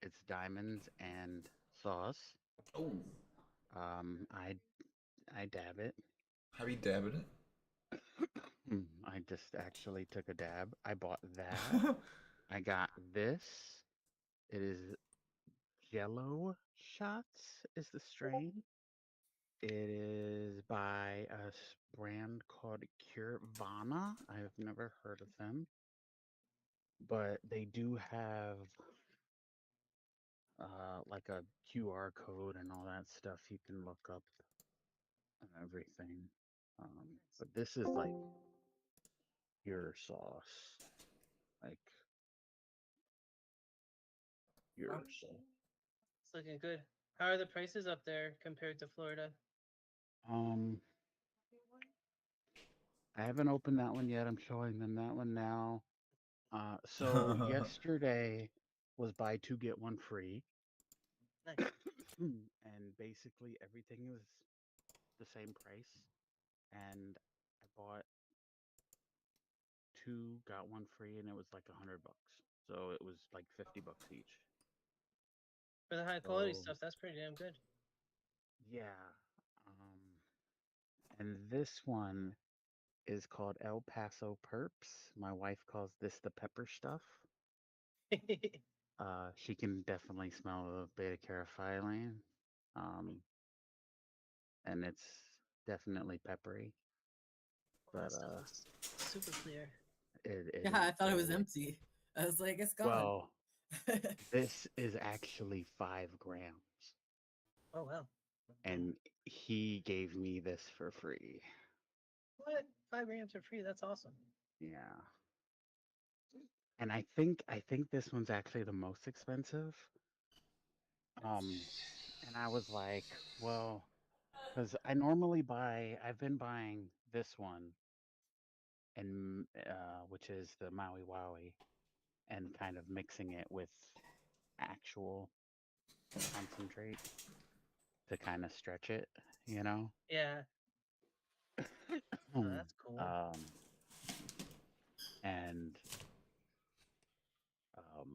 It's diamonds and sauce. Oh, I dab it. how you dabbing it? I just actually took a dab. I bought that. I got this. It is Jello Shots is the strain. It is by a brand called Curvana. I have never heard of them, but they do have like a QR code and all that stuff you can look up and everything. But this is like pure sauce, like Wow, pure sauce. it's looking good. How are the prices up there compared to Florida? Um, I haven't opened that one yet. I'm showing them that one now. So yesterday was buy two get one free, Nice. and basically everything was the same price. And I bought two, got one free, and it was like $100. So it was like $50 each. For the high quality So stuff, that's pretty damn good. yeah. And this one is called El Paso Perps. My wife calls this the pepper stuff. She can definitely smell the beta caryophyllene. Um, and it's definitely peppery, Well, but that stuff looks super clear. it Yeah, is I thought it was very empty. I was like, it's gone. well. This is actually 5 grams, Oh wow. and he gave me this for free. What? 5 grams are free. That's awesome. Yeah, and I think this one's actually the most expensive. Um, and I was like, well, because I normally buy, I've been buying this one, and which is the Maui Wowie, and kind of mixing it with actual concentrate to kind of stretch it, you know. Yeah. Oh, um, that's cool. and um,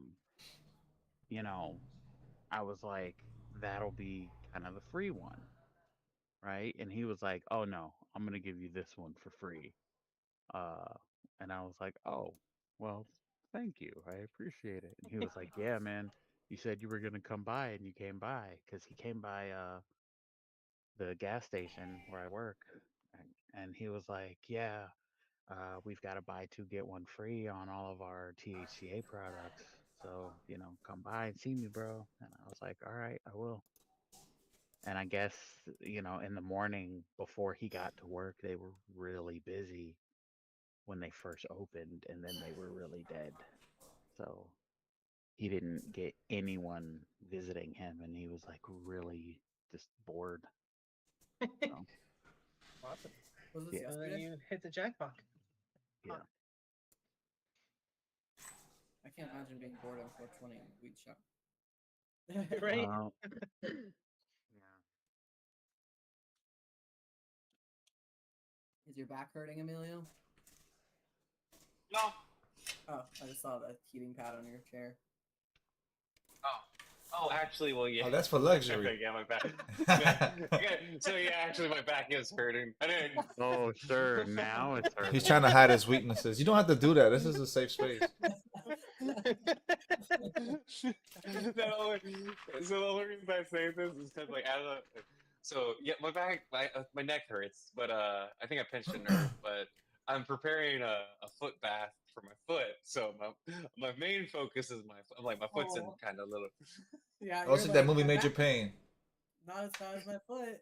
you know, I was like, that'll be kind of the free one, right? And he was like, oh no, I'm gonna give you this one for free. Uh, and I was like, oh, well, thank you, I appreciate it. And he was like, yeah, man, you said you were gonna come by, and you came by, because he came by the gas station where I work, and he was like, yeah, we've got to buy two get one free on all of our THCA products. So, come by and see me, bro. And I was like, all right, I will. And I guess, in the morning before he got to work, they were really busy when they first opened, and then they were really dead. So he didn't get anyone visiting him, and he was like really just bored. So, Awesome. Was this yeah, So then yesterday? you hit the jackpot. yeah. I can't imagine being bored on 420 weed shop. Right? Uh, yeah. Is your back hurting, Emilio? No. Oh, I just saw the heating pad on your chair. Oh. Oh, actually, well, yeah. Oh, that's for luxury. Okay, yeah, my back. Okay, so yeah, actually, my back is hurting. I didn't. Oh, sure. Now it's He's hurting. trying to hide his weaknesses. You don't have to do that. This is a safe space. That only, so the only reason I say this is because, like, so yeah, my neck hurts, but I think I pinched a nerve, but I'm preparing a foot bath for my foot, so my main focus is my foot's in Oh. kind of little. Yeah, Oh, you're see like, that movie my Major back Pain. not as bad as my foot.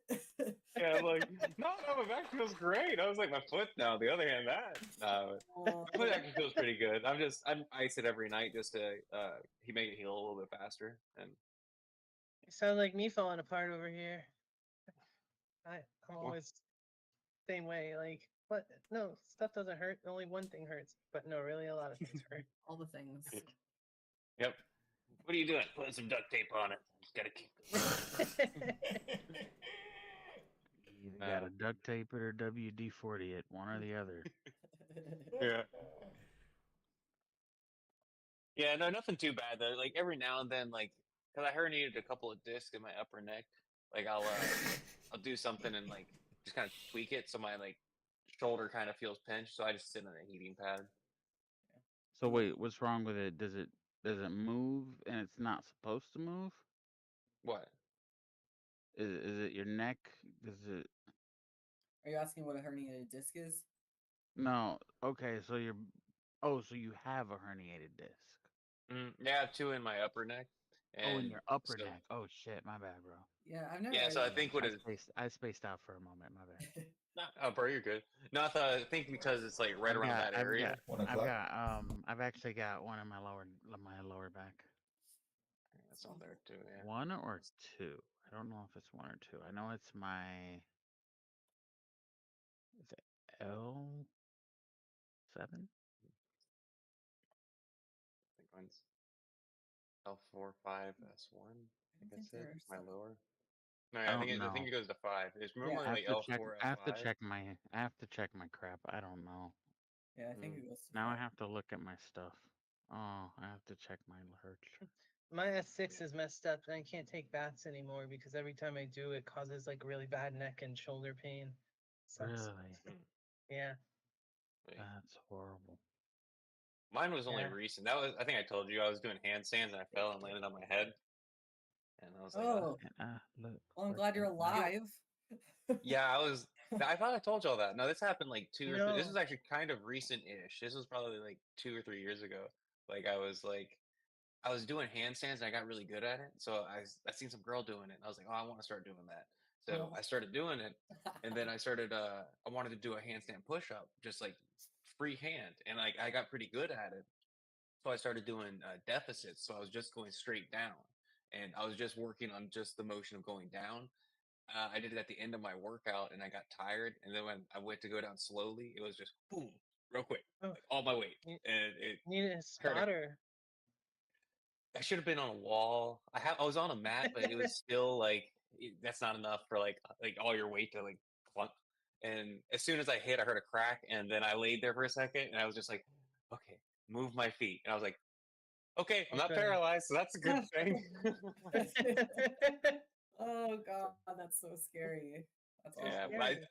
Yeah, I'm like, no, my back feels great. I was like, my foot now. The other hand, that Oh. my foot actually feels pretty good. I'm ice it every night just to he make it heal a little bit faster. And You sound like me falling apart over here. I'm well, always same way. Like, what? No, stuff doesn't hurt. Only one thing hurts. But no, really, a lot of things hurt. All the things. yep. What are you doing? Putting some duct tape on it. Just gotta keep. You either got to duct tape it or WD-40 it, one or the other. Yeah. Yeah, no, nothing too bad though. Like every now and then, like because I herniated a couple of discs in my upper neck. Like I'll do something and like just kind of tweak it so my like shoulder kind of feels pinched. So I just sit on a heating pad. So wait, what's wrong with it? Does it move and it's not supposed to move? What? Is it your neck? Does it? Are you asking what a herniated disc is? No. Okay, so you're. Oh, so you have a herniated disc. Yeah, I have two in my upper neck. Oh, in And your upper so, neck. Oh shit, my bad, bro. Yeah, I've never. yeah, so I think what it I spaced out for a moment. My bad. no, oh, bro, you're good. No, I think because it's like right around that area. 1 o'clock. I've actually got one in my lower back. That's all there too. Yeah. One or two. I don't know if it's one or two. I know it's my. Is it L7? I think mine's L4-5S1. I think that's it. My lower. No, I yeah, don't know. I think it goes to 5. It's normally I like L4, have to L5. check my crap. I don't know. Yeah, I think it goes to Now I 5. have to look at my stuff. Oh, I have to check my lurch. My S6 is messed up and I can't take baths anymore because every time I do, it causes like really bad neck and shoulder pain. Sucks. Really? Yeah. Wait. That's horrible. Mine was only Yeah. recent. That was I think I told you I was doing handstands and I fell and landed on my head. And I was like, Oh, Look. well, I'm glad you're alive. yeah, I thought I told y'all that. No, this happened like this No. was actually kind of recent-ish. This was probably like 2 or 3 years ago. Like I was doing handstands and I got really good at it. So I seen some girl doing it and I was like, oh, I want to start doing that. So Oh. I started doing it and then I wanted to do a handstand push-up, just like free hand. And like I got pretty good at it. So I started doing deficits. So I was just going straight down and I was just working on just the motion of going down. I did it at the end of my workout and I got tired. And then when I went to go down slowly, it was just boom, real quick, Oh, like all my weight. you And it need a hurt. spotter. I should have been on a wall. I was on a mat, but it was still like that's not enough for like all your weight to like clunk. And as soon as I hit, I heard a crack, and then I laid there for a second, and I was just like, okay, move my feet. And I was like, okay, I'm not Okay. paralyzed, so that's a good thing. Oh god, that's so scary. That's Yeah, awful. but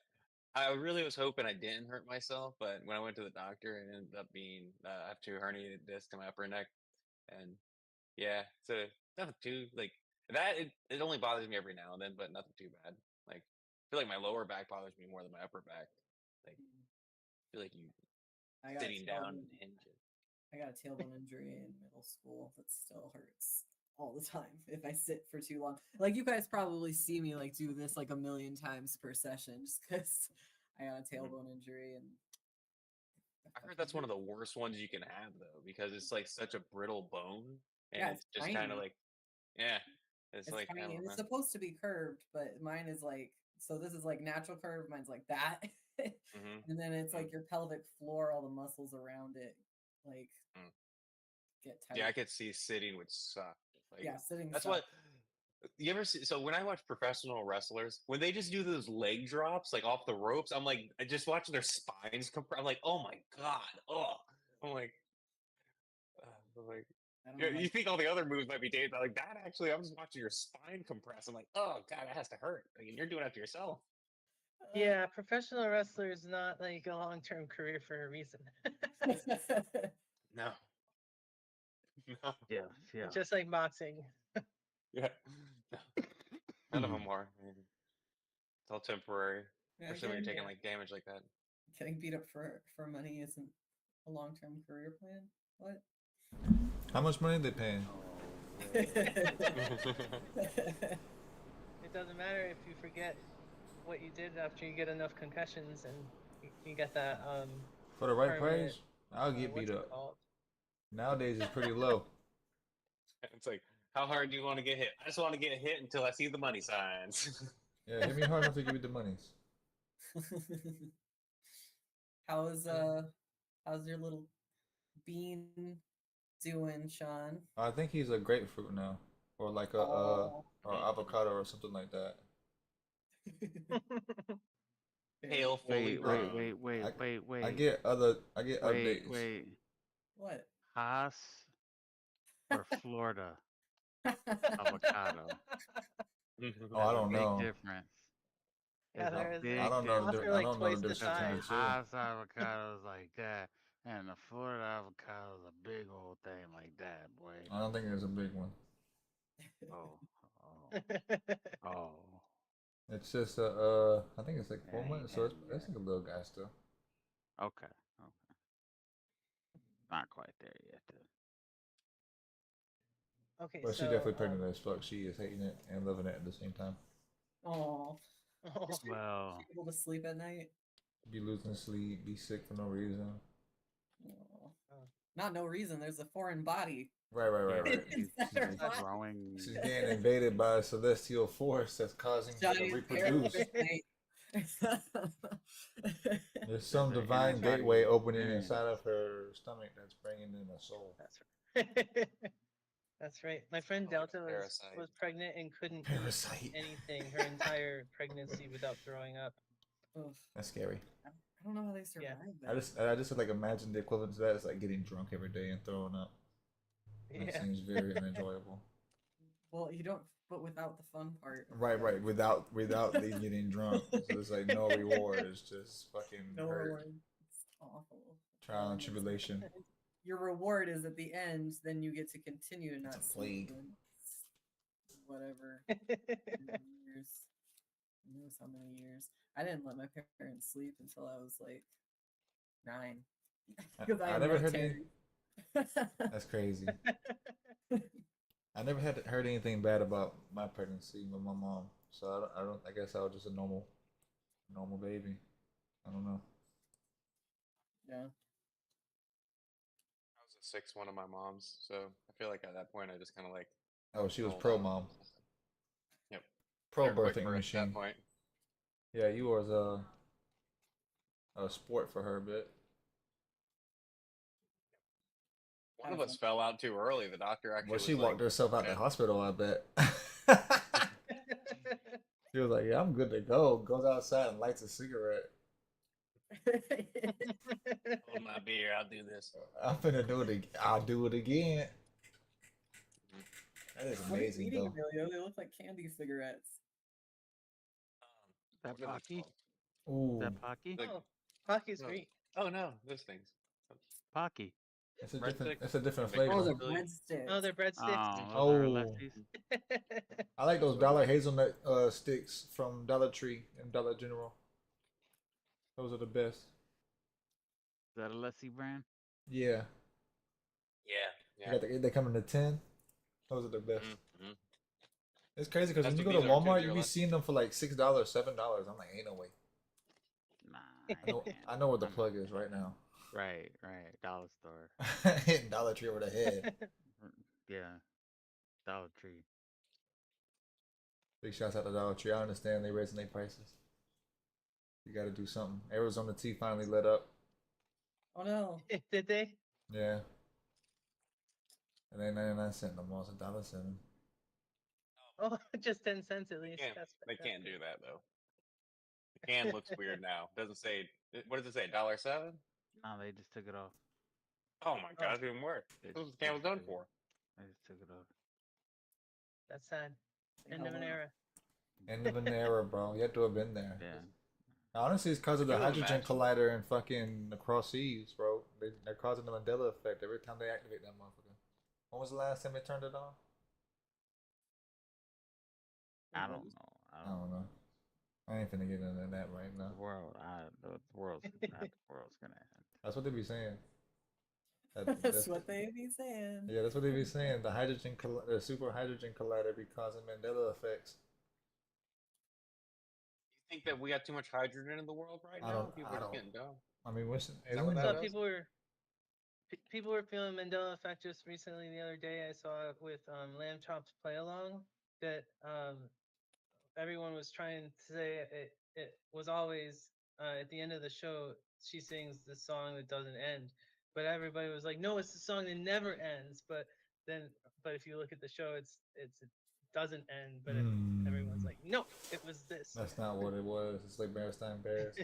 I really was hoping I didn't hurt myself, but when I went to the doctor, it ended up being I have 2 herniated discs in my upper neck, and yeah, so nothing too like that. It only bothers me every now and then, but nothing too bad. Like I feel like my lower back bothers me more than my upper back. Like I feel like you I got sitting down and hinges. I got a tailbone injury in middle school that still hurts all the time if I sit for too long. Like you guys probably see me like do this like a million times per session just because I got a tailbone injury and I heard that's one of the worst ones you can have though, because it's like such a brittle bone, and Yeah, it's it's just kind of tiny. like, yeah, it's It's like I tiny don't and know. it's supposed to be curved, but mine is like so this is like natural curve, mine's like that. And then it's like your pelvic floor, all the muscles around it, like get tight. Yeah, I could see sitting would suck. Like Yeah, sitting that's sucks. what you ever see. So when I watch professional wrestlers, when they just do those leg drops like off the ropes, I'm like, I just watch their spines compress. I'm like, oh my god, oh, I'm like, I'm like. I don't know. You think all the other moves might be dangerous, but like that actually, I'm just watching your spine compress. I'm like, oh god, that has to hurt. Like, and you're doing it to yourself. Yeah, professional wrestler is not like a long-term career for a reason. No. No. Yeah. Just like boxing. Yeah. No. None of them are. I mean, it's all temporary, Yeah, especially when you're taking Yeah. like damage like that. Getting beat up for money isn't a long-term career plan. What? How much money they paying? It doesn't matter if you forget what you did after you get enough concussions and you get that For the right permanent, price, I'll get what's beat it up. called? Nowadays it's pretty low. It's like, how hard do you want to get hit? I just want to get hit until I see the money signs. Yeah, hit me hard enough to give me the monies. how's your little bean doing, Sean? I think he's a grapefruit now, or like a Oh. or avocado or something like that. Pale, fully grown. Wait. I get updates. Wait. What? Haas or Florida? avocado. Oh, I There's a don't big know. difference. Yeah, There's a there is. I big don't know the Costs difference. are I like don't know the twice the difference Because between the the size. two. Haas avocado is like that, and the Florida avocado is a big old thing like that, boy. I don't think there's a big one. Oh, oh. It's just I think it's like 4 months, so it's like a little guy still. Okay. Not quite there yet. Okay, But she so definitely pregnant as fuck. She is hating it and loving it at the same time. Oh, oh, Well, able to sleep at night. Be losing sleep, be sick for no reason. Oh. Not no reason. There's a foreign body. Right. yeah, she's Inside her just body. growing. She's getting invaded by a celestial force that's causing her to Giant reproduce. parasite. There's some There's an divine energy gateway opening experience. inside of her stomach that's bringing in a soul. that's right. That's right. My friend Like a Delta parasite. was pregnant and couldn't Parasite. eat anything her entire pregnancy without throwing up. Ugh, That's scary. I don't know how they survive I that. just like imagine the equivalent to that is like getting drunk every day and throwing up. That Yeah. seems very unenjoyable. Well, you don't, but without the fun part. Right. Without the getting drunk, so there's like no reward. It's just fucking No hurt, reward. It's awful. trial and tribulation. Your reward is at the end, then you get to continue to not It's a sleep. plague. Whatever. Years. Who knows how many years? I didn't let my parents sleep until I was like 9. Because I had never night heard any. terrors. That's crazy. I never had heard anything bad about my pregnancy with my mom, so I don't. I guess I was just a normal baby. I don't know. Yeah. I was the sixth one of my mom's, so I feel like at that point I just kind of like Oh, she was rolled pro out. mom, Yep. pro Very quick birthing birth at machine. that point. Yeah, you was a sport for her a bit. One of us fell out too early. The doctor actually Well, she was like, walked herself out the "Yeah." hospital. I bet. She was like, "Yeah, I'm good to go." Goes outside and lights a cigarette. Hold my beer. I'll do this. I'm finna do it. I'll do it again. That is What are you amazing, eating, though. Emilio? They look like candy cigarettes. That What are they Pocky? called? Ooh, That Pocky? Like- Oh, hockey's no. great. Oh no, those things. Pocky. it's a Breadstick? different. It's a different Big Oh, flavor. they're Really? breadsticks. Oh, they're breadsticks. Oh, those are Oh. Alessi's. I like those dollar hazelnut sticks from Dollar Tree and Dollar General. Those are the best. Is that a Alessi brand? Yeah, Yeah. they come in the tin. Those are the best. Mm-hmm. It's crazy because That's when you what go to these are, too. Walmart, They're you be less- seeing them for like $6, $7. I'm like, ain't no way. Nah. I know what the I'm plug not- is right now. Right. Dollar store. Hitting Dollar Tree over the head. Yeah. Dollar Tree. Big shouts out to Dollar Tree. I understand they raising their prices. You got to do something. Arizona tea finally lit up. Oh no. Did they? Yeah. It ain't 99 cents no more. It's $1.07. Oh, just 10 cents at least. Can't, That's they can't fantastic. do that though. The can looks weird now. Doesn't say. What does it say? $1.07? No, they just took it off. Oh my god, it's even worse. They That's what just- the can was they done just- for. They just took it off. That's sad. End of an wow. era. End of an era, bro. You have to have been there. Yeah. Honestly, it's because of the Can you hydrogen imagine? collider and fucking the cross seas, bro. They're causing the Mandela effect every time they activate that motherfucker. When was the last time they turned it on? I don't know. I don't know. I ain't finna get into that right now. The world's gonna end. That's what they be saying. That's what they be saying. Yeah, that's what they be saying. The super hydrogen collider be causing Mandela effects. You think that we got too much hydrogen in the world right I now? don't- People I are just don't- getting dumb. I mean, that isn't what I that saw is? people were feeling Mandela effect just recently. The other day, I saw it with Lamb Chop's play along that everyone was trying to say it was always at the end of the show she sings the song that doesn't end, but everybody was like, no, it's the song that never ends. But if you look at the show, it doesn't end. But everyone's like, no, it was this. That's not what it was. It's like Bearstein Bears.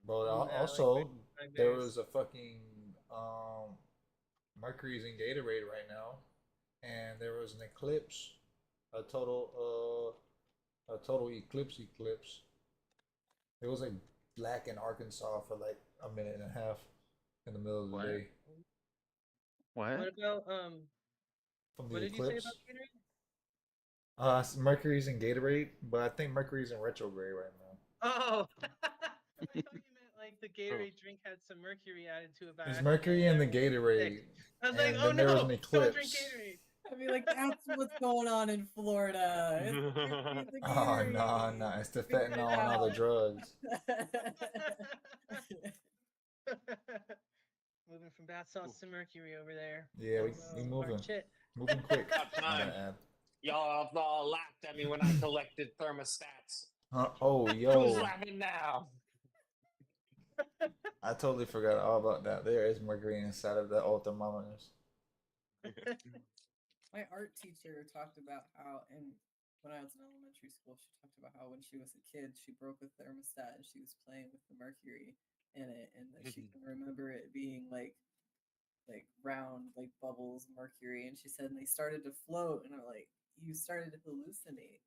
But Yeah, like also, Bearstein there Bears. was a fucking Mercury's in Gatorade right now. and there was an eclipse, a total eclipse. It was like black in Arkansas for like a minute and a half in the middle of the What? day What What? about from what the did you say about eclipse. Gatorade? Mercury's in Gatorade, but I think Mercury's in retrograde right now. Oh, I thought you meant like the Oh. Gatorade drink had some mercury added to it by There's accident. Mercury and in the everyone was sick. Gatorade, I was like, and oh then there was an no, don't drink eclipse. Gatorade. I mean, like that's what's going on in Florida. It's the Oh no, no, Gatorade. it's the Figure it fentanyl and all the out. drugs. Moving from bath salts to mercury over there. Yeah, we Hard moving, shit. moving quick. About time. Y'all have all laughed at me when I collected thermostats. Oh, Who's yo, laughing now? I totally forgot all about that. There is mercury inside of the old thermometers. My art teacher talked about how, and when I was in elementary school, she talked about how when she was a kid, she broke a thermostat and she was playing with the mercury in it, and that she can remember it being like round, like bubbles, of mercury. And she said, and they started to float, and I'm like, you started to hallucinate.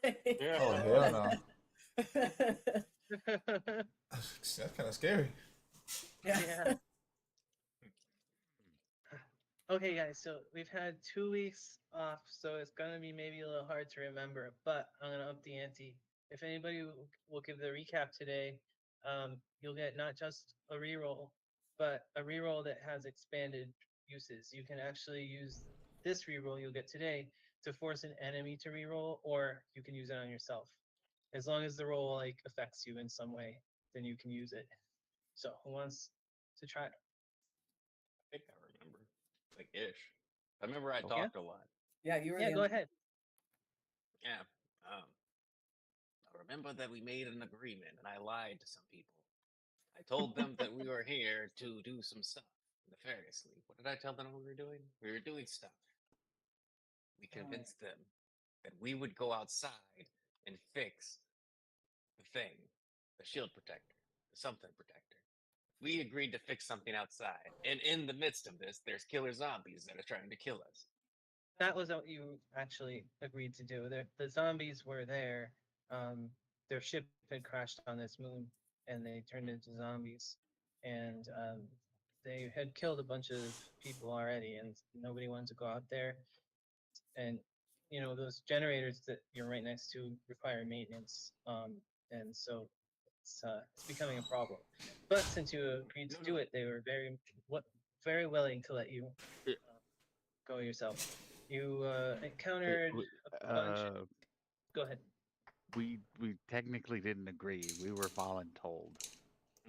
Like, Yeah. Oh hell no, Yeah. that's kind of scary. yeah. Okay, guys, so we've had 2 weeks off, so it's gonna be maybe a little hard to remember, but I'm gonna up the ante. If anybody will give the recap today, you'll get not just a reroll, but a reroll that has expanded uses. You can actually use this reroll you'll get today to force an enemy to reroll, or you can use it on yourself. As long as the roll like affects you in some way, then you can use it. So who wants to try it? I think I remember. Like ish. I remember I Oh. Yeah? talked a lot. Yeah, you were Yeah, the go ahead. Yeah. I remember that we made an agreement and I lied to some people. I told them that we were here to do some stuff nefariously. What did I tell them we were doing? We were doing stuff. We convinced them that we would go outside and fix the thing, the shield protector, the something protector. We agreed to fix something outside, and in the midst of this, there's killer zombies that are trying to kill us. That was what you actually agreed to do. The zombies were there. Um, their ship had crashed on this moon, and they turned into zombies. And they had killed a bunch of people already, and nobody wanted to go out there. And you know those generators that you're right next to require maintenance, and so it's becoming a problem. But since you agreed to do it, they were very willing to let you Yeah. go yourself. You It, encountered we, a bunch. Go ahead. we technically didn't agree. We were voluntold.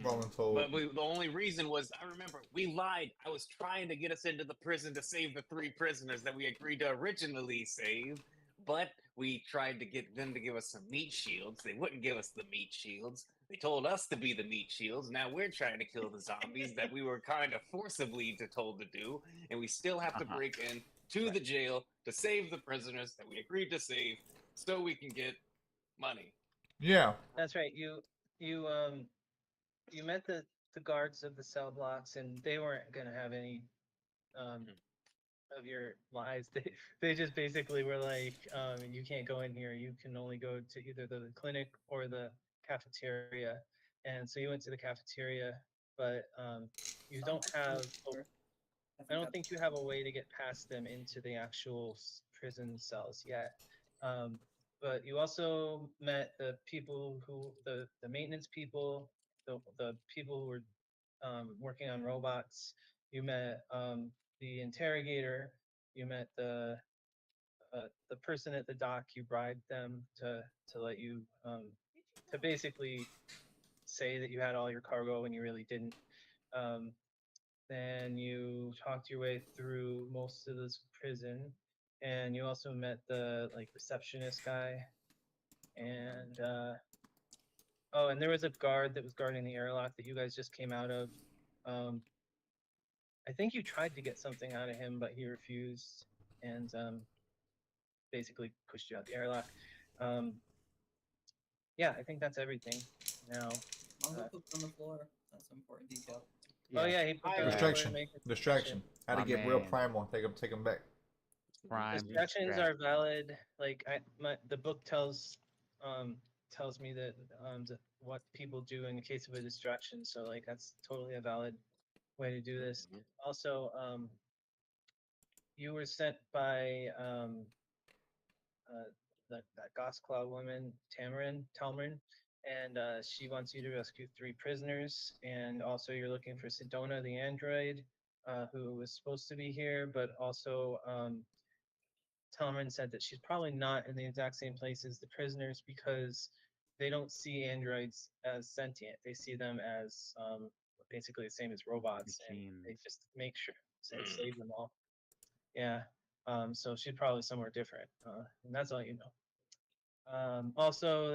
Voluntold. But the only reason was, I remember, we lied. I was trying to get us into the prison to save the 3 prisoners that we agreed to originally save, but we tried to get them to give us some meat shields. They wouldn't give us the meat shields. They told us to be the meat shields. Now we're trying to kill the zombies that we were kind of forcibly told to do, and we still have to break in to the jail to save the prisoners that we agreed to save so we can get money. Yeah. That's right. You met the guards of the cell blocks, and they weren't gonna have any um of your lies. They just basically were like, you can't go in here. You can only go to either the clinic or the cafeteria. And so you went to the cafeteria, but you don't have. I don't think you have a way to get past them into the actual prison cells yet. But you also met the people the maintenance people, the people who were working on robots. You met the interrogator. You met the person at the dock. You bribed them to let you to basically say that you had all your cargo when you really didn't. Then you talked your way through most of this prison, and you also met the like receptionist guy, and oh, and there was a guard that was guarding the airlock that you guys just came out of. I think you tried to get something out of him, but he refused, and basically pushed you out the airlock. Yeah, I think that's everything. Now, Mongo pooped on the floor. That's an important detail. oh yeah, he put I- down the floor to Distraction. make a Distraction. How to My get real man. primal. Take him back. Prime Distractions are valid. Like the book tells me that what people do in the case of a distraction. So like that's totally a valid way to do this. Also, you were sent by that Goth Claw woman, Talmarin, and she wants you to rescue 3 prisoners. And also, you're looking for Sedona the android, who was supposed to be here, but also Talmarin said that she's probably not in the exact same place as the prisoners because they don't see androids as sentient. They see them as basically the same as robots, and they Machines. just make sure and save them all. Yeah. So she's probably somewhere different, and that's all you know. Also,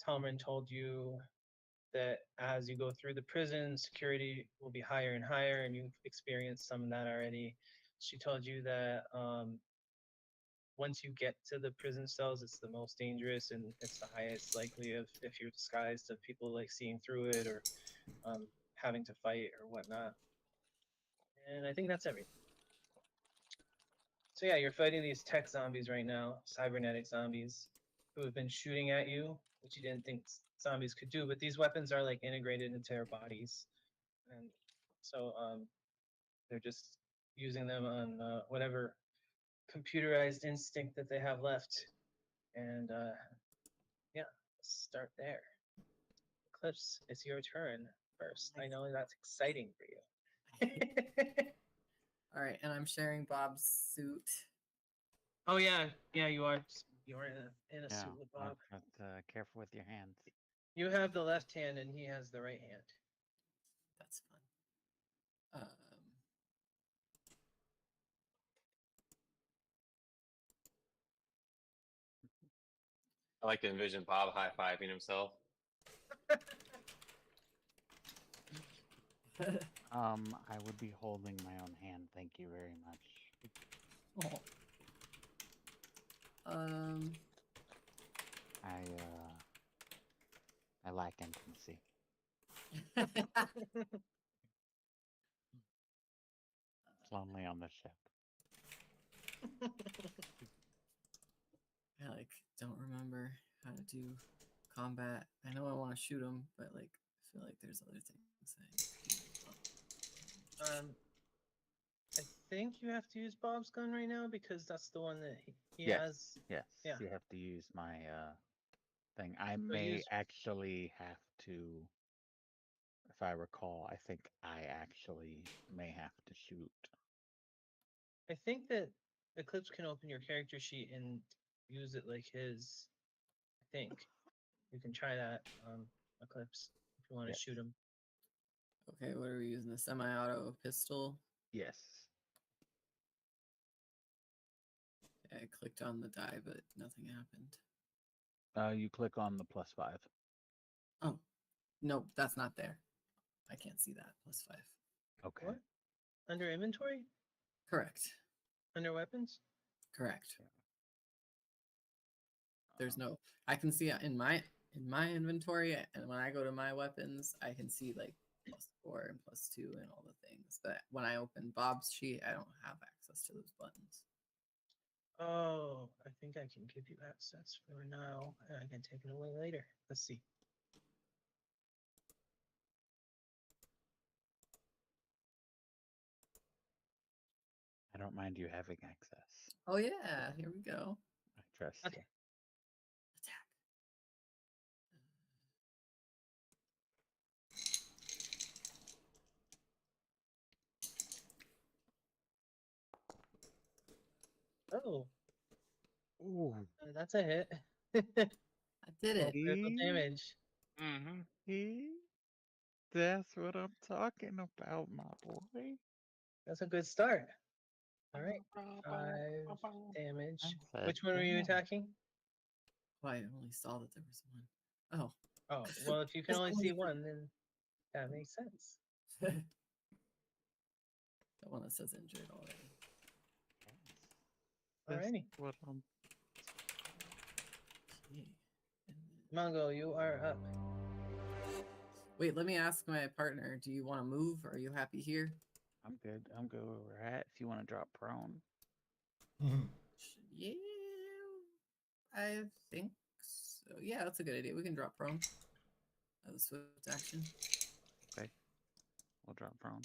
Talman told you that as you go through the prison, security will be higher and higher, and you've experienced some of that already. She told you that once you get to the prison cells, it's the most dangerous and it's the highest likely of if you're disguised of people like seeing through it or having to fight or whatnot. And I think that's everything. So yeah, you're fighting these tech zombies right now, cybernetic zombies, who have been shooting at you, which you didn't think zombies could do. But these weapons are like integrated into their bodies, and so they're just using them on whatever computerized instinct that they have left. And yeah, let's start there. Eclipse, it's your turn first. I know that's exciting for you. All right, and I'm sharing Bob's suit. Oh yeah, you are. You are in a suit with Bob. But careful with your hands. You have the left hand, and he has the right hand. That's fun. I like to envision Bob high-fiving himself. I would be holding my own hand. Thank you very much. Oh. I lack intimacy. It's lonely on the ship. I don't remember how to do combat. I know I want to shoot him, but I feel like there's other things. I think you have to use Bob's gun right now because that's the one that he Yes. has. Yes. Yeah. You have to use my thing. I So may actually have to, if I recall, I think I actually may have to shoot. I think that Eclipse can open your character sheet and use it like his. I think you can try that, Eclipse, if you want to shoot him. Okay, what are we using? The semi-auto pistol? Yes. I clicked on the die, but nothing happened. You click on the +5. Oh, no, that's not there. I can't see that. +5. Okay. What? Under inventory? Correct. Under weapons? Correct. There's no. I can see in my inventory, and when I go to my weapons, I can see +4 and +2 and all the things. But when I open Bob's sheet, I don't have access to those buttons. Oh, I think I can give you access for now, and I can take it away later. Let's see. I don't mind you having access. Oh yeah, here we go. I trust Okay. you. Attack. Oh, Ooh. that's a hit. I did it. Critical damage. Mm-hmm. See? That's what I'm talking about, my boy. That's a good start. All right, 5 damage. Which one were you attacking? Oh, I only saw that there was one. Oh. Oh, well, if you can There's only only see one, then that makes sense. The one that says injured already. Alrighty. What I'm... Okay. Mongo, you are up. Wait, let me ask my partner. Do you want to move? Or are you happy here? I'm good. I'm good where we're at. If you want to drop prone. Mhm. Yeah, I think so. Yeah, that's a good idea. We can drop prone as a swift action. Okay. We'll drop prone.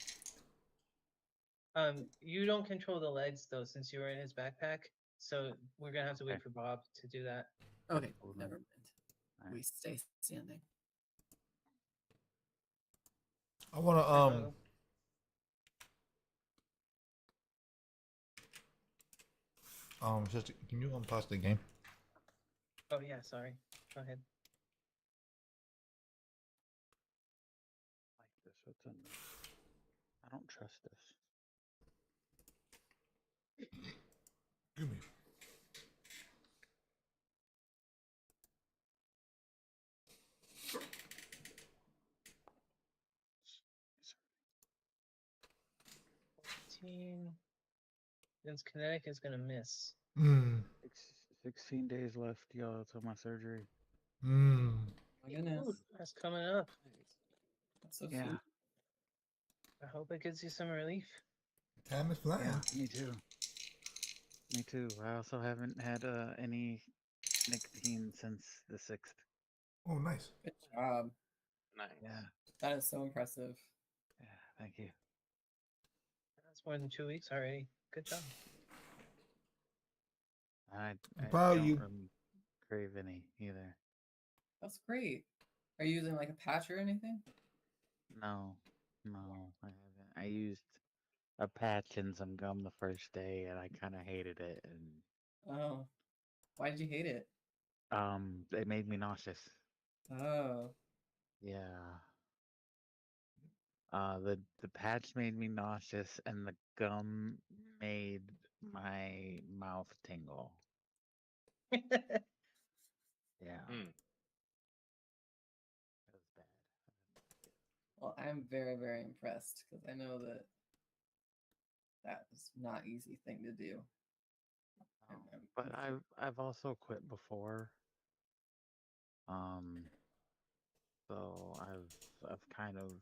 You don't control the legs though, since you were in his backpack. So we're gonna have to Okay. wait for Bob to do that. Okay, Hold never on. mind. Alright. We stay standing. I want to sister, can you pause the game? Oh yeah, sorry. Go ahead. Like this. What's in this? I don't trust this. Give me. Since kinetic is gonna miss. Mm. 16 days left, y'all, till my surgery. Mm. My goodness, Ooh, that's coming up. that's so Yeah. sweet. I hope it gives you some relief. Time is flying. Yeah, me too. Me too. I also haven't had any nicotine since the 6th. Oh, nice. Good job. Nice. Yeah. That is so impressive. Yeah. Thank you. That's more than 2 weeks already. Good job. I proud of don't you. really crave any either. That's great. Are you using like a patch or anything? No. No, I haven't. I used a patch and some gum the first day, and I kind of hated it, and Oh, why did you hate it? it made me nauseous. Oh, Yeah. The patch made me nauseous, and the gum made my mouth tingle. Yeah, Hmm. it was bad. well, I'm very, very impressed because I know that that is not easy thing to do. No, but I've also quit before. Um, so I've kind of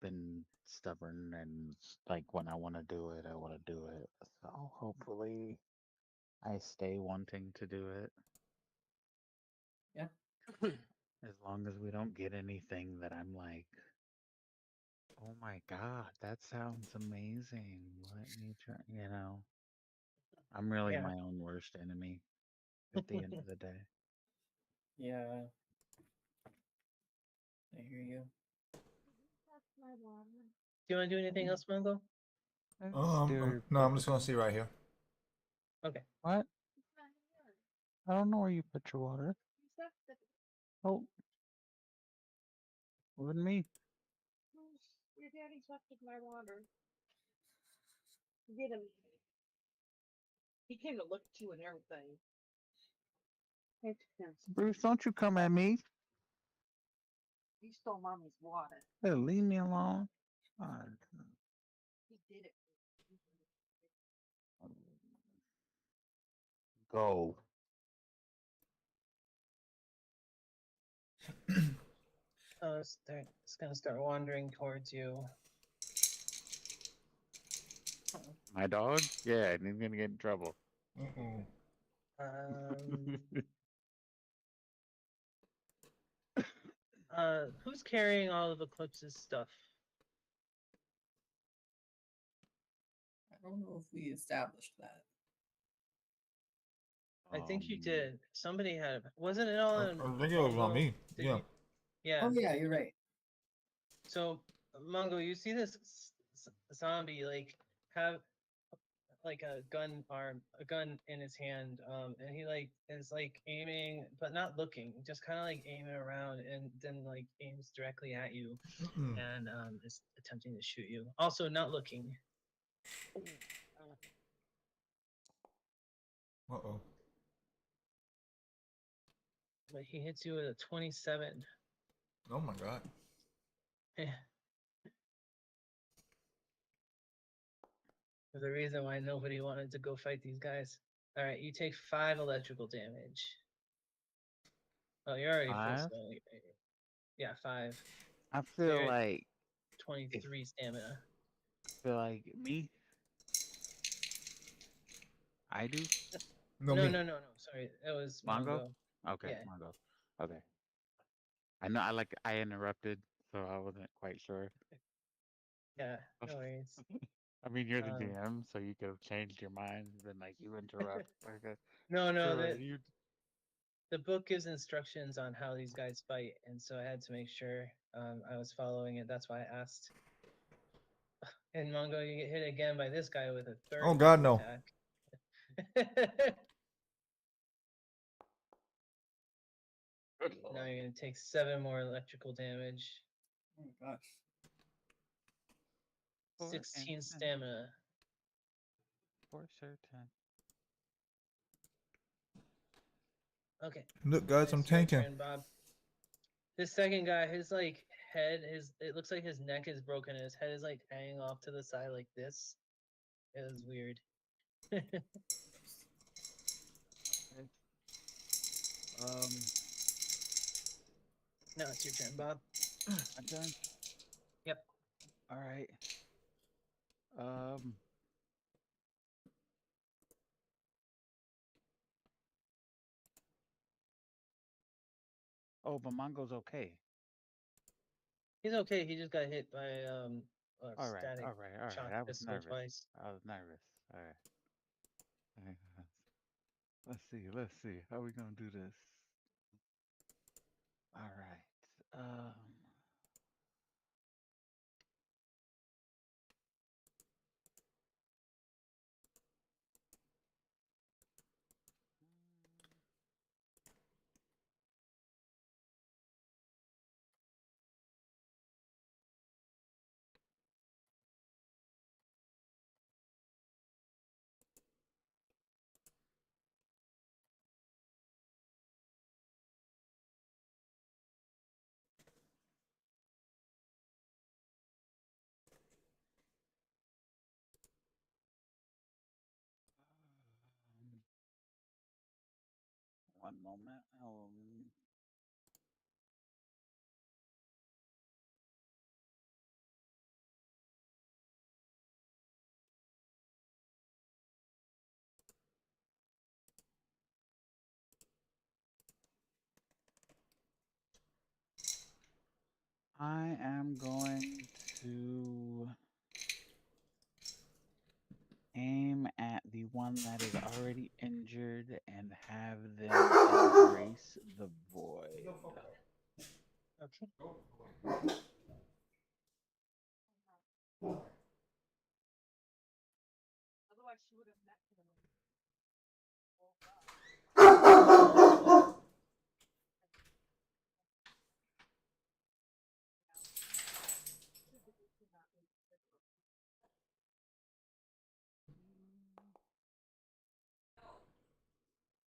been stubborn, and like when I want to do it, I want to do it. So hopefully I stay wanting to do it. Yeah. As long as we don't get anything that I'm like, oh my God, that sounds amazing. Let me try, I'm really Yeah. my own worst enemy at the end of the day. Yeah, I hear you. Do you want to do anything else, Mongo? No, I'm just gonna see right here. Okay. What? I don't know where you put your water. Oh, wasn't me. Your daddy's left with my water. Get him. He came to look at you and everything. Bruce, don't you come at me. He stole mommy's water. Hey, leave me alone. God. He did it. Go. Oh, it's gonna start wandering towards you. My dog? Yeah, and he's gonna get in trouble. Mm-mm. Um, who's carrying all of Eclipse's stuff? I don't know if we established that. I think you Um, did. Somebody had. Wasn't it all in? I think it was on Mongo? me. Did Yeah. you- Yeah. Oh yeah, you're right. So, Mongo, you see this zombie like have like a gun in his hand, and he like is like aiming, but not looking, just kind of like aiming around, and then like aims directly at you, Mm-mm. and is attempting to shoot you. Also, not looking. Uh-oh. But he hits you with a 27. Oh my God. There's a reason why nobody wanted to go fight these guys. All right, you take 5 electrical damage. Oh, you're already full 5? slow. Yeah, 5. I So feel you're at like 23 stamina. me. I do. No, No, me. no, no, no. Sorry, it was Mongo. Mongo. Okay, Yeah. Mongo. Okay. I know. I interrupted, so I wasn't quite sure. Yeah, no worries. I mean, you're the Um, DM, so you could have changed your mind and been like, you interrupt. Okay. no, Sure. You. the book gives instructions on how these guys fight, and so I had to make sure I was following it. That's why I asked. And Mongo, you get hit again by this guy with a third Oh God, no. attack. Good Now lord. you're gonna take 7 more electrical damage, Oh my gosh. 16 and stamina. for certain. Okay, Look, guys, I'm it's your tanking. turn, Bob. This second guy, his like head, it looks like his neck is broken and his head is like hanging off to the side like this. It was weird. Okay. Um, Now it's your turn, Bob. I'm done. Yep. All right. Um. Oh, but Mongo's okay. He's okay. He just got hit by a All right. static All right. All shock right. I was pistol nervous. twice. I was nervous. All right. Hang on. Let's see. Let's see. How we gonna do this? All right. 1 moment. I am going to aim at the one that is already injured and have them embrace the void. Okay. Otherwise, she would have met him.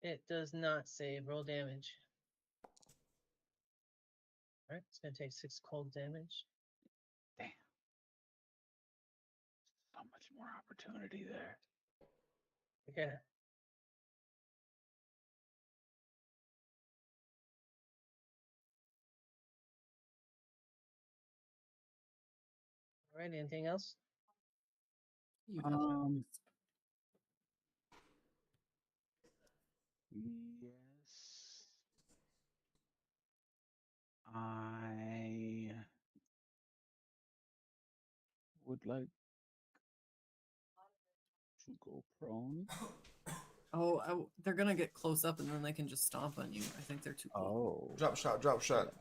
It does not save. Roll damage. All right, it's gonna take 6 cold damage. Damn. So much more opportunity there. Yeah. All right. Anything else? You have Um, yes. I would like to go prone. they're gonna get close up and then they can just stomp on you. I think they're too close. Oh. Drop shot, drop shot.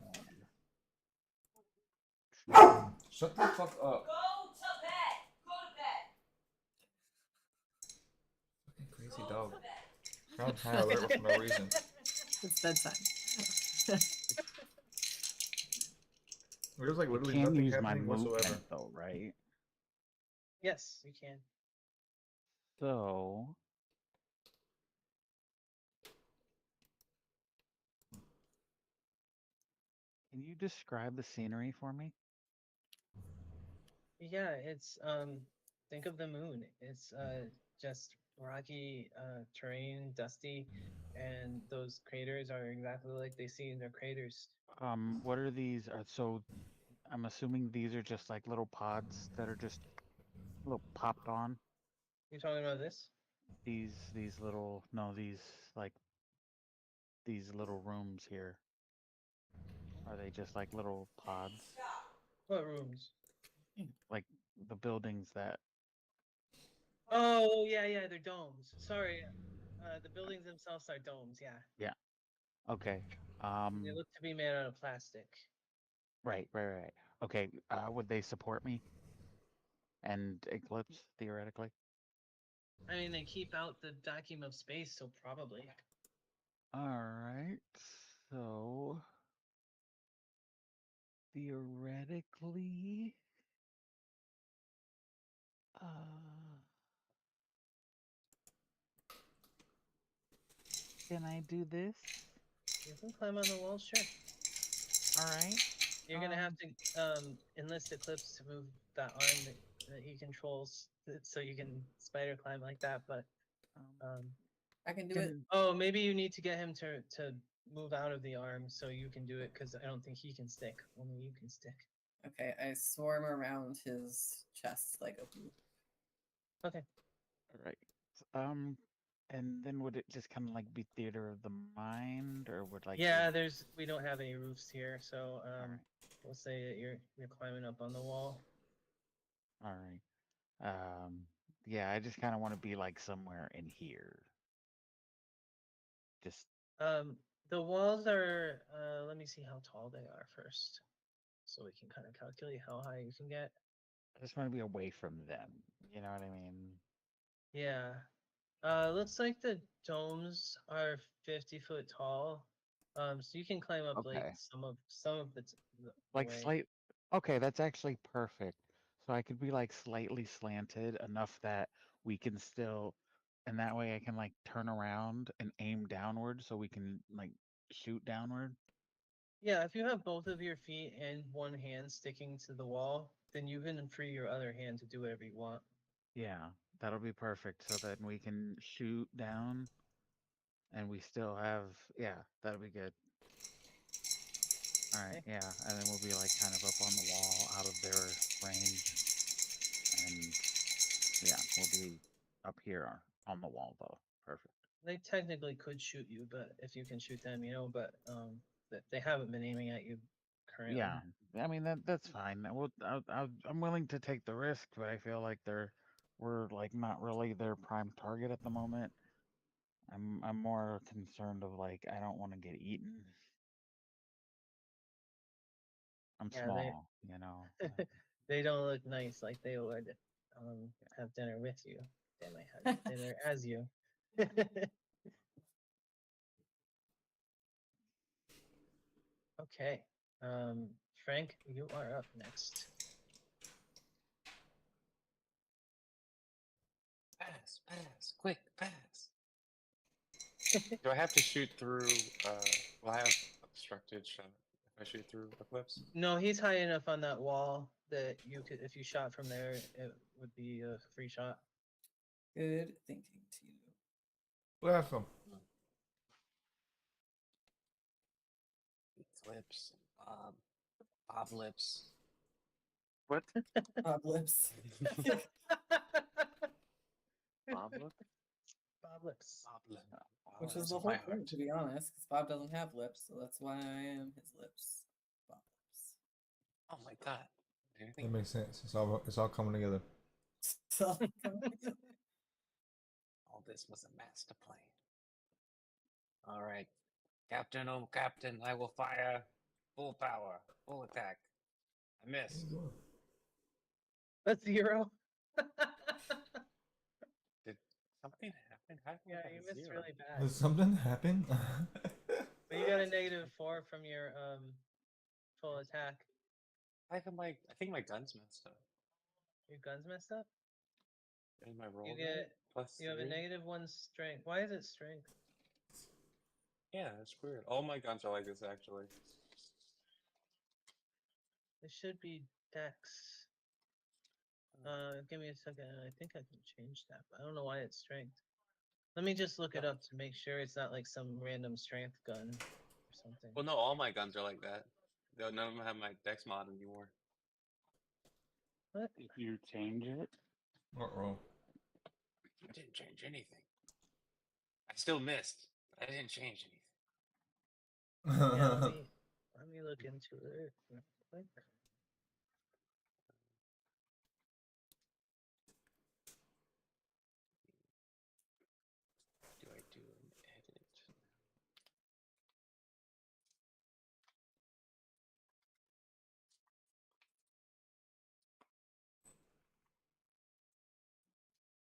Yeah. Shut the fuck up. Go to bed. Go to bed. Fucking crazy dog. Found high alert for no reason. It's bedtime. There's like I literally can nothing use my happening whatsoever. movement though, right? Yes, you can. So can you describe the scenery for me? Yeah, it's think of the moon. It's just rocky terrain, dusty, and those craters are exactly like they see in their craters. What are these? So I'm assuming these are just like little pods that are just little popped on. You talking about this? these little no like these little rooms here. Are they just like little pods? What rooms? Like the buildings that Oh yeah, they're domes. Sorry, the buildings themselves are domes. Yeah, yeah. Okay. they look to be made out of plastic. Right. Okay. Would they support me and Eclipse theoretically? I mean, they keep out the vacuum of space, so probably. All right. So theoretically, uh, can I do this? You can climb on the wall, sure. All right. You're gonna have to enlist Eclipse to move that arm that he controls, so you can spider climb like that. But Um, I can do it. oh, maybe you need to get him to move out of the arm so you can do it, because I don't think he can stick. Only you can stick. Okay, I swarm around his chest like a bee. Okay. all right. And then would it just kind of like be theater of the mind, or would like Yeah, we don't have any roofs here, so right. we'll say that you're climbing up on the wall. All right. Yeah, I just kind of want to be like somewhere in here. Just The walls are let me see how tall they are first, so we can kind of calculate how high you can get. I just want to be away from them. You know what I mean? Yeah. Looks like the domes are 50 foot tall. So you can climb up like Okay. some of the Like way. okay, that's actually perfect. So I could be like slightly slanted enough that we can still, and that way I can like turn around and aim downward so we can like shoot downward. Yeah, if you have both of your feet and one hand sticking to the wall, then you can free your other hand to do whatever you want. Yeah, that'll be perfect. So then we can shoot down and we still have, yeah, that'll be good. All right, Okay. yeah, and then we'll be like kind of up on the wall out of their range. And yeah, we'll be up here on the wall though. Perfect. They technically could shoot you, but if you can shoot them, but they haven't been aiming at you currently. Yeah, I mean that's fine. I'm willing to take the risk, but I feel like we're like not really their prime target at the moment. I'm more concerned of like I don't want to get eaten. I'm Yeah, small, you know. they don't look nice like they would have dinner with you. They might have dinner as you. Okay. Frank, you are up next. Pass, quick, pass. Do I have to shoot through? Will I have obstructed shot if I shoot through Eclipse? No, he's high enough on that wall that you could, if you shot from there, it would be a free shot. Good thinking to you. Blast him. Eclipse, Bob Lips. What? Bob lips. Bob, look. Bob Lips. Bob Lips. Which Lips is the of whole my point, heart. to be honest, because Bob doesn't have lips, so that's why I am his lips. Bob lips. Oh my god. That Anything? makes sense. It's all coming together. So, All this was a master plan. All right, Captain, oh Captain, I will fire full power, full attack. I missed. That's 0. Did something happen? How did I Yeah, get you a missed 0? really bad. Did something happen? But you got a -4 from your full attack. I think my gun's messed up. Your gun's messed up. Is my roll You right? get Plus you have a 3? -1 strength. Why is it strength? Yeah, that's weird. All my guns are like this actually. It should be dex. Give me a second. I think I can change that, but I don't know why it's strength. Let me just look it up to make sure it's not like some random strength gun or something. Well, no, all my guns are like that. None of them have my dex mod anymore. What? If you change it, Uh-oh. I didn't change anything. I still missed. I didn't change anything. Yeah, let me look into it real quick. Do I do an edit?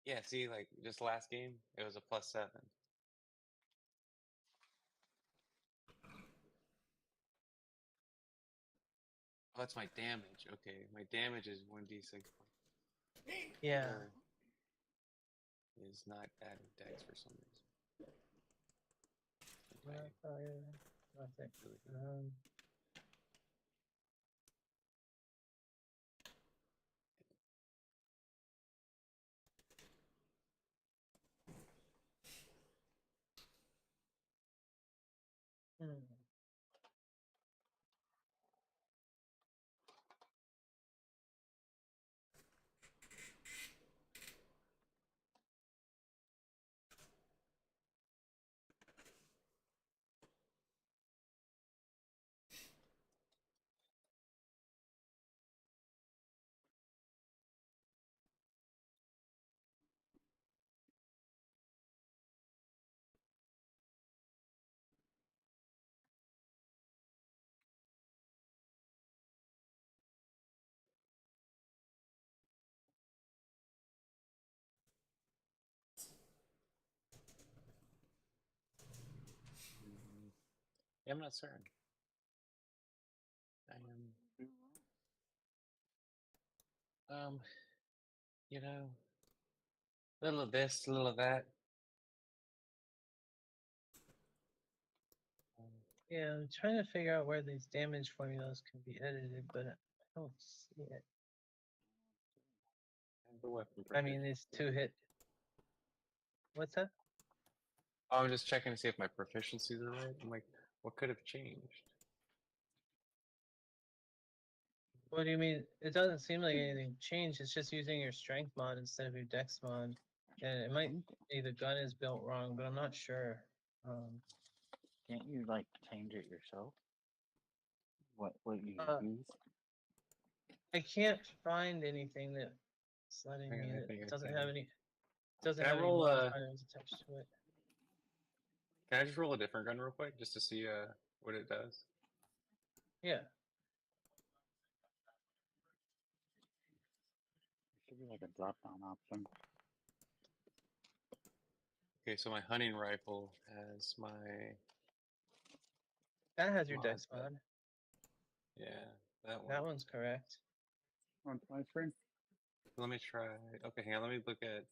Yeah, see, like just last game, it was a +7. Oh, that's my damage. Okay, my damage is 1d6. Yeah. Is not adding dex for some reason. Okay, Modifier, nothing. really good. Hmm. Yeah, I'm not certain. I am, you know, little of this, little of that. Yeah, I'm trying to figure out where these damage formulas can be edited, but I don't see it. And the weapon I mean, these proficiency. 2 hit. What's that? Oh, I'm just checking to see if my proficiencies are right. I'm like, what could have changed? What do you mean? It doesn't seem like anything changed. It's just using your strength mod instead of your dex mod. And it might be the gun is built wrong, but I'm not sure. Can't you like change it yourself? What you Uh, use? I can't find anything that's letting Hang on, me. I It think I doesn't can. have any. Doesn't Can I have any roll modifiers attached to it. Can I just roll a different gun real quick just to see what it does? Yeah. There should be like a drop down option. Okay, so my hunting rifle has my That has your mod. dex mod. Yeah, that one. That one's correct. On my screen. Let me try. Okay, hang on. Let me look at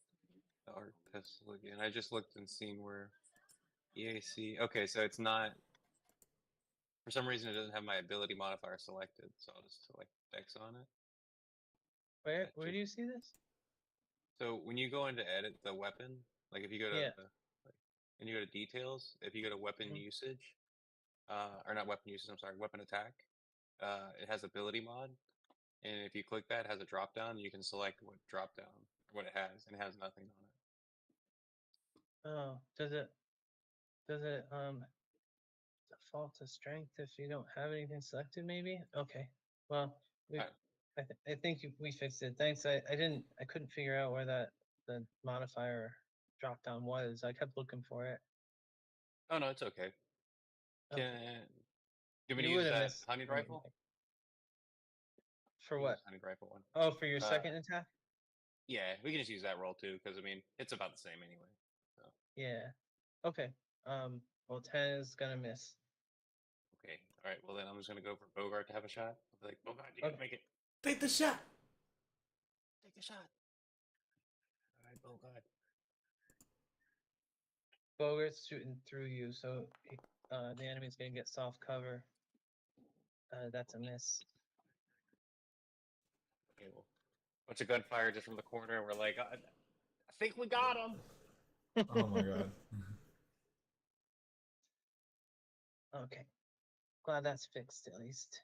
the art pistol again. I just looked and seen where EAC. Okay, so it's not. For some reason, it doesn't have my ability modifier selected, so I'll just select Dex on it. Where That where should- do you see this? So when you go into edit the weapon, like if you go to Yeah. like, and you go to details, if you go to weapon Mhm. usage, or not weapon usage, I'm sorry, weapon attack, it has ability mod, and if you click that, it has a drop down. You can select what drop down, what it has, and it has nothing on it. Oh, does it default to strength if you don't have anything selected? Maybe. Okay. Well, we. Alright. I think we fixed it. Thanks. I couldn't figure out where the modifier drop down was. I kept looking for it. Oh no, it's okay. Okay. Can you want me to You would use have that missed hunting right, rifle? Mike. For Use what? this hunting rifle one. Oh, for your Uh, second attack? Yeah, we can just use that roll too, because I mean it's about the same anyway. So Yeah. Okay. Well, 10 is gonna miss. okay, all right. Well then I'm just gonna go for Bogart to have a shot. I'll be like, Bogart, you Okay. gotta make it. Take the shot. Take the shot. All right, Bogart. Bogart's shooting through you, so the enemy's gonna get soft cover. That's a miss. Okay, well, bunch of gunfire just from the corner. We're like, I think we got him. Oh my god. Okay. Glad that's fixed at least.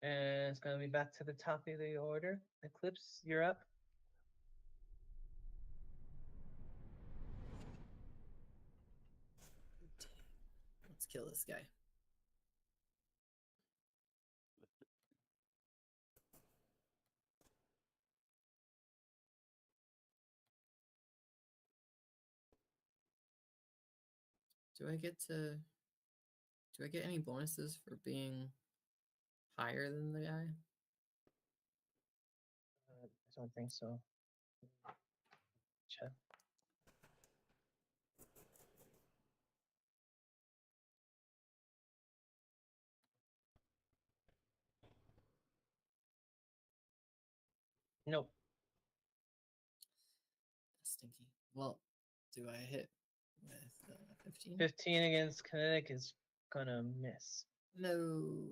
And it's gonna be back to the top of the order. Eclipse, you're up. kill this guy. Do I get any bonuses for being higher than the guy? I don't think so. Check. Nope. Stinky. Well, do I hit with 15? 15 against kinetic is gonna miss. No.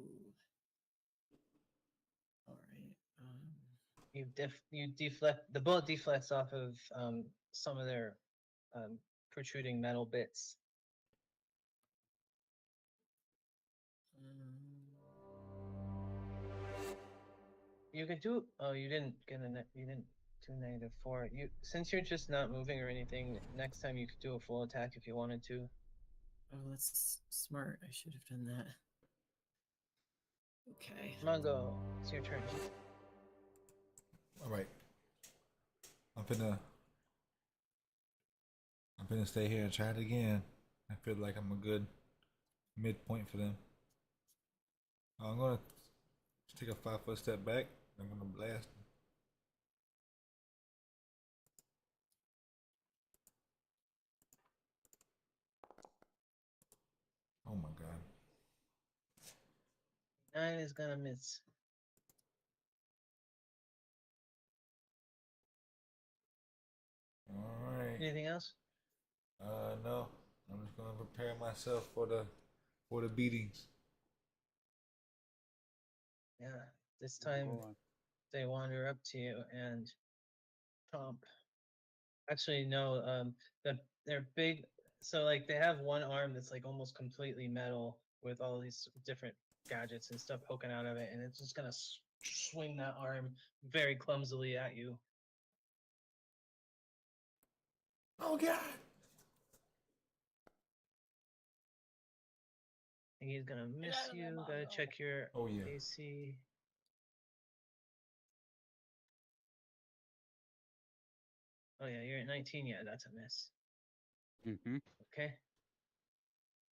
All right. You deflect, the bullet deflects off of some of their protruding metal bits. You could do. Oh, you didn't get you didn't do -4. You, since you're just not moving or anything, next time you could do a full attack if you wanted to. Oh, that's smart. I should have done that. Okay. Mongo, it's your turn. All right. I'm finna stay here and try it again. I feel like I'm a good midpoint for them. I'm gonna take a 5-foot step back. I'm gonna blast them. Oh my god. 9 is gonna miss. All right. Anything else? No. I'm just gonna prepare myself for the beatings. Yeah. This Oh, time boy. they wander up to you and chomp. Actually, no. They're big. So like they have one arm that's like almost completely metal with all these different gadgets and stuff poking out of it, and it's just gonna swing that arm very clumsily at you. Oh god. And he's gonna miss out of you. there, Gotta Mongo. check your Oh yeah. AC. Oh yeah, you're at 19. Yeah, that's a miss. Mm-hmm. Okay.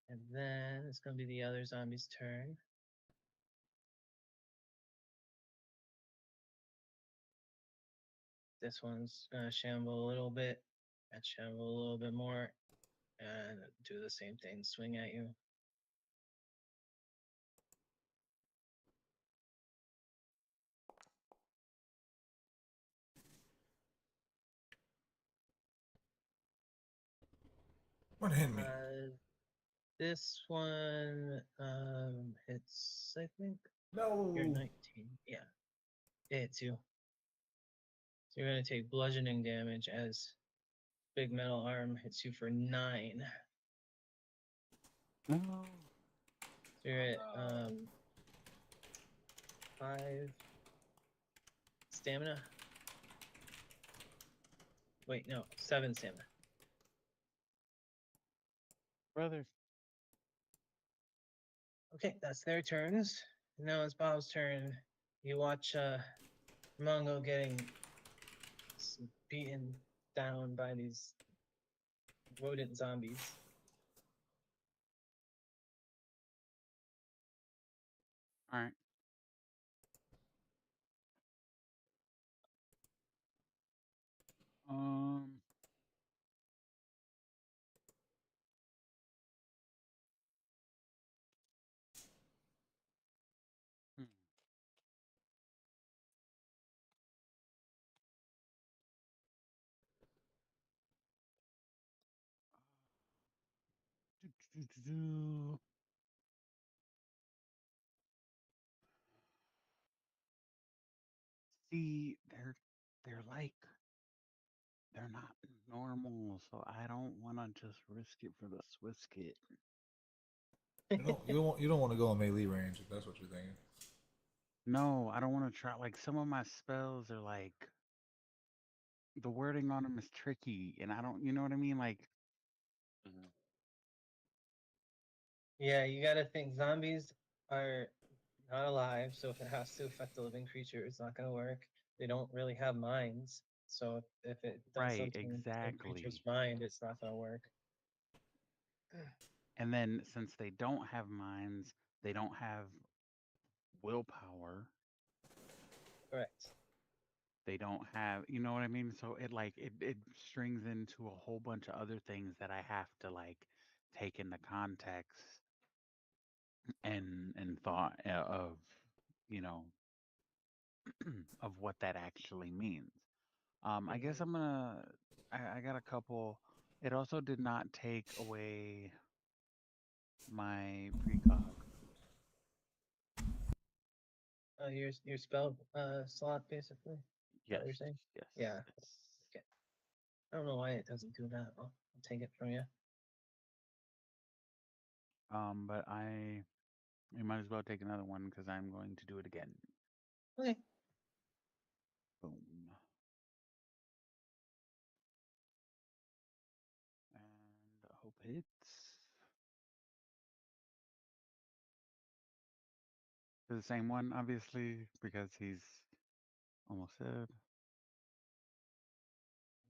And then it's gonna be the other zombie's turn. This one's gonna shamble a little bit, and shamble a little bit more, and do the same thing, swing at you. What hit me? This one hits, I think. No. You're 19. Yeah. It hits you. So you're gonna take bludgeoning damage as big metal arm hits you for 9. No. So you're at Mongo. 5 stamina. Wait, no, 7 stamina. Brother. Okay, that's their turns. Now it's Bob's turn. You watch Mongo getting beaten down by these rodent zombies. All right. Um. hmm. Do. See, they're like they're not normal, so I don't want to just risk it for the Swiss kit. You don't want to go in melee range if that's what you're thinking. No, I don't want to try. Like some of my spells are like the wording on them is tricky, and I don't. You know what I mean? Like Mhm. Yeah, you gotta think zombies are not alive, so if it has to affect the living creature, it's not gonna work. They don't really have minds, so if it does Right, something to the creature's exactly. mind, it's not gonna work. And then since they don't have minds, they don't have willpower. Correct. They don't have, you know what I mean? So it strings into a whole bunch of other things that I have to like take into context and thought of, you know, of what that actually means. I guess Mhm. I got a couple. It also did not take away my precog. Your spell slot basically. Is that Yes, what you're saying? yes, Yeah. yes. Okay. I don't know why it doesn't do that. I'll take it from you. But we might as well take another one because I'm going to do it again. Okay. Boom. And hope hits. The same one, obviously, because he's almost dead.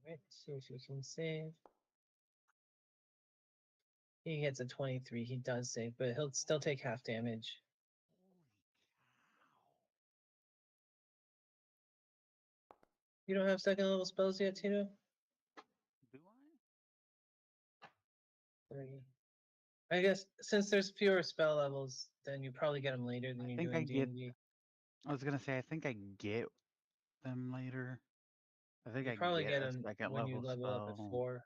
Alright, see if you can save. He gets a 23. He does save, but he'll still take half damage. You don't have second level spells yet, Tito? Do I? 3. I guess since there's fewer spell levels, then you probably get them later than I you do think I in get. D&D. I was gonna say I think I get them later. I think You I can probably get get a them second when you level level up at spell. 4.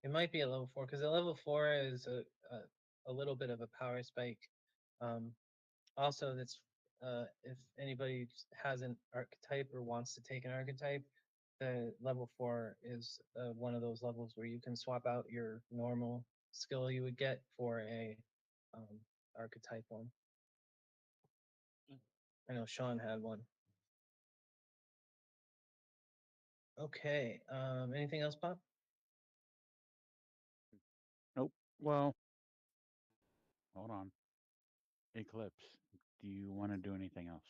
It might be at level 4 because at level 4 is a little bit of a power spike. Um, also, that's if anybody has an archetype or wants to take an archetype, the level 4 is one of those levels where you can swap out your normal skill you would get for a um, archetype one. I know Sean had one. Okay. Anything else, Bob? Nope. Well, hold on. Eclipse. Do you want to do anything else?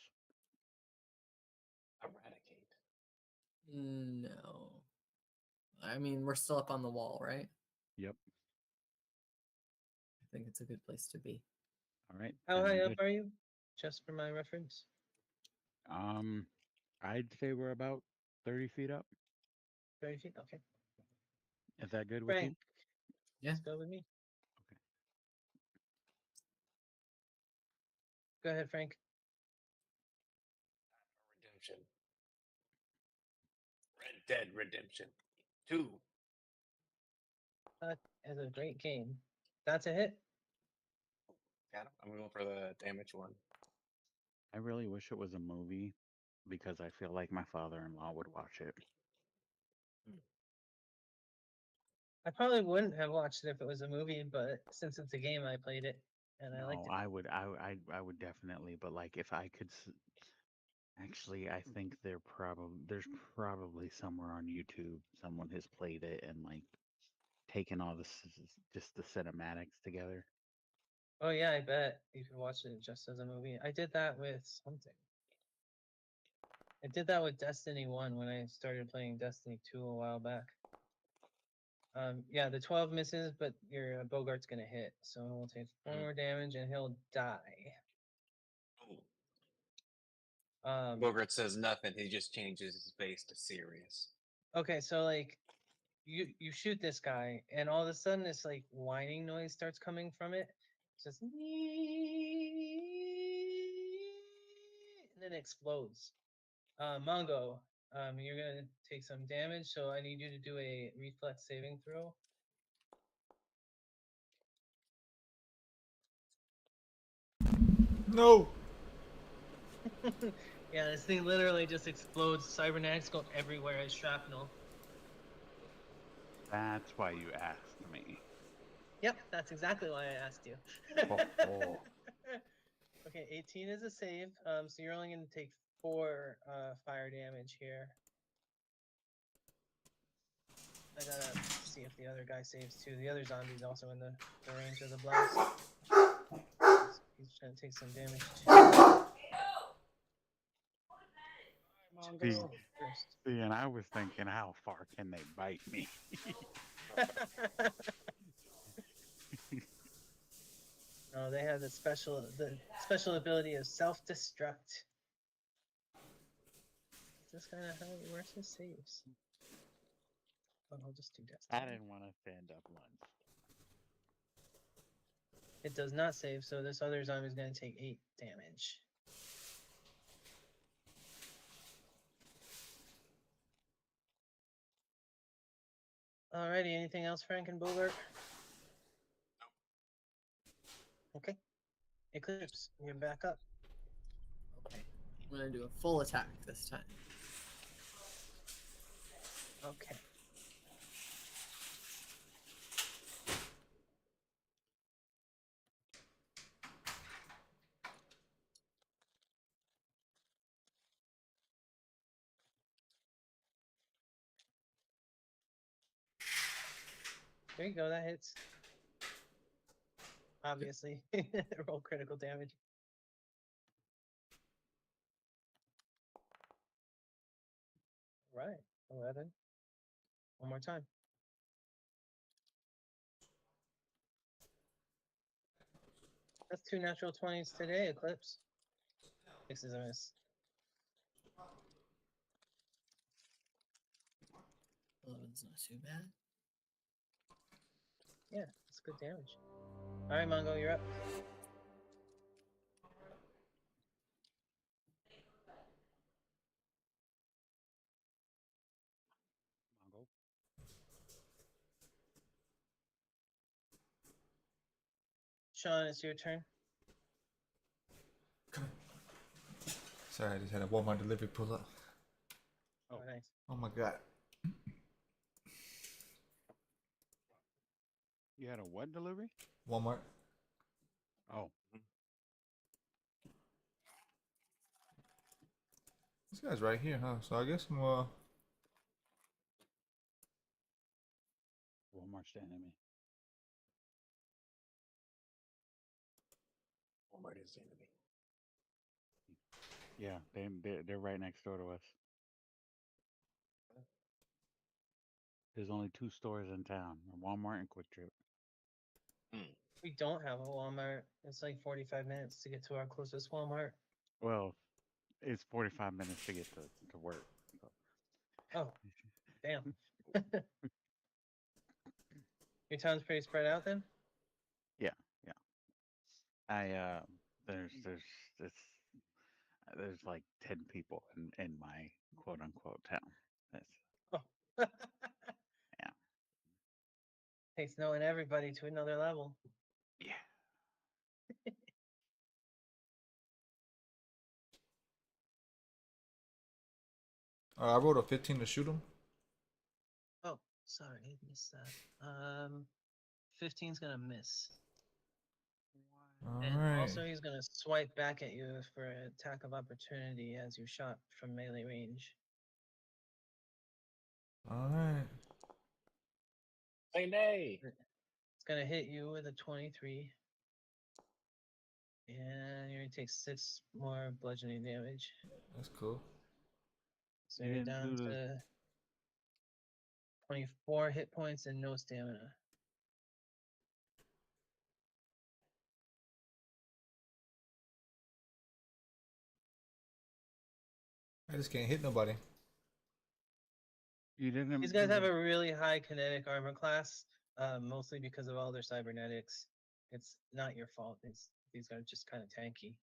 Eradicate. No. I mean, we're still up on the wall, right? Yep. I think it's a good place to be. All right. How Then high I'm up good. are you? Just for my reference. Um, I'd say we're about 30 feet up. 30 feet? Okay. Is that good with you? Frank, Yeah. let's go with me. Okay. Go ahead, Frank. Redemption. Red Dead Redemption 2. That is a great game. That's a hit. Got him. I'm going for the damage one. I really wish it was a movie because I feel like my father-in-law would watch it. I probably wouldn't have watched it if it was a movie, but since it's a game, I played it and I liked No, it. I would. I would definitely. But like, if I could, actually, I think there's probably somewhere on YouTube someone has played it and like taken all this just the cinematics together. Oh yeah, I bet you could watch it just as a movie. I did that with something. I did that with Destiny 1 when I started playing Destiny 2 a while back. Yeah, the 12 misses, but your Bogart's gonna hit, so he'll take 4 more damage and he'll die. Ooh. Um, Bogart says nothing. He just changes his face to serious. okay, so like you shoot this guy, and all of a sudden this like whining noise starts coming from it. It's just and then it explodes. Mongo, you're gonna take some damage, so I need you to do a reflex saving throw. No. Yeah, this thing literally just explodes. Cybernetics go everywhere as shrapnel. That's why you asked me. Yep, that's exactly why I asked you. Ho, ho. Okay, 18 is a save. So you're only going to take 4 fire damage here. I gotta see if the other guy saves too. The other zombie's also in the range of the blast. He's trying to take some damage too. See, Mongo. First. see, and I was thinking, how far can they bite me? No, they have the special ability of self-destruct. This kind of how it works his saves. But I'll just do that. I didn't want to stand up lunge. It does not save, so this other zombie is going to take 8 damage. Alrighty, anything else, Frank and Bogart? Okay. Eclipse, you're back up. Okay. I'm gonna do a full attack this time. Okay. There you go, that hits. Obviously. Roll critical damage. Right. 11. One more time. That's 2 natural 20s today, Eclipse. 6 is a miss. 11's not too bad. Yeah, that's good damage. Alright, Mongo, you're up. Mongo. Sean, it's your turn. Sorry, I just had a Walmart delivery pull up. Oh, nice. Oh my god. You had a what delivery? Walmart. Oh, This guy's right here, huh? So I guess I'm Walmart standing me. Walmart is the enemy. Yeah, they're right next door to us. There's only 2 stores in town: a Walmart and Quick Trip. We don't have a Walmart. It's like 45 minutes to get to our closest Walmart. Well, it's 45 minutes to get to work. So. Oh, damn. Your town's pretty spread out then? Yeah, yeah. I there's it's there's like 10 people in my quote unquote town. That's, Oh. yeah. Takes knowing everybody to another level. Yeah. I rolled a 15 to shoot him. Oh, sorry, I missed that. 15's gonna miss. And Alright. also he's gonna swipe back at you for an attack of opportunity as you shot from melee range. Alright. Say nay. It's gonna hit you with a 23. And you're gonna take 6 more bludgeoning damage. That's cool. So You you're didn't down do the to 24 hit points and no stamina. I just can't hit nobody. you didn't These guys do have the- a really high kinetic armor class, mostly because of all their cybernetics. It's not your fault. These guys are just kind of tanky.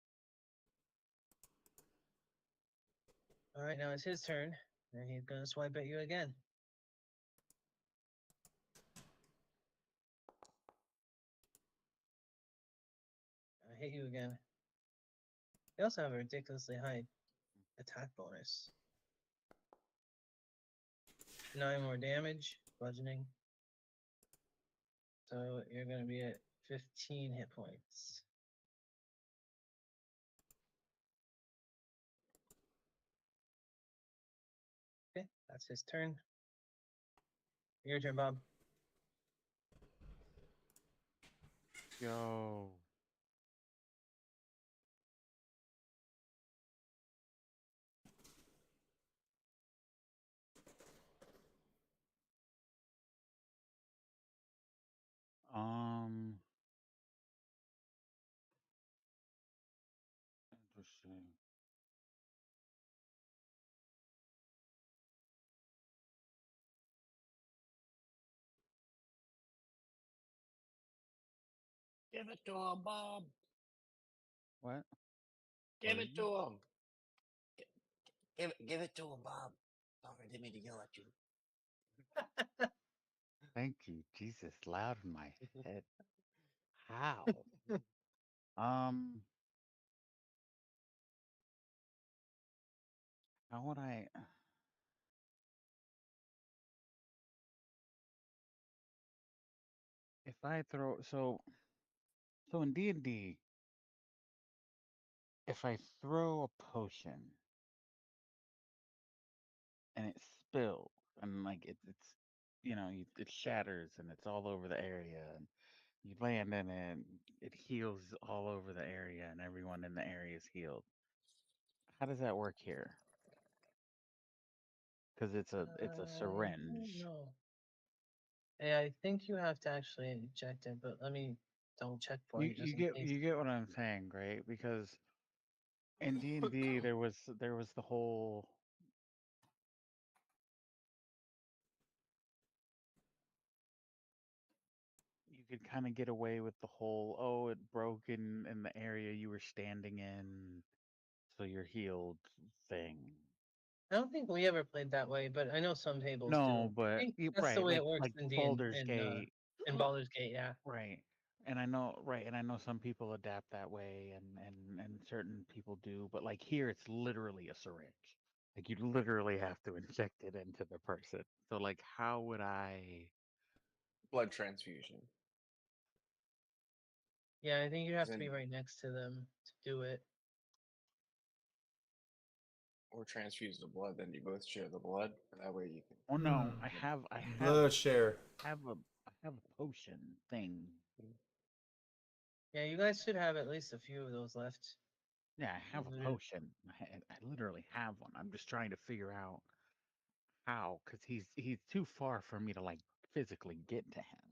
All right, now it's his turn, and he's gonna swipe at you again. I hit you again. They also have a ridiculously high attack bonus. 9 more damage, bludgeoning. So you're gonna be at 15 hit points. Okay, that's his turn. Your turn, Bob. go. Interesting. Give it to him, Bob. What? Give What it is to it? him. Give it to him, Bob. Sorry, I didn't mean to yell at you. Thank you, Jesus. Loud in my head. How? Um, how would I? If I throw so in D&D, if I throw a potion and it spills and like it's it shatters and it's all over the area and you land in it, it heals all over the area and everyone in the area is healed. How does that work here? Because it's a I don't syringe. know. Yeah, I think you have to actually inject it, but let me double check for You you you just in get case. you get what I'm saying, right? Because in D&D there was the whole you could kind of get away with the whole, oh, it broke in the area you were standing in, so you're healed thing. I don't think we ever played that way, but I know some tables do. No, I but think that's the right, way it works like in D Baldur's and Gate, in Baldur's Gate. Yeah. right. And I know, right, and I know some people adapt that way and certain people do, but like here it's literally a syringe. Like you literally have to inject it into the person. So like how would I Blood transfusion. Yeah, I think you have to Then be right next to them to do it. or transfuse the blood, then you both share the blood. That way you can. Oh no, I Hmm. have I have Blood share. have a I have a potion thing. Yeah, you guys should have at least a few of those left. Yeah, I have a Looted. potion. I literally have one. I'm just trying to figure out how, because he's too far for me to like physically get to him.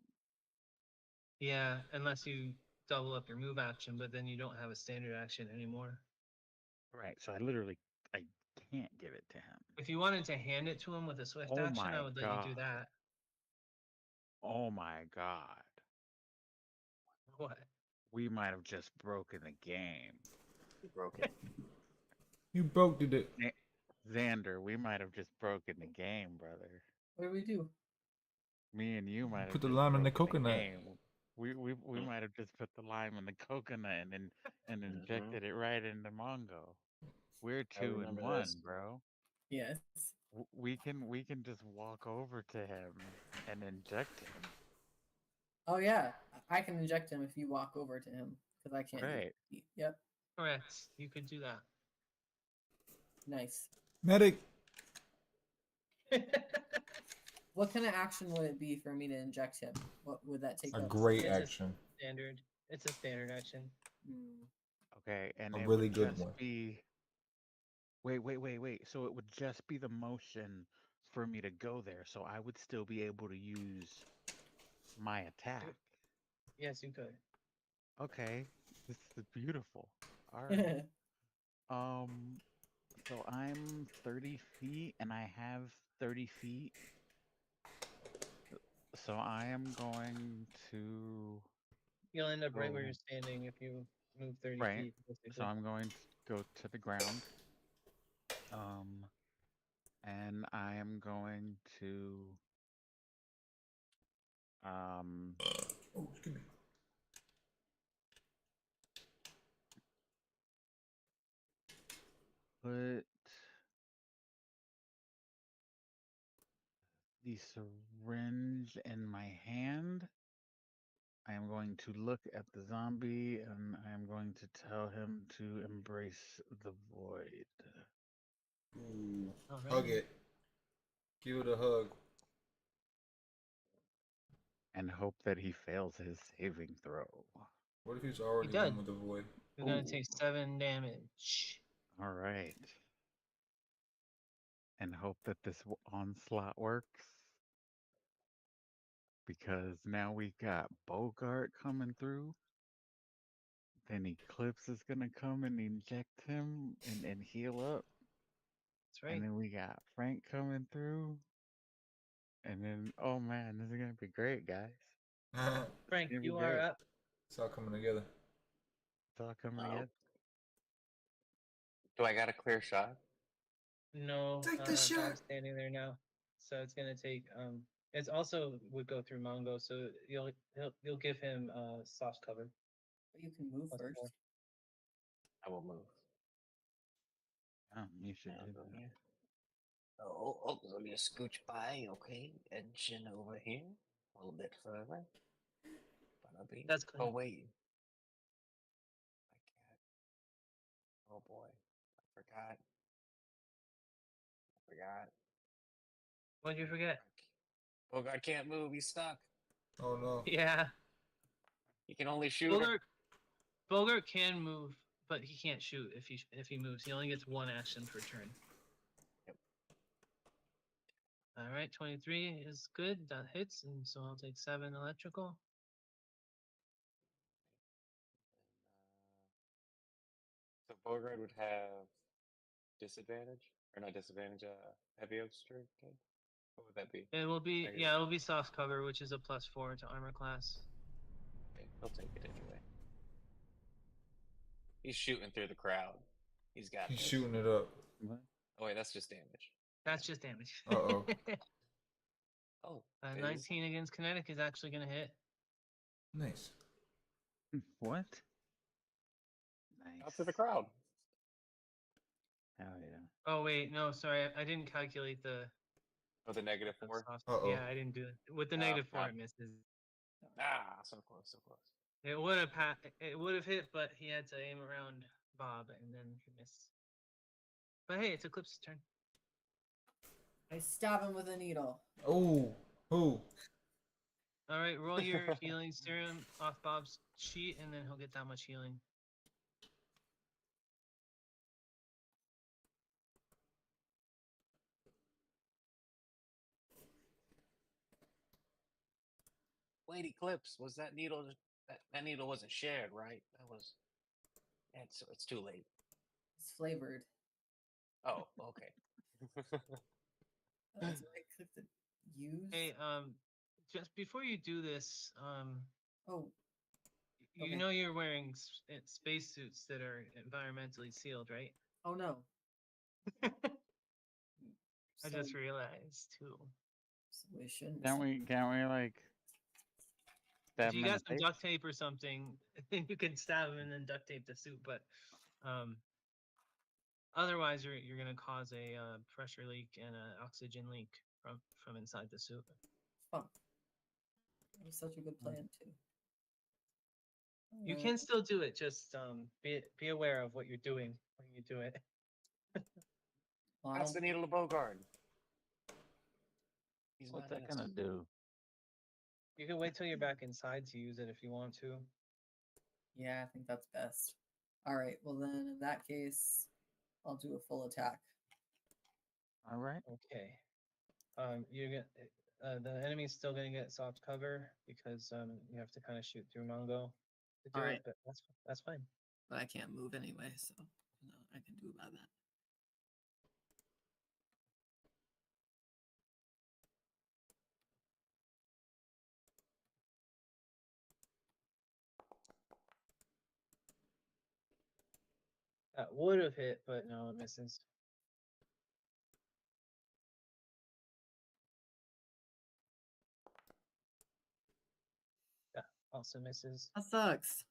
Yeah, unless you double up your move action, but then you don't have a standard action anymore. Right. So I can't give it to him. If you wanted to hand it to him with a swift Oh action, I my would let you god. do that. Oh my god. What? We might have just broken the game. You broke it. You broke it. Xander, we might have just broken the game, brother. What do we do? Me and you might have Put the just lime in the broken the coconut. game. We might have just put the lime in the coconut and Mm-hmm. injected it right into Mongo. We're I two and remember one, this. bro. Yes. We can just walk over to him and inject him. Oh yeah, I can inject him if you walk over to him because I can't. Right. Yep. Correct. You could do that. Nice. Medic. What kind of action would it be for me to inject him? What would that take A up? great It's action. standard. It's a standard action. Hmm. Okay, and A it really would good just one. be wait. So it would just be the motion for me to go there, so I would still be able to use my attack. Yes, you could. Okay, this is beautiful. All right. So I'm 30 feet and I have 30 feet. So I am going to You'll end up right where go you're standing if you move 30 right. feet. So Basically. I'm going to go to the ground. And I am going to um Oh, excuse me. put the syringe in my hand. I am going to look at the zombie and I am going to tell him to embrace the void Ooh. All Hug right. it. Give it a hug. and hope that he fails his saving throw. What if he's already did. done with the void? You're gonna Ooh. take 7 damage. All right. And hope that this onslaught works. Because now we've got Bogart coming through. Then Eclipse is gonna come and inject him and heal up. That's right. And then we got Frank coming through. And then, oh man, this is gonna be great, guys. Frank, It's gonna be you are great. up. It's all coming together. It's all coming Oh. together. Do I got a clear shot? No, Take the shot. Bob's standing there now. So it's gonna take it's also would go through Mongo, so you'll give him soft cover. But you can move Plus first. 4. I will move. You should I'll do go that. here. Oh, let me just scooch by, okay? Edging over here. A little bit further. That's clear. Oh, wait. I can't. Oh, boy. I forgot. What'd you forget? Oh, I can't move. He's stuck. Oh no. Yeah. He can only shoot. Bogart can move, but he can't shoot if he moves. He only gets 1 action per turn. Yep. All right, 23 is good. That hits, and so I'll take 7 electrical. So Bogard would have disadvantage, or not disadvantage. Heavy obstruct. What would that be? It will be Negative. yeah, it will be soft cover, which is a +4 to armor class. Okay, he'll take it anyway. He's shooting through the crowd. He's got He's this. shooting it up. What? Oh wait, that's just damage. That's just damage. Uh-oh. Oh, it is. 19 against kinetic is actually gonna hit. Nice. What? Out Nice. to the crowd. Hell yeah. Oh wait, no, sorry, I didn't calculate the Oh, the -4. soft. Uh-oh. Yeah, I didn't do it. With the Oh, -4, God. it misses. Ah, so close, so close. It would have it would have hit, but he had to aim around Bob, and then he missed. But hey, it's Eclipse's turn. I stab him with a needle. Oh. Who? All right, roll your healing serum off Bob's sheet, and then he'll get that much healing. Wait, Eclipse, was that needle? That needle wasn't shared, right? That was. It's too late. It's flavored. Oh, okay. That's why I clicked the use. Hey, just before you do this, Oh, you Okay. know you're wearing spacesuits that are environmentally sealed, right? oh no. I So- just realized too. so we shouldn't. Can't we like stab If him you in got the some face? duct tape or something, then you can stab him and then duct tape the suit. But otherwise, you're gonna cause a pressure leak and an oxygen leak from inside the suit. Fuck. That was such a good plan too. You can still do it. Just be aware of what you're doing when you do it. Well, That's the needle to Bogard. He's What's not that gonna innocent. do? You can wait till you're back inside to use it if you want to. yeah, I think that's best. All right. Well, then in that case, I'll do a full attack. All right. Okay. You're gonna the enemy's still gonna get soft cover because you have to kind of shoot through Mongo to do Alright. it, but that's fine. But I can't move anyway, so no, I can do about that. That would have hit, but no, it misses. That also misses. That sucks.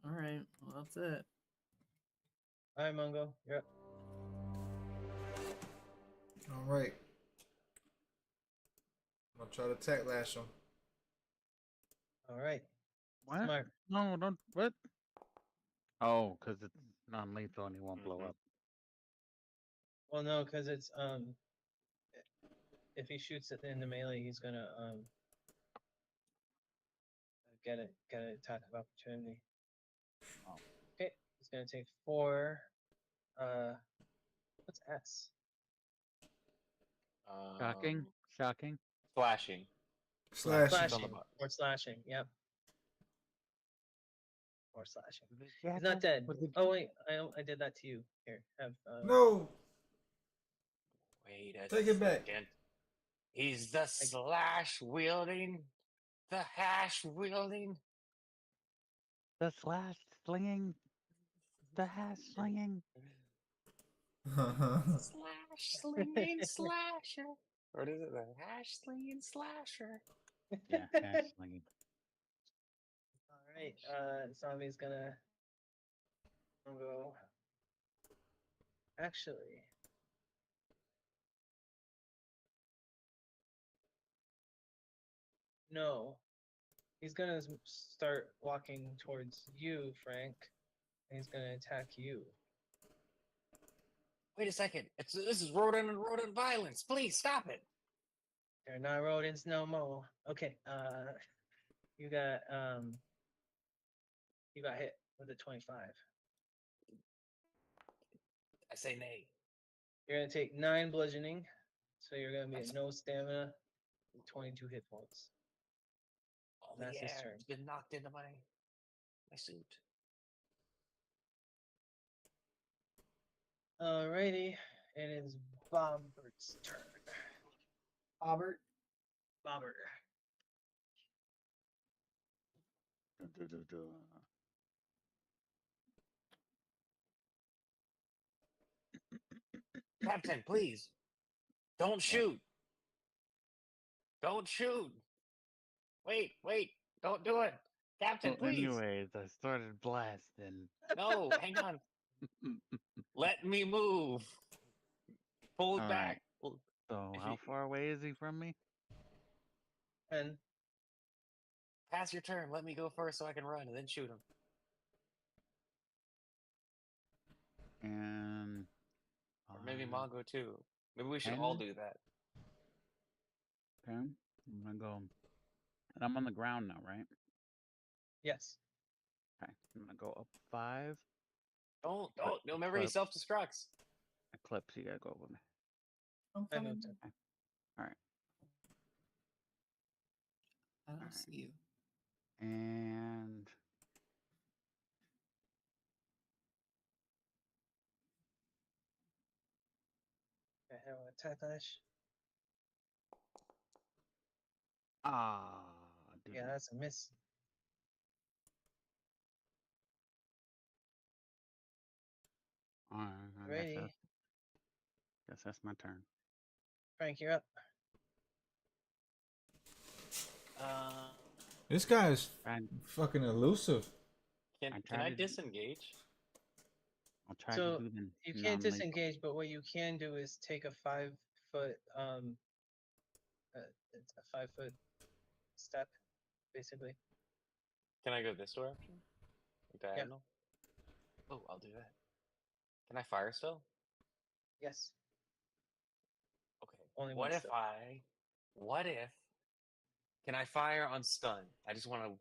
All right. Well, that's it. All right, Mongo, you're up. All right. I'm gonna try to attack lash him. All right. What? Smart. No, don't. What? Oh, because it's non-lethal and he won't blow Mhm. up. Well, no, because it's if he shoots it in the melee, he's gonna get an attack of opportunity. Oh. Okay, he's gonna take 4. What's S? Shocking. Shocking. Slashing. Slashing. It's on the Slashing bottom. or slashing. Yep. Or slashing. Was it He's not jackal? dead. Was it Oh wait, I did that to you. Here, have No, Wait a take it back. second. He's the slash wielding, the hash wielding. the slash slinging? The hash slinging? Slash slinging slasher. What is it? The hash slinging slasher. Yeah, hash slinging. All right, zombie's gonna go. Actually, no. He's gonna start walking towards you, Frank. And he's gonna attack you. Wait a second. This is rodent and rodent violence. Please stop it. They're not rodents no more. Okay, you got hit with a 25. I say nay. You're gonna take 9 bludgeoning, so you're gonna be at no stamina, and 22 hit points. All the That's his air turn. has been knocked into my suit. Alrighty, it is Bobbert's turn. Robert. Bobber. Captain, please. Don't shoot. Don't shoot. Wait. Don't do it. Captain, Well, please. anyways, I started blasting. No, hang on. Let me move. Pull it All back. So, If how you- far away is he from me? And Pass your turn. Let me go first so I can run and then shoot him. And Or maybe 5, Mongo too. Maybe we should all 10. do that. Okay, I'm gonna go. And I'm on the ground now, right? yes. Okay, I'm gonna go up 5. Don't. Eclipse. Remember, he self-destructs. Eclipse, you gotta go with me. I'm I coming. moved him. I don't Alright. see you. And I have an attack dash. dude. Yeah, that's a miss. Alright, Ready. guess that's my turn. Frank, you're up. This guy's And fucking elusive. I Can tried I to- disengage? I'll try So, to do the You can't non-lethal. disengage, but what you can do is take a 5-foot it's a 5-foot step, basically. Can I go this direction? Like diagonal? Oh, I'll do that. Can I fire still? Yes. Okay. Only What one if still. what if can I fire on stun? I just want to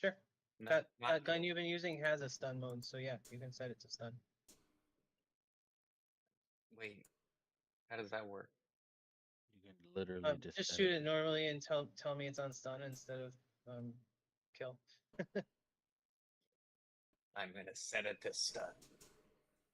Sure. not, That gun kill. you've been using has a stun mode, so yeah, you can set it to stun. Wait. How does that work? You can literally just Just set shoot it normally and tell me it's on stun instead of kill. I'm gonna set it to stun.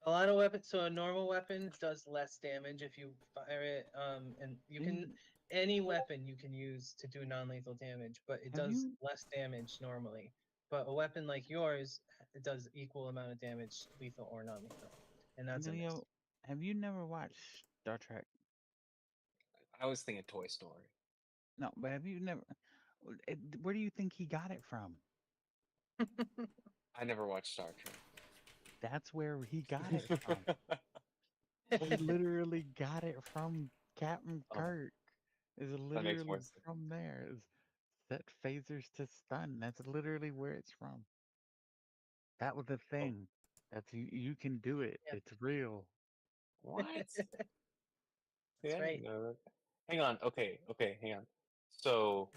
A lot of weapons, so a normal weapon does less damage if you fire it, and you can Mm. any weapon you can use to do non-lethal damage, but it Have does you- less damage normally. But a weapon like yours, it does equal amount of damage, lethal or non-lethal, and that's a miss. Emilio, have you never watched Star Trek? I was thinking Toy Story. No, but have you never? Where do you think he got it from? I never watched Star Trek. That's where he got it from. He literally got it from Captain Oh, Kirk. Is makes literally more sense. from there. It's set phasers to stun. That's literally where it's from. That was the thing. That's you can do it. Yeah. It's real. What? That's See, I right. didn't know that. Hang on. Okay, hang on. So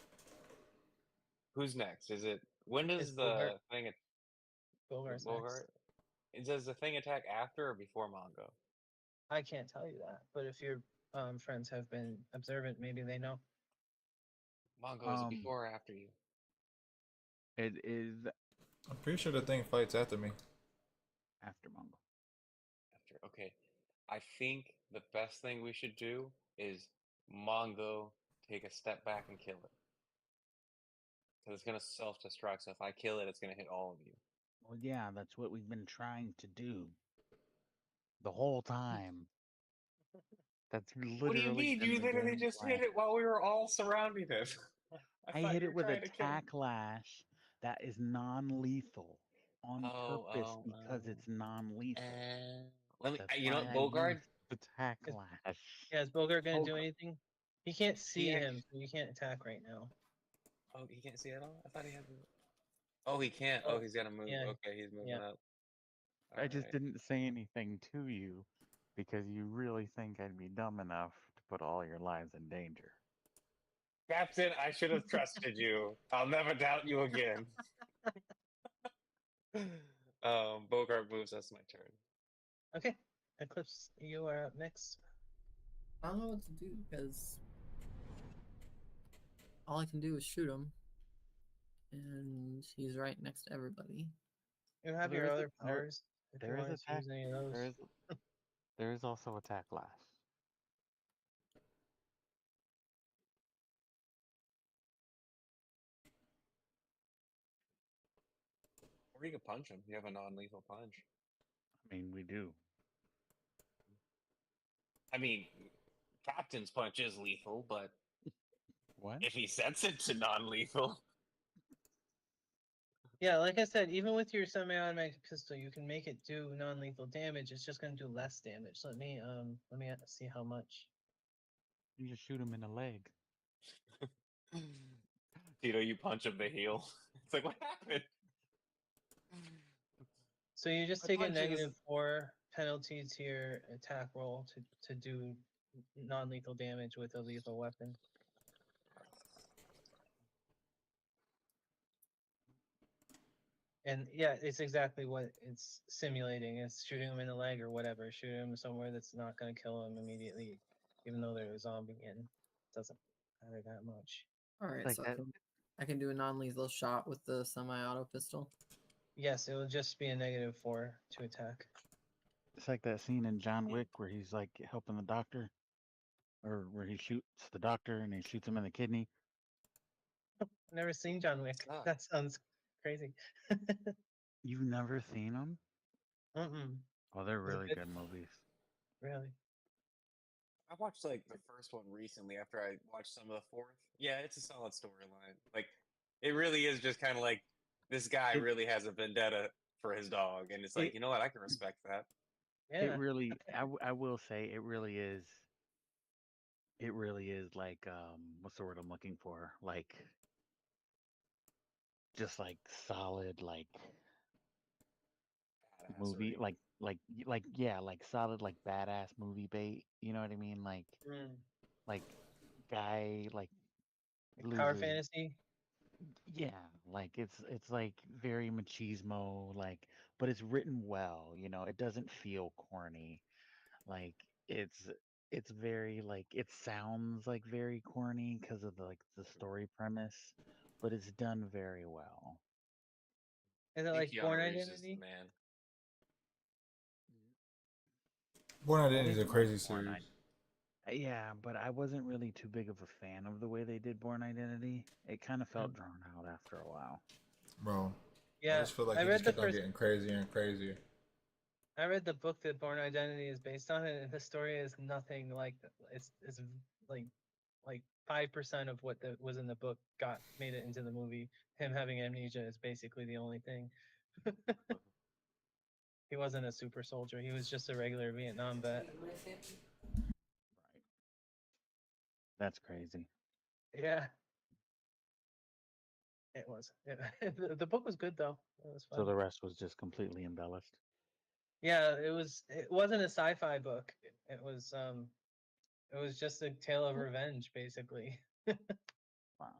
Who's next? Is it when It's does Bogart. the thing Bogart's next. Bogart? Does the thing attack after or before Mongo? I can't tell you that, but if your friends have been observant, maybe they know. Mongo, is it before or after you? It is I'm pretty sure the thing fights after me. after Mongo. After. Okay. I think the best thing we should do is Mongo take a step back and kill it. Because it's gonna self-destruct, so if I kill it, it's gonna hit all of you. Well, yeah, that's what we've been trying to do the whole time. That's What do you literally mean? been You the literally game just plan. hit it while we were all surrounding it. I I thought hit you it were with trying to kill him. attack lash that is non-lethal on Oh, purpose because it's non-lethal. let me. That's You know why what, I Bogart? used attack Is, lash. yeah, is Bogart gonna do Bogart. anything? You can't He see him, so you can't attack right now. Oh, he can't see at all. I thought he had. Oh, he can't. Oh, Oh, he's got to move. yeah, Okay, he's moving yeah. up. I just Alright. didn't say anything to you because you really think I'd be dumb enough to put all your lives in danger. Captain, I should have trusted you. I'll never doubt you again. Bogart moves. That's my turn. Okay, Eclipse, you are up next. I don't know what to do because all I can do is shoot him, and he's right next to everybody. You have Well, your other powers if you there is wanted to attack. use any of those. There is also attack lash. Or you could punch him. You have a non-lethal punch. I mean, we do. I mean, Captain's punch is lethal, but What? if he sets it to non-lethal, Yeah, like I said, even with your semi-automatic pistol, you can make it do non-lethal damage. It's just gonna do less damage. Let me see how much. You just shoot him in the leg. Tito, you punch him the heel. It's like, what happened? So you just My take a punches- -4 penalty to your attack roll to do non-lethal damage with a lethal weapon. And yeah, it's exactly what it's simulating. It's shooting him in the leg or whatever. Shooting him somewhere that's not going to kill him immediately, even though they're a zombie, and it doesn't matter that much. All right, Like so that. I can do a non-lethal shot with the semi-auto pistol. Yes, it will just be a -4 to attack. It's like that scene in John Wick where he's like helping the doctor, or where he shoots the doctor and he shoots him in the kidney. I've never seen John Wick. Ah. That sounds crazy. You've never seen them? Mm-mm. Oh, they're Is it really good? good movies. Really? I watched like the first one recently after I watched some of the fourth. Yeah, it's a solid storyline. Like, it really is just kind of like this guy It really has a vendetta for his dog, and it's like, it you know what? I can respect that. it Yeah. really. I will say it really is. It really is like what's the word I'm looking for? Like just like solid movie Badassery. like yeah, like solid like badass movie bait. You know what I mean? Mm. Like guy like Like Power loses. fantasy. Yeah, like it's like very machismo, like, but it's written well. You know, it doesn't feel corny. Like it's it's very like it sounds like very corny because of the story premise, but it's done very well. Is I it think like Born Keanu Reeves is the Identity? man. Born I Identity is a didn't like crazy Born series. Yeah, but I wasn't really too big of a fan of the way they did Born Identity. It kind of felt Mm. drawn out after a while. Bro, I Yeah, just feel like I he read just the kept on first. getting crazier and crazier. I read the book that Born Identity is based on, and the story is nothing like it's like 5% of what was in the book got made it into the movie. Him having amnesia is basically the only thing. He wasn't a super soldier. He was just a regular Vietnam vet. Right. That's crazy. Yeah, it was. The book was good though. It was So fun. the rest was just completely embellished. Yeah, it was. It wasn't a sci-fi book. It was. It was just a tale of revenge, basically. Wow.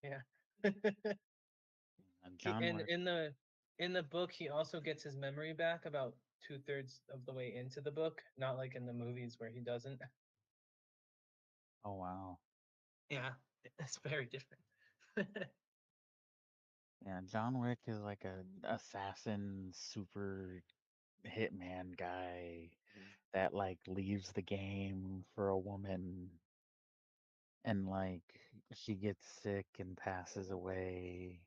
Yeah. And John And Wick. in the book, he also gets his memory back about 2/3 of the way into the book, not like in the movies where he doesn't. Oh wow. Yeah, it's very different. Yeah, John Wick is like a assassin, super hitman guy that like leaves the game for a woman and like she gets sick and passes away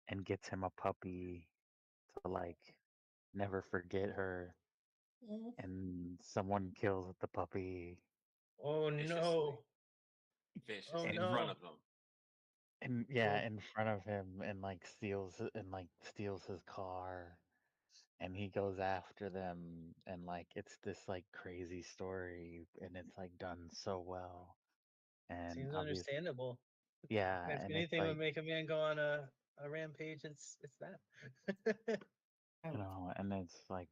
and gets him a puppy to like never forget her Mm. and someone kills the puppy Oh Viciously. no! Vicious Oh and in front no! of them. and yeah Oh, in front of him and like steals his car and he goes after them and like it's this like crazy story and it's like done so well and seems obvious understandable. yeah If and it's anything would like make a man go on a rampage, it's that. you Ouch. know and it's like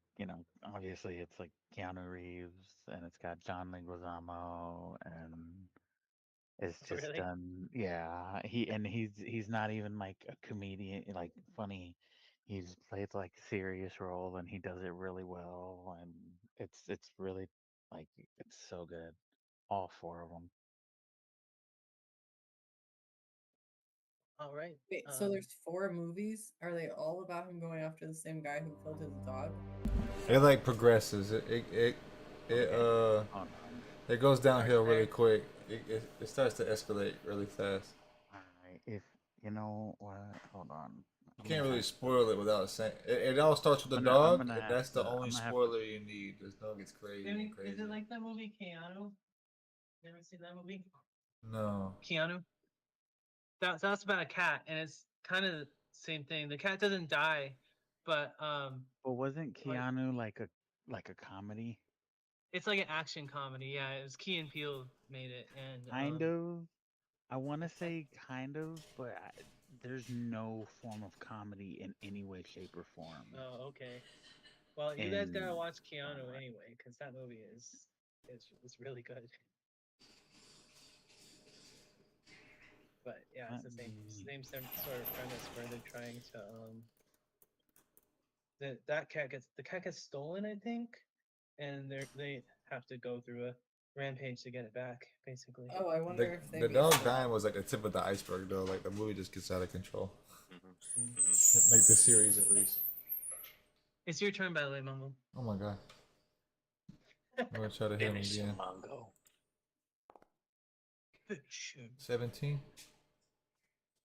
obviously it's like Keanu Reeves and it's got John Leguizamo and it's just Really? done yeah he's not even like a comedian like funny he's plays like a serious role and he does it really well and it's really like it's so good all four of them. All right. Wait, so there's 4 movies? Are they all about him going after the same guy who killed his dog? It like progresses. It Okay, hold on. it goes downhill really Fair. quick. It starts to escalate really fast. All right, if you know what, hold on. You I'm can't gonna really have spoil it without saying. It all starts with the I'm dog, gonna and have that's the to only I'm gonna have to spoiler you need. This dog gets crazy and Is it crazy. like that movie Keanu? You ever seen that movie? No. Keanu? That's about a cat, and it's kind of the same thing. The cat doesn't die, but But wasn't like Keanu like a comedy? it's like an action comedy. Yeah, it was Key and Peele made it, and Kind of. I want to I, say kind of, but there's no form of comedy in any way, shape, or form oh okay. Well, you guys gotta in watch John Keanu Wick. anyway, because that movie is really good. But yeah, it's Let the me. sort of premise where they're trying to the cat gets stolen, I think, and they have to go through a rampage to get it back, basically. Oh, I wonder if they The base dog it dying off. was like the tip of the iceberg, though. Like the movie just gets out of control. Mm. Like the series, at least. It's your turn, by the way, Mumble. Oh my god. I'm gonna try to hit him Finish him, again. Mongo. 17.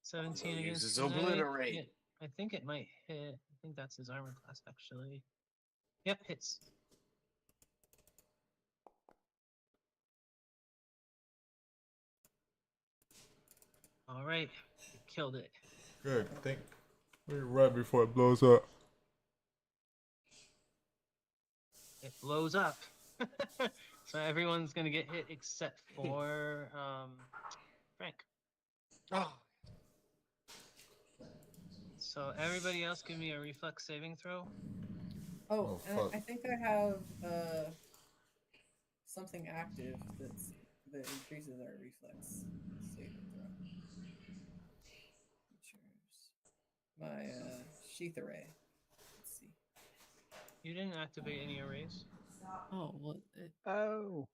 17 Mongo against uses tonight. obliterate. Yeah, I think it might hit. I think that's his armor class, actually. Yep, hits. All right, you killed it. Good. Think. Right before it blows up. It blows up. So everyone's gonna get hit except for Frank. Oh, So everybody else give me a reflex saving throw. Oh, Oh and fuck. I think I have something active that increases our reflex saving throw. Features. My sheath array. Let's see. You didn't activate any arrays. Oh, well, Oh,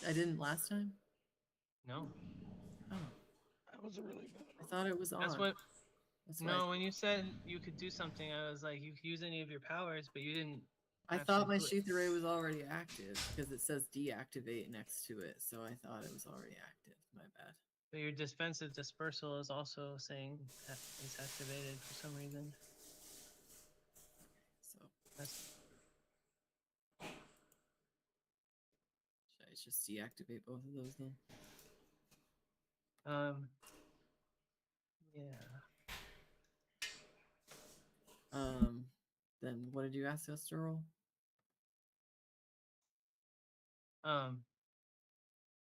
I didn't last time. No, Oh, that was a really bad. I thought it was on. that's what. That's why No, when you said you could do something, I was like, you could use any of your powers, but you didn't. I actually thought my do it. sheath array was already active because it says deactivate next to it, so I thought it was already active. My bad. But your defensive dispersal is also saying it's activated for some reason. So That's should I just deactivate both of those then? yeah. Then what did you ask us to roll?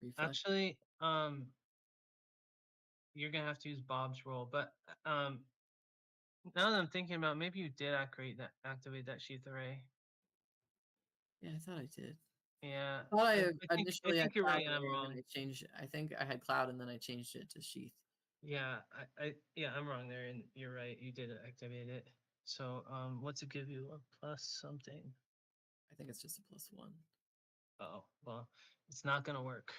Reflex. Actually, you're gonna have to use Bob's roll, but now that I'm thinking about it, maybe you did activate that sheath array. Yeah, I thought I did. Yeah. I thought I I initially had think you're cloud right and I'm array, and wrong. then I changed. I think I had cloud, and then I changed it to sheath. Yeah, I'm wrong there, and you're right. You did activate it. So, what's it give you? A plus something? I think it's just a +1. Oh, well, it's not gonna work.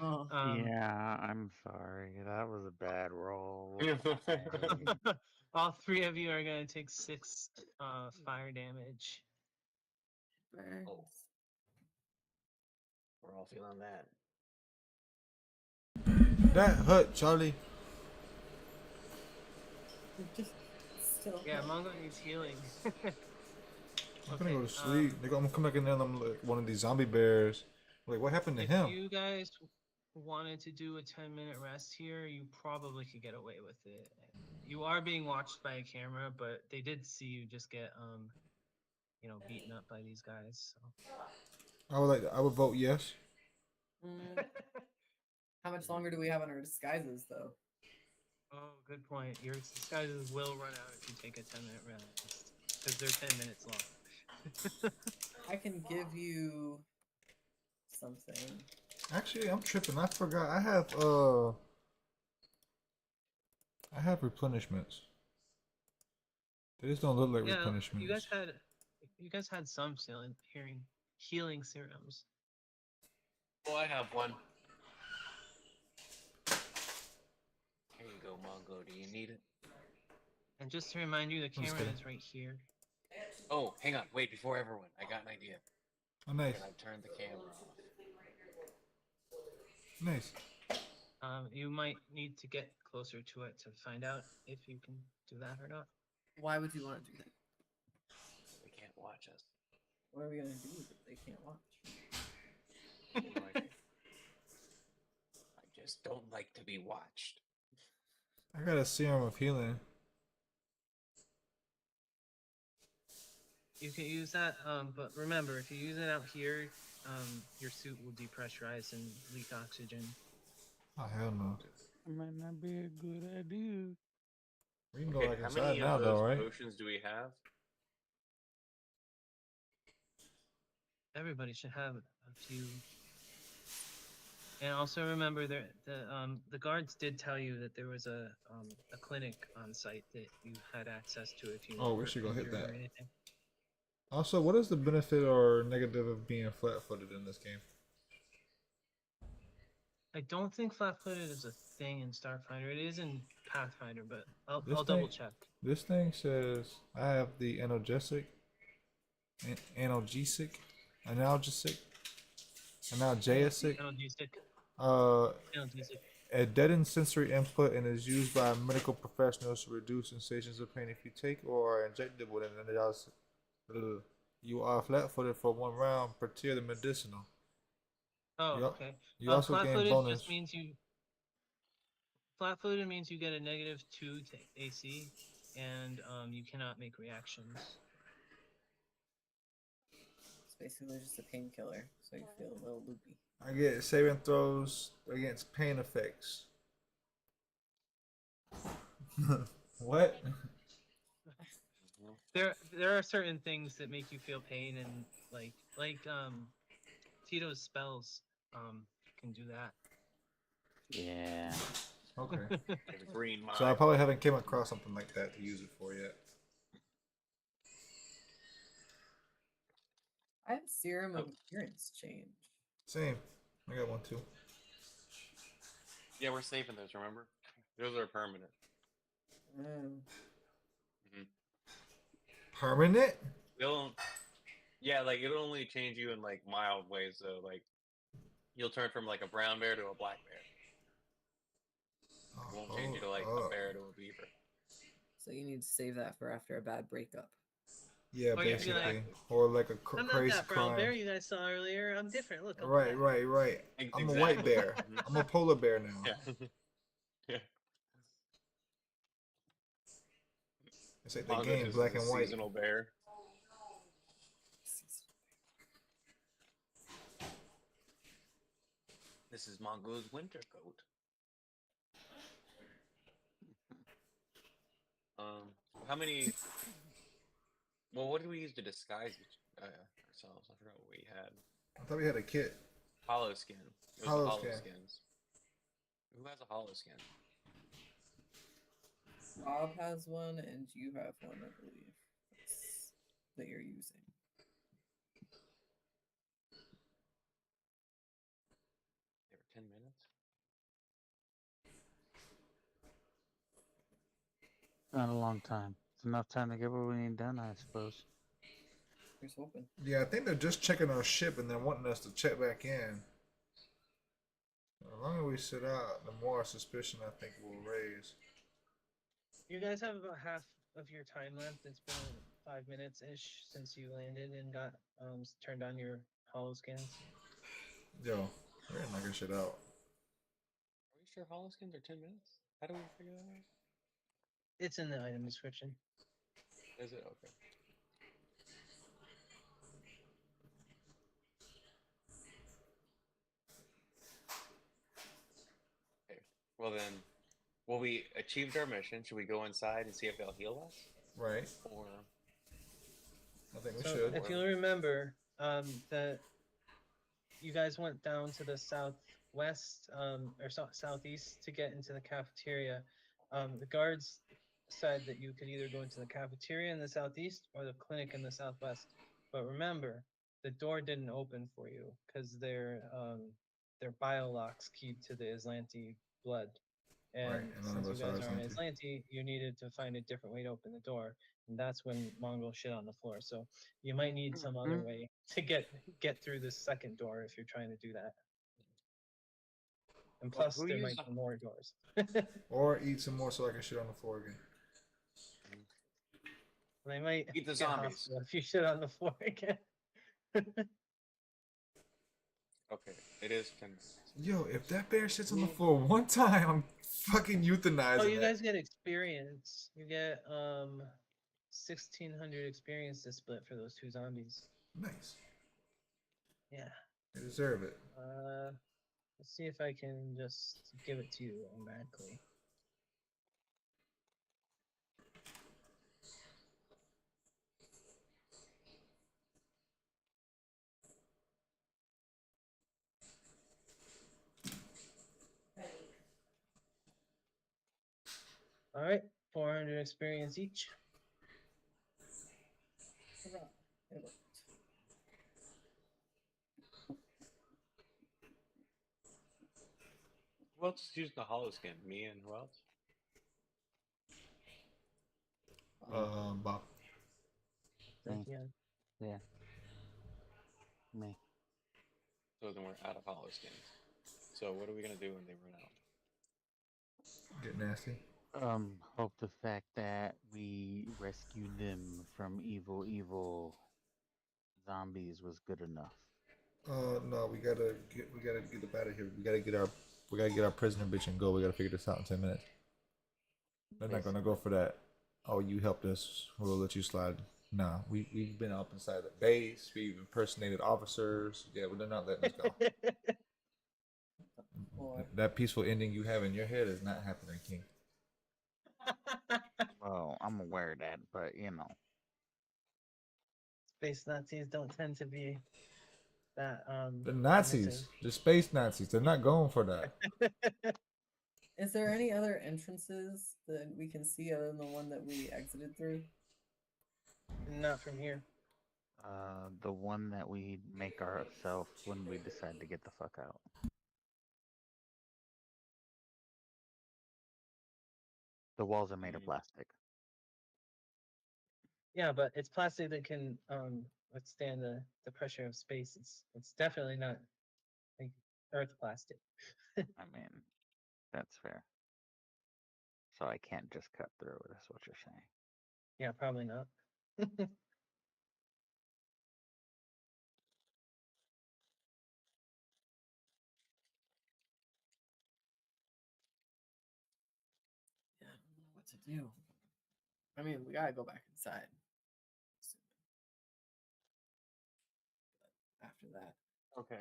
Oh. Yeah, I'm sorry. That was a bad roll. All three of you are gonna take 6 fire damage. Burns. Oh. We're all feeling that. That hurt, Charlie. Just still. Yeah, hurt. Mongo needs healing. I'm gonna go Okay, to sleep. I'm gonna come back in there and I'm like one of these zombie bears. Like, what happened to if him? you guys wanted to do a 10-minute rest here, you probably could get away with it. You are being watched by a camera, but they did see you just get beaten up by these guys. I would vote yes. So. How much longer do we have on our disguises, though? Oh, good point. Your disguises will run out if you take a 10-minute rest because they're 10 minutes long. I can give you something. Actually, I'm tripping. I forgot. I have replenishments. They just don't look like Yeah, replenishments. you guys had some healing serums. Oh, I have one. Here you go, Mongo. Do you need it? And just to remind you, the just camera kidding. is right here. Oh, hang on. Wait, before everyone, I got an idea. Oh, nice, And I turned the camera off. nice. You might need to get closer to it to find out if you can do that or not. Why would you want to do that? They can't watch us. What are we gonna do that they can't watch? No idea. I just don't like to be watched. I got a serum of healing. You can use that, but remember, if you use it out here, your suit will depressurize and leak oxygen. Oh hell no. It might not be a good idea. We can go Okay, like how inside many now of though, those right? potions do we have? Everybody should have a few. And also remember, the guards did tell you that there was a clinic on site that you had access to if you Oh, we were should go hit injured that. or anything. Also, what is the benefit or negative of being flat-footed in this game? I don't think flat-footed is a thing in Starfinder. It is in Pathfinder, but This I'll thing, double check. this thing says I have the analgesic, analgesic, analgesic, analgesic. Analgesic. Uh, Analgesic. a deadened sensory input and is used by medical professionals to reduce sensations of pain. If you take or are injected with an analgesic, you are flat-footed for 1 round per tier of the medicinal. Oh, You, okay. you also gain Flat-footed bonus. just means you. Flat-footed means you get a -2 to AC, and you cannot make reactions. It's basically just a painkiller, so you feel a little loopy. I get saving throws against pain effects. What? There are certain things that make you feel pain, and like Tito's spells can do that. Yeah. Okay. Have a green So I mind. probably haven't came across something like that to use it for yet. I have serum of appearance change. Same. I got one too. Yeah, we're saving those, remember? Those are permanent. Permanent? They'll, yeah, like it'll only change you in like mild ways though. Like you'll turn from like a brown bear to a black bear. It won't change you to like a bear to a beaver. So you need to save that for after a bad breakup. Yeah, Or you'd be basically. like, Or like a I'm not crazy that brown bear crime. you guys saw earlier. I'm different. Look, I'm Right, black." right. I'm a white Exactly. bear. I'm a polar bear now. Yeah. Yeah. It's like the Mongo game, just black is a and white. seasonal bear. This is Mongo's winter coat. How many? Well, what did we use to disguise ourselves? I forgot what we had. I thought we had a kit. Hollow skin. It was Hollow the hollow skin. skins. Who has a hollow skin? Rob has one, and you have one, I believe, that you're using. They were 10 minutes. Not a long time. It's enough time to get what we need done, I suppose. Here's hoping. Yeah, I think they're just checking our ship and they're wanting us to check back in. The longer we sit out, the more suspicion I think will raise. You guys have about half of your time left. It's been 5 minutes ish since you landed and got turned on your hollow scans. Yo, we're knocking shit out. Are we sure holoskins are 10 minutes? How do we figure that out? It's in the item description. Is it okay? Okay. Well then, well, we achieved our mission. Should we go inside and see if they'll heal us? Right? Or I think we So should. if you'll remember, that you guys went down to the southwest or southeast to get into the cafeteria. The guards said that you could either go into the cafeteria in the southeast or the clinic in the southwest. But remember, the door didn't open for you because their biolocks keyed to the Islanti blood. And Right, and none of since you us are guys aren't Islanti. Islanti, you needed to find a different way to open the door. And that's when Mongol shit on the floor. So you might need some other way to get through this second door if you're trying to do that. And well, plus, who there used might be more doors. Or eat some more so I can shit on the floor again. They might Eat the get zombies. hostile if you shit on the floor again. Okay, it is 10 minutes. Yo, if that bear sits on the floor one time, I'm fucking euthanizing Oh, you that. guys get experience. You get 1,600 experience to split for those two zombies. Nice. Yeah. They deserve it. Let's see if I can just give it to you automatically. All right, 400 experience each. Hurrah, it worked. Who else is using the holoskin? Me and who else? Bob. Me. Yeah. Yeah. Me. So then we're out of holoskins. So what are we gonna do when they run out? Get nasty. Hope the fact that we rescued them from evil zombies was good enough. No, we gotta get up out of here. We gotta get our prisoner bitch and go. We gotta figure this out in 10 minutes. They're not gonna go for that. Oh, you helped us. We'll let you slide. Nah, we've been up inside the base. We've impersonated officers. Yeah, well, they're not letting us go. Or That peaceful ending you have in your head is not happening, King. Well, I'm aware of that, but Space Nazis don't tend to be that The Nazis, the space Nazis, they're not going for that. is there any other entrances that we can see other than the one that we exited through? Not from here. the one that we make ourselves when we decide to get the fuck out. The walls are made of plastic. Yeah, but it's plastic that can withstand the pressure of space. It's definitely not like Earth plastic. I mean, that's fair. So I can't just cut through it, is what you're saying. Yeah, probably not. Yeah, I don't know what to do. I mean, we gotta go back inside. But after that, Okay.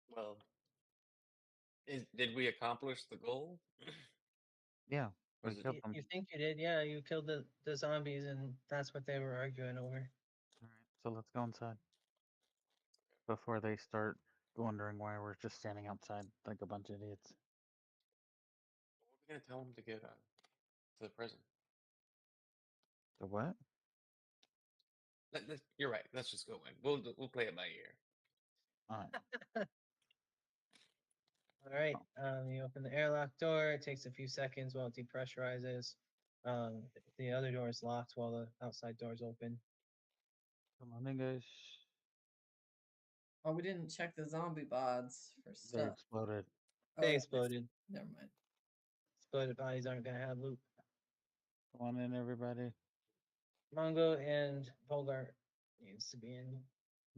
Well, did we accomplish the goal? Yeah, we Was it? killed them. You think you did? Yeah, you killed the zombies, and that's what they were arguing over. All right, so let's go inside before they start wondering why we're just standing outside like a bunch of idiots. What are we gonna tell them to get? to the present. The what? You're right. Let's just go in. We'll play it by ear. All right. All right. You open the airlock door. It takes a few seconds while it depressurizes. The other door is locked while the outside door is open. Come on in, guys. Oh, we didn't check the zombie bods for They stuff. exploded. Oh, They yeah, exploded. never mind. Exploded bodies aren't gonna have loot. Come on in, everybody. Mongo and Bogart needs to be in.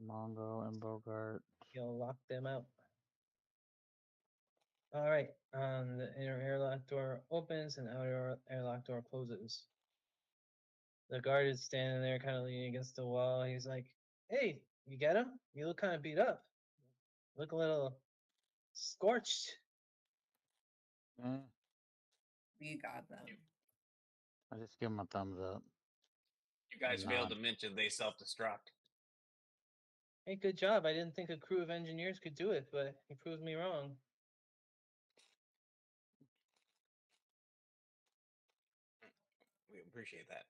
Mongo and Bogart. You'll lock them out. All right. The inner airlock door opens and the outer airlock door closes. The guard is standing there, kind of leaning against the wall. He's like, "Hey, you get him? You look kind of beat up. Look a little scorched." Eh, We got them. I just give him a thumbs up. You guys Nah. failed to mention they self-destruct. Hey, good job. I didn't think a crew of engineers could do it, but you proved me wrong. We appreciate that.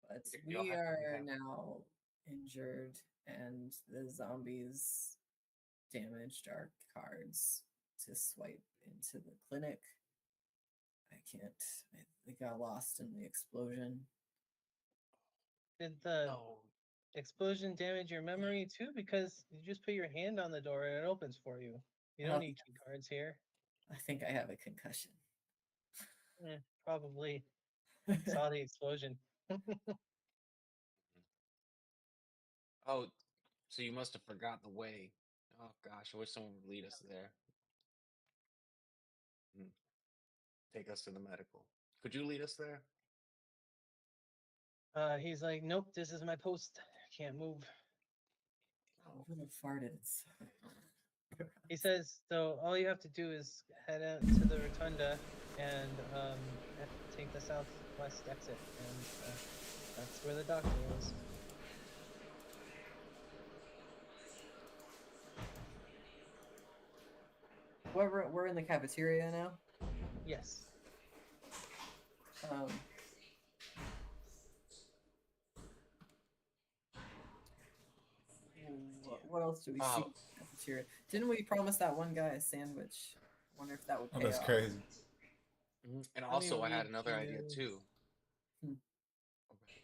But You'll we have- are now injured, and the zombies damaged our cards to swipe into the clinic. I can't. They got lost in the explosion. Did the No. explosion damage your memory too? Because you just put your hand on the door and it opens for you. You don't need key cards here. I think I have a concussion. Probably saw the explosion. Oh, so you must have forgot the way. Oh gosh, I wish someone would lead us there. Take us to the medical. Could you lead us there? He's like, "Nope, this is my post. Can't move." Oh, I really farted. He says, "So all you have to do is head out to the rotunda and take the southwest exit, and that's where the doctor is." We're in the cafeteria now. Yes. Um, what else do we see in the cafeteria? Didn't we promise that one guy a sandwich? I wonder if that would Oh, pay that's off. crazy. And Let me also, I had read another idea you- too. Hmm. Okay.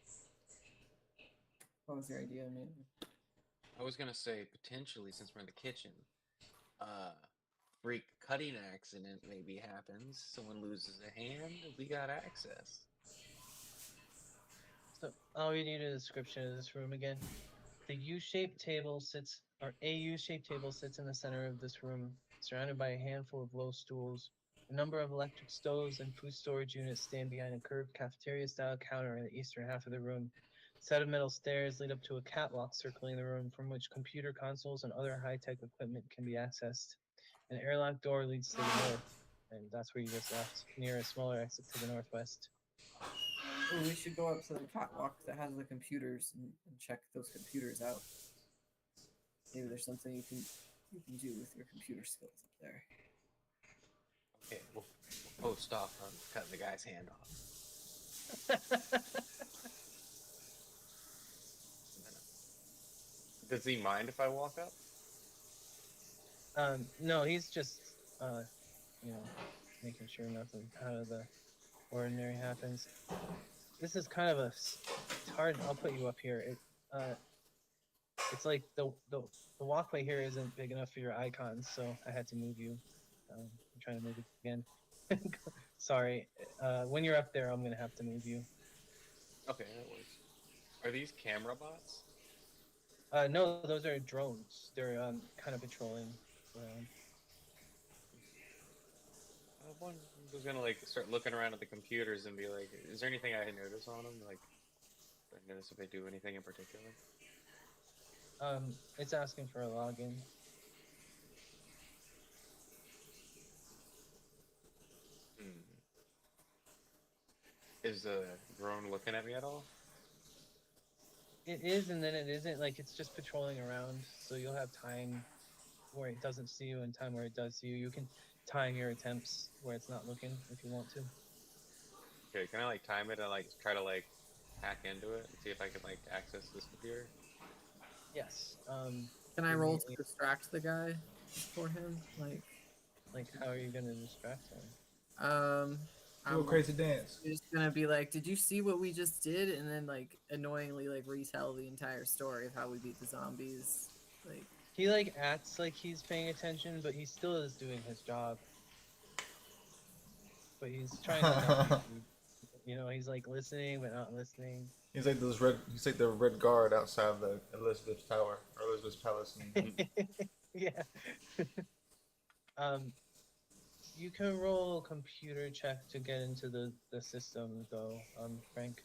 What was your idea, man? I was gonna say potentially, since we're in the kitchen, freak cutting accident maybe happens. Someone loses a hand. We got access. So I'll read you the description of this room again. The U-shaped table sits, or a U-shaped table sits in the center of this room, surrounded by a handful of low stools. A number of electric stoves and food storage units stand behind a curved cafeteria-style counter in the eastern half of the room. A set of metal stairs lead up to a catwalk circling the room, from which computer consoles and other high-tech equipment can be accessed. An airlock door leads to the north, and that's where you just left, near a smaller exit to the northwest. Oh, we should go up to the catwalk that has the computers and check those computers out. Maybe there's something you can do with your computer skills up there. Okay, we'll post off on cutting the guy's hand off. Does he mind if I walk up? No, he's just, making sure nothing out of the ordinary happens. This is kind of it's hard. I'll put you up here. It's like the walkway here isn't big enough for your icons, so I had to move you. I'm trying to move it again. Sorry. When you're up there, I'm gonna have to move you. Okay, that works. Are these camera bots? No, those are drones. They're kind of patrolling around. One was gonna like start looking around at the computers and be like, "Is there anything I notice on them? Like, I notice if they do anything in particular." It's asking for a login. Is the drone looking at me at all? It is, and then it isn't. Like, it's just patrolling around, so you'll have time where it doesn't see you and time where it does see you. time your attempts where it's not looking if you want to. Okay, can I like time it and like try to like hack into it and see if I can like access this computer? Yes. Can I give roll me to distract the guy for him? like how are you gonna distract him? Um, Do a I'm crazy dance. just gonna be like, "Did you see what we just did?" And then like annoyingly like retell the entire story of how we beat the zombies. Like, He like acts like he's paying attention, but he still is doing his job. But he's trying to not be rude. You know, he's like listening but not listening. He's like those red. He's like the red guard outside the Elizabeth Tower or Elizabeth's Palace. Yeah. um, you can roll a computer check to get into the system, though, Frank.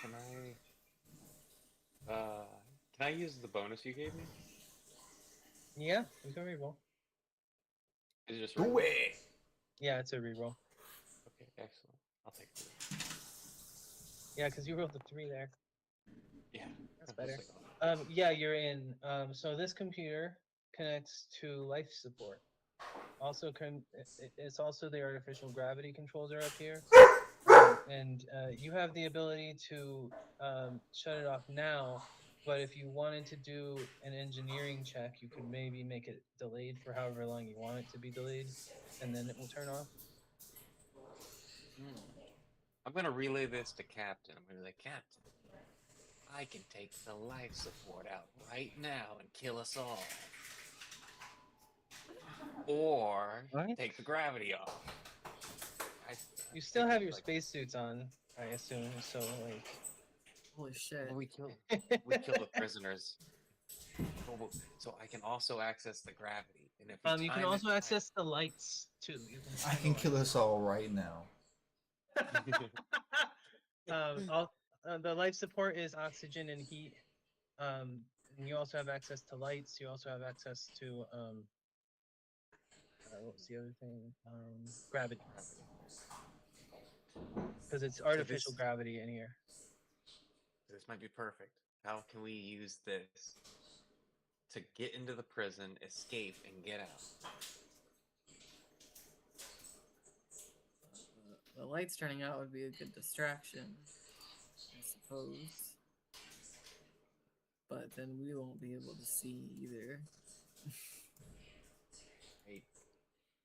Can can I use the bonus you gave me? Yeah, you can reroll. Is it just Do regular? it. Yeah, it's a reroll. Okay, excellent. I'll take it. Yeah, because you rolled the 3 there. Yeah. That's I was better. like, oh. Yeah, you're in. So this computer connects to life support. Also, it's also the artificial gravity controls are up here, and you have the ability to shut it off now. But if you wanted to do an engineering check, you could maybe make it delayed for however long you want it to be delayed, and then it will turn off. I'm gonna relay this to Captain. I'm gonna be like, Captain, I can take the life support out right now and kill us all. Or What? take the gravity off. You still have your like, spacesuits on, I assume. So like, holy shit! we kill the prisoners. So I can also access the gravity. And if we you can time it also right, access the lights too. You can I turn the can kill lights. us all right now. The life support is oxygen and heat. And you also have access to lights. You also have access to what was the other thing? Gravity, because it's so artificial gravity in here. this might be perfect. How can we use this to get into the prison, escape, and get out? The lights turning out would be a good distraction, I suppose. But then we won't be able to see either. Hey,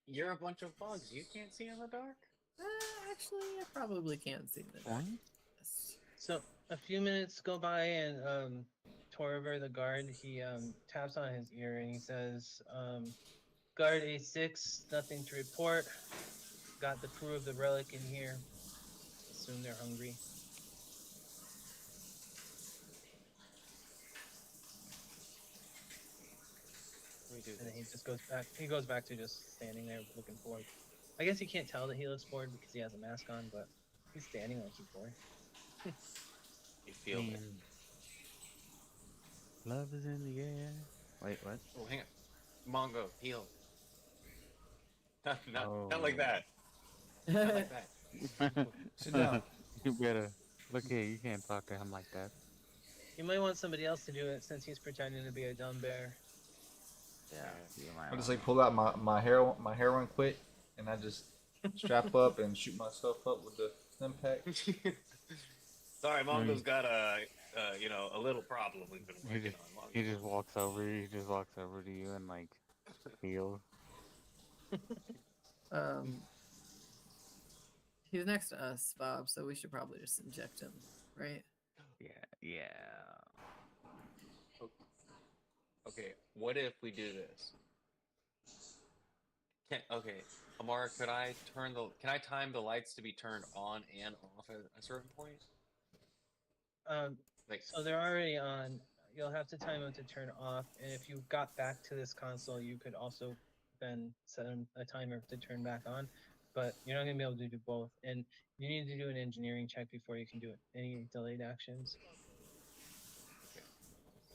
you're a bunch of bugs. You can't see in the dark. Actually, I probably can't see the dark. Yes. So a few minutes go by, and Torver, the guard, he taps on his ear and he says, "Guard A6, nothing to report. Got the crew of the relic in here. Assume they're hungry." Let me do And then he this. just goes back. He goes back to just standing there looking bored. I guess you can't tell that he looks bored because he has a mask on, but he's standing like he's bored. You feel it. Man, love is in the air. Wait, what? Oh, hang on. Mongo, heal. Not like Oh. that. Not like that. Sit down. You better look here. You can't talk to him like that. You might want somebody else to do it since he's pretending to be a dumb bear. Yeah, you might I just wanna- like pull out my heroin quit, and I just strap up and shoot myself up with the stim pack. Sorry, Mongo's Mm. got a little problem we've been He working just on. he just walks over. He just walks over to you and like heals. Um, he's next to us, Bob, so we should probably just inject him, right? Yeah. Okay, what if we do this? Okay, Amara, can I time the lights to be turned on and off at a certain point? Um, Like, so they're already on. You'll have to time them to turn off, and if you got back to this console, you could also then set a timer to turn back on. But you're not gonna be able to do both, and you need to do an engineering check before you can do any delayed actions. okay,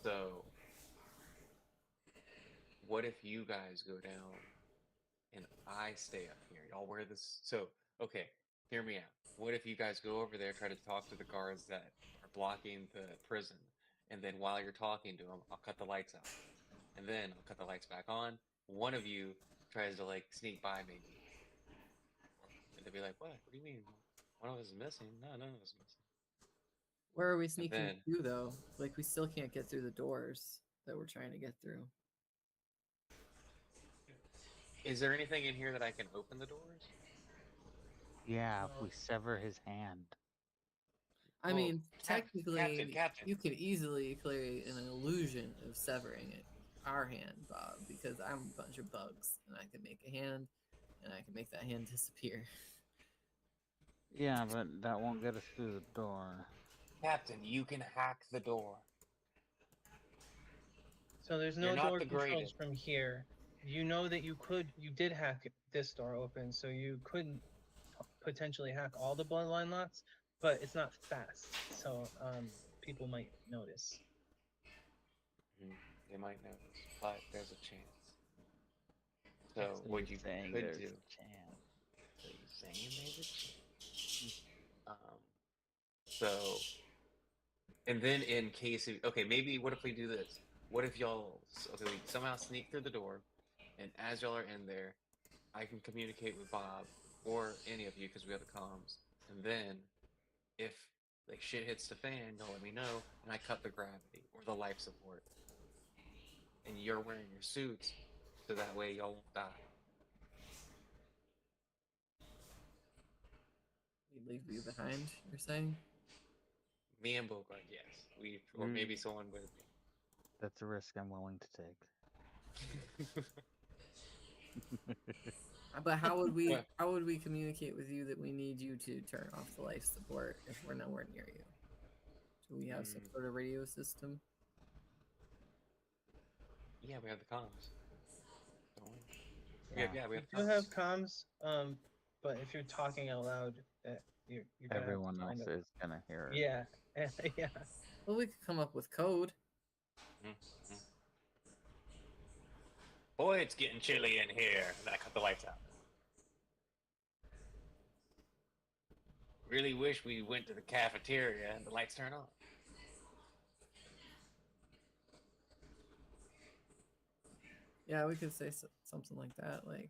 so what if you guys go down and I stay up here? Y'all wear this. So, okay, hear me out. What if you guys go over there, try to talk to the guards that are blocking the prison, and then while you're talking to him, I'll cut the lights out, and then I'll cut the lights back on. One of you tries to like sneak by maybe, and they'll be like, "What? What do you mean? One of us is missing? No, none of us is missing." Where are we And sneaking then through though? Like we still can't get through the doors that we're trying to get through. is there anything in here that I can open the doors? Yeah, if No. we sever his hand. I Well, mean, technically, Captain. you could easily create an illusion of severing it, our hand, Bob, because I'm a bunch of bugs, and I can make a hand, and I can make that hand disappear. Yeah, but that won't get us through the door. Captain, you can hack the door. So there's You're no not door the controls greatest. from here. You know that you did hack this door open, so you could potentially hack all the bloodline locks, but it's not fast, so people might notice. They might notice, but there's a chance. So So what you're you saying could there's do? a chance. So you're saying there's a chance. So, and then in case of, okay, maybe what if we do this? What if y'all, okay, we somehow sneak through the door, and as y'all are in there, I can communicate with Bob or any of you because we have the comms, and then if like shit hits the fan, y'all let me know, and I cut the gravity or the life support, and you're wearing your suits, so that way y'all won't die. We leave you behind, you're saying? Me and Bogart, yes, or maybe someone with me. That's a risk I'm willing to take. But how would we What? how would we communicate with you that we need you to turn off the life support if we're nowhere near you? Do we have some sort of radio system? Yeah, we have the comms. Don't we? Yeah. Yeah, we You have do comms. have comms, but if you're talking out loud, you're gonna Everyone have to else find is gonna hear it. Yeah, yeah. Well, we could come up with code. Boy, it's getting chilly in here. And then I cut the lights out. Really wish we went to the cafeteria and the lights turn on. Yeah, we could say something like that, like,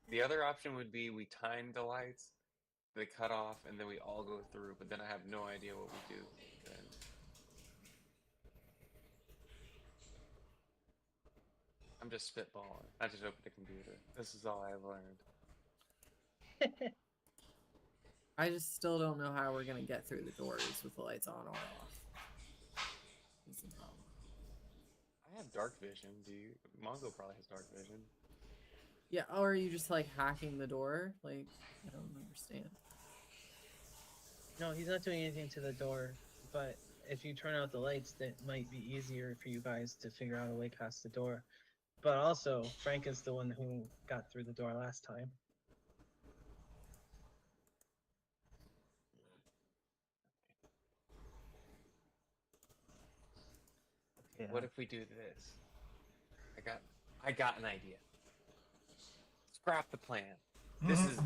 The other option would be we time the lights, they cut off, and then we all go through. But then I have no idea what we do then. I'm just spitballing. I just opened the computer. This is all I've learned. I just still don't know how we're gonna get through the doors with the lights on or off. That's the problem. I have dark vision. Do you? Mongo probably has dark vision. Yeah, or are you just like hacking the door? Like, I don't understand. No, he's not doing anything to the door, but if you turn out the lights, that might be easier for you guys to figure out a way past the door. But also, Frank is the one who got through the door last time. Yeah. What if we do this? I got an idea. Scrap the plan. This is it.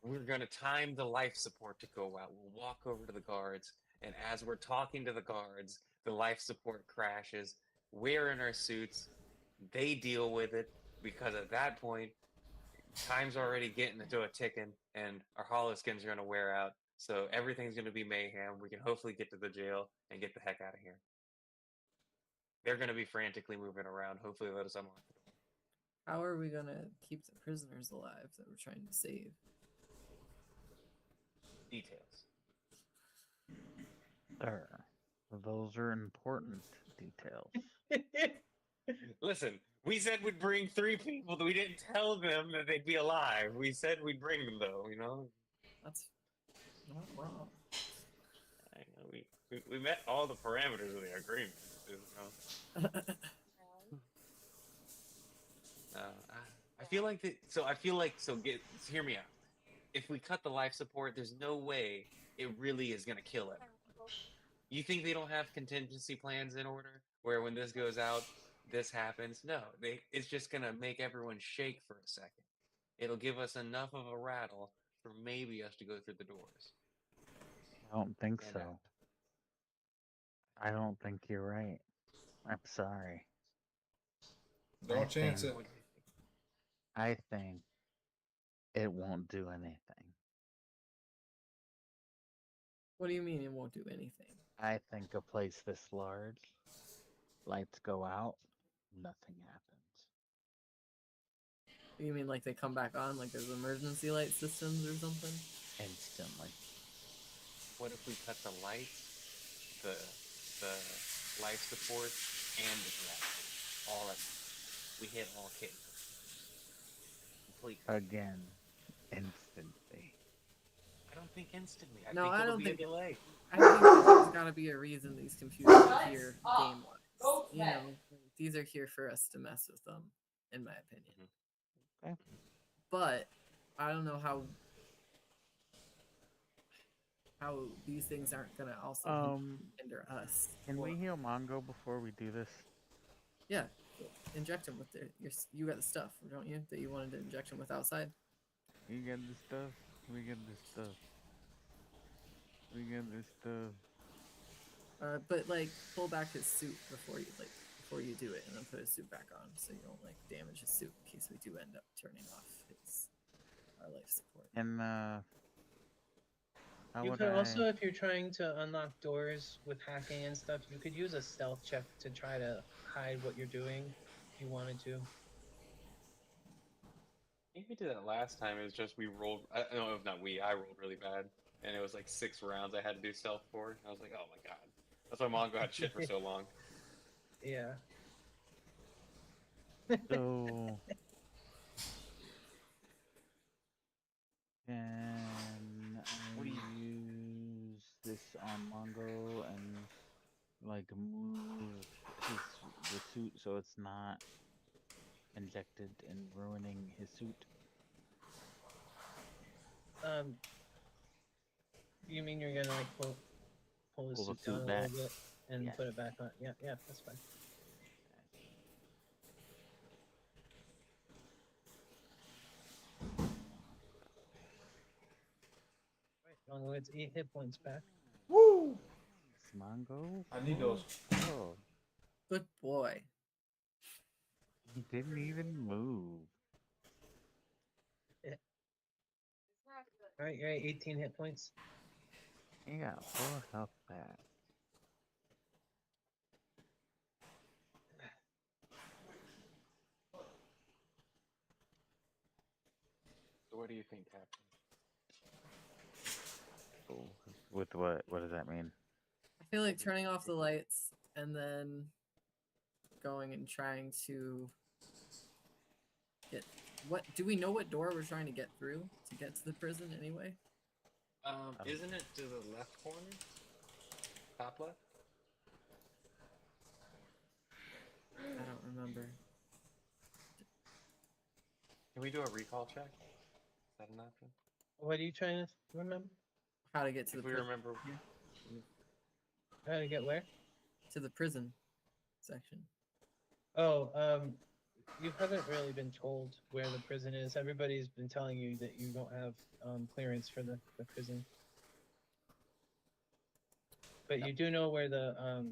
We're gonna time the life support to go out. We'll walk over to the guards, and as we're talking to the guards, the life support crashes. We're in our suits. They deal with it because at that point, time's already getting into a ticking, and our holoskins are gonna wear out. So everything's gonna be mayhem. We can hopefully get to the jail and get the heck out of here. They're gonna be frantically moving around. Hopefully, let us unlock the door. How are we gonna keep the prisoners alive that we're trying to save? Details. There. Those are important details. Listen, we said we'd bring 3 people, but we didn't tell them that they'd be alive. We said we'd bring them, though. You know. That's not wrong. I know we met all the parameters of the agreement. You know? I feel like that. So I feel like hear me out. If we cut the life support, there's no way it really is gonna kill it. You think they don't have contingency plans in order where when this goes out, this happens? No, it's just gonna make everyone shake for a second. It'll give us enough of a rattle for maybe us to go through the doors. don't think And, so. I don't think you're right. I'm sorry. Don't chance it. what do you think? I think it won't do anything. What do you mean it won't do anything? I think a place this large, lights go out, nothing happens. You mean like they come back on, like there's emergency light systems or something? Instantly. What if we cut the lights, the the life support, and the graphics all at once? We hit all cases. Complete. Again, instantly. I don't think instantly. I No, think I it'll don't be think- a delay. I think that there's got to be a reason these computers are here game wise. You know, these are here for us to mess with them, in my opinion. Okay. But I don't know how these things aren't gonna also hinder us. Can or- we heal Mongo before we do this? Yeah, inject him with you got the stuff, don't you? That you wanted to inject him with outside. You get this stuff. We get this stuff. We get this stuff. But like pull back his suit before you do it, and then put his suit back on, so you don't like damage his suit in case we do end up turning off our life support. And how You would could I? also, if you're trying to unlock doors with hacking and stuff, you could use a stealth check to try to hide what you're doing if you wanted to. I think we did that last time. It was just we rolled. No, not we. I rolled really bad, and it was like 6 rounds I had to do stealth for. I was like, oh my god. That's why Mongo had shit for so long. Yeah. So can What I do you- use this on Mongo and like move the suit so it's not injected and ruining his suit? You mean you're gonna like pull the Pull the suit down suit a back. little bit and Yes. put it back on? Yeah, yeah, that's fine. Right, Mongo gets 8 hit points back. Woo! It's Mongo. I need those. Oh, Good boy. he didn't even move. All right, you're at 18 hit points. He got 4 health back. So what do you think happened? Cool. With what? What does that mean? I feel like turning off the lights and then going and trying to get what do we know what door we're trying to get through to get to the prison anyway? Isn't it to the left corner? Top left? I don't remember. Can we do a recall check? Is that an option? What are you trying to remember? How to get to If the we prison. remember. How to get where? To the prison section. Oh, you haven't really been told where the prison is. Everybody's been telling you that you don't have clearance for the prison. But you do know where the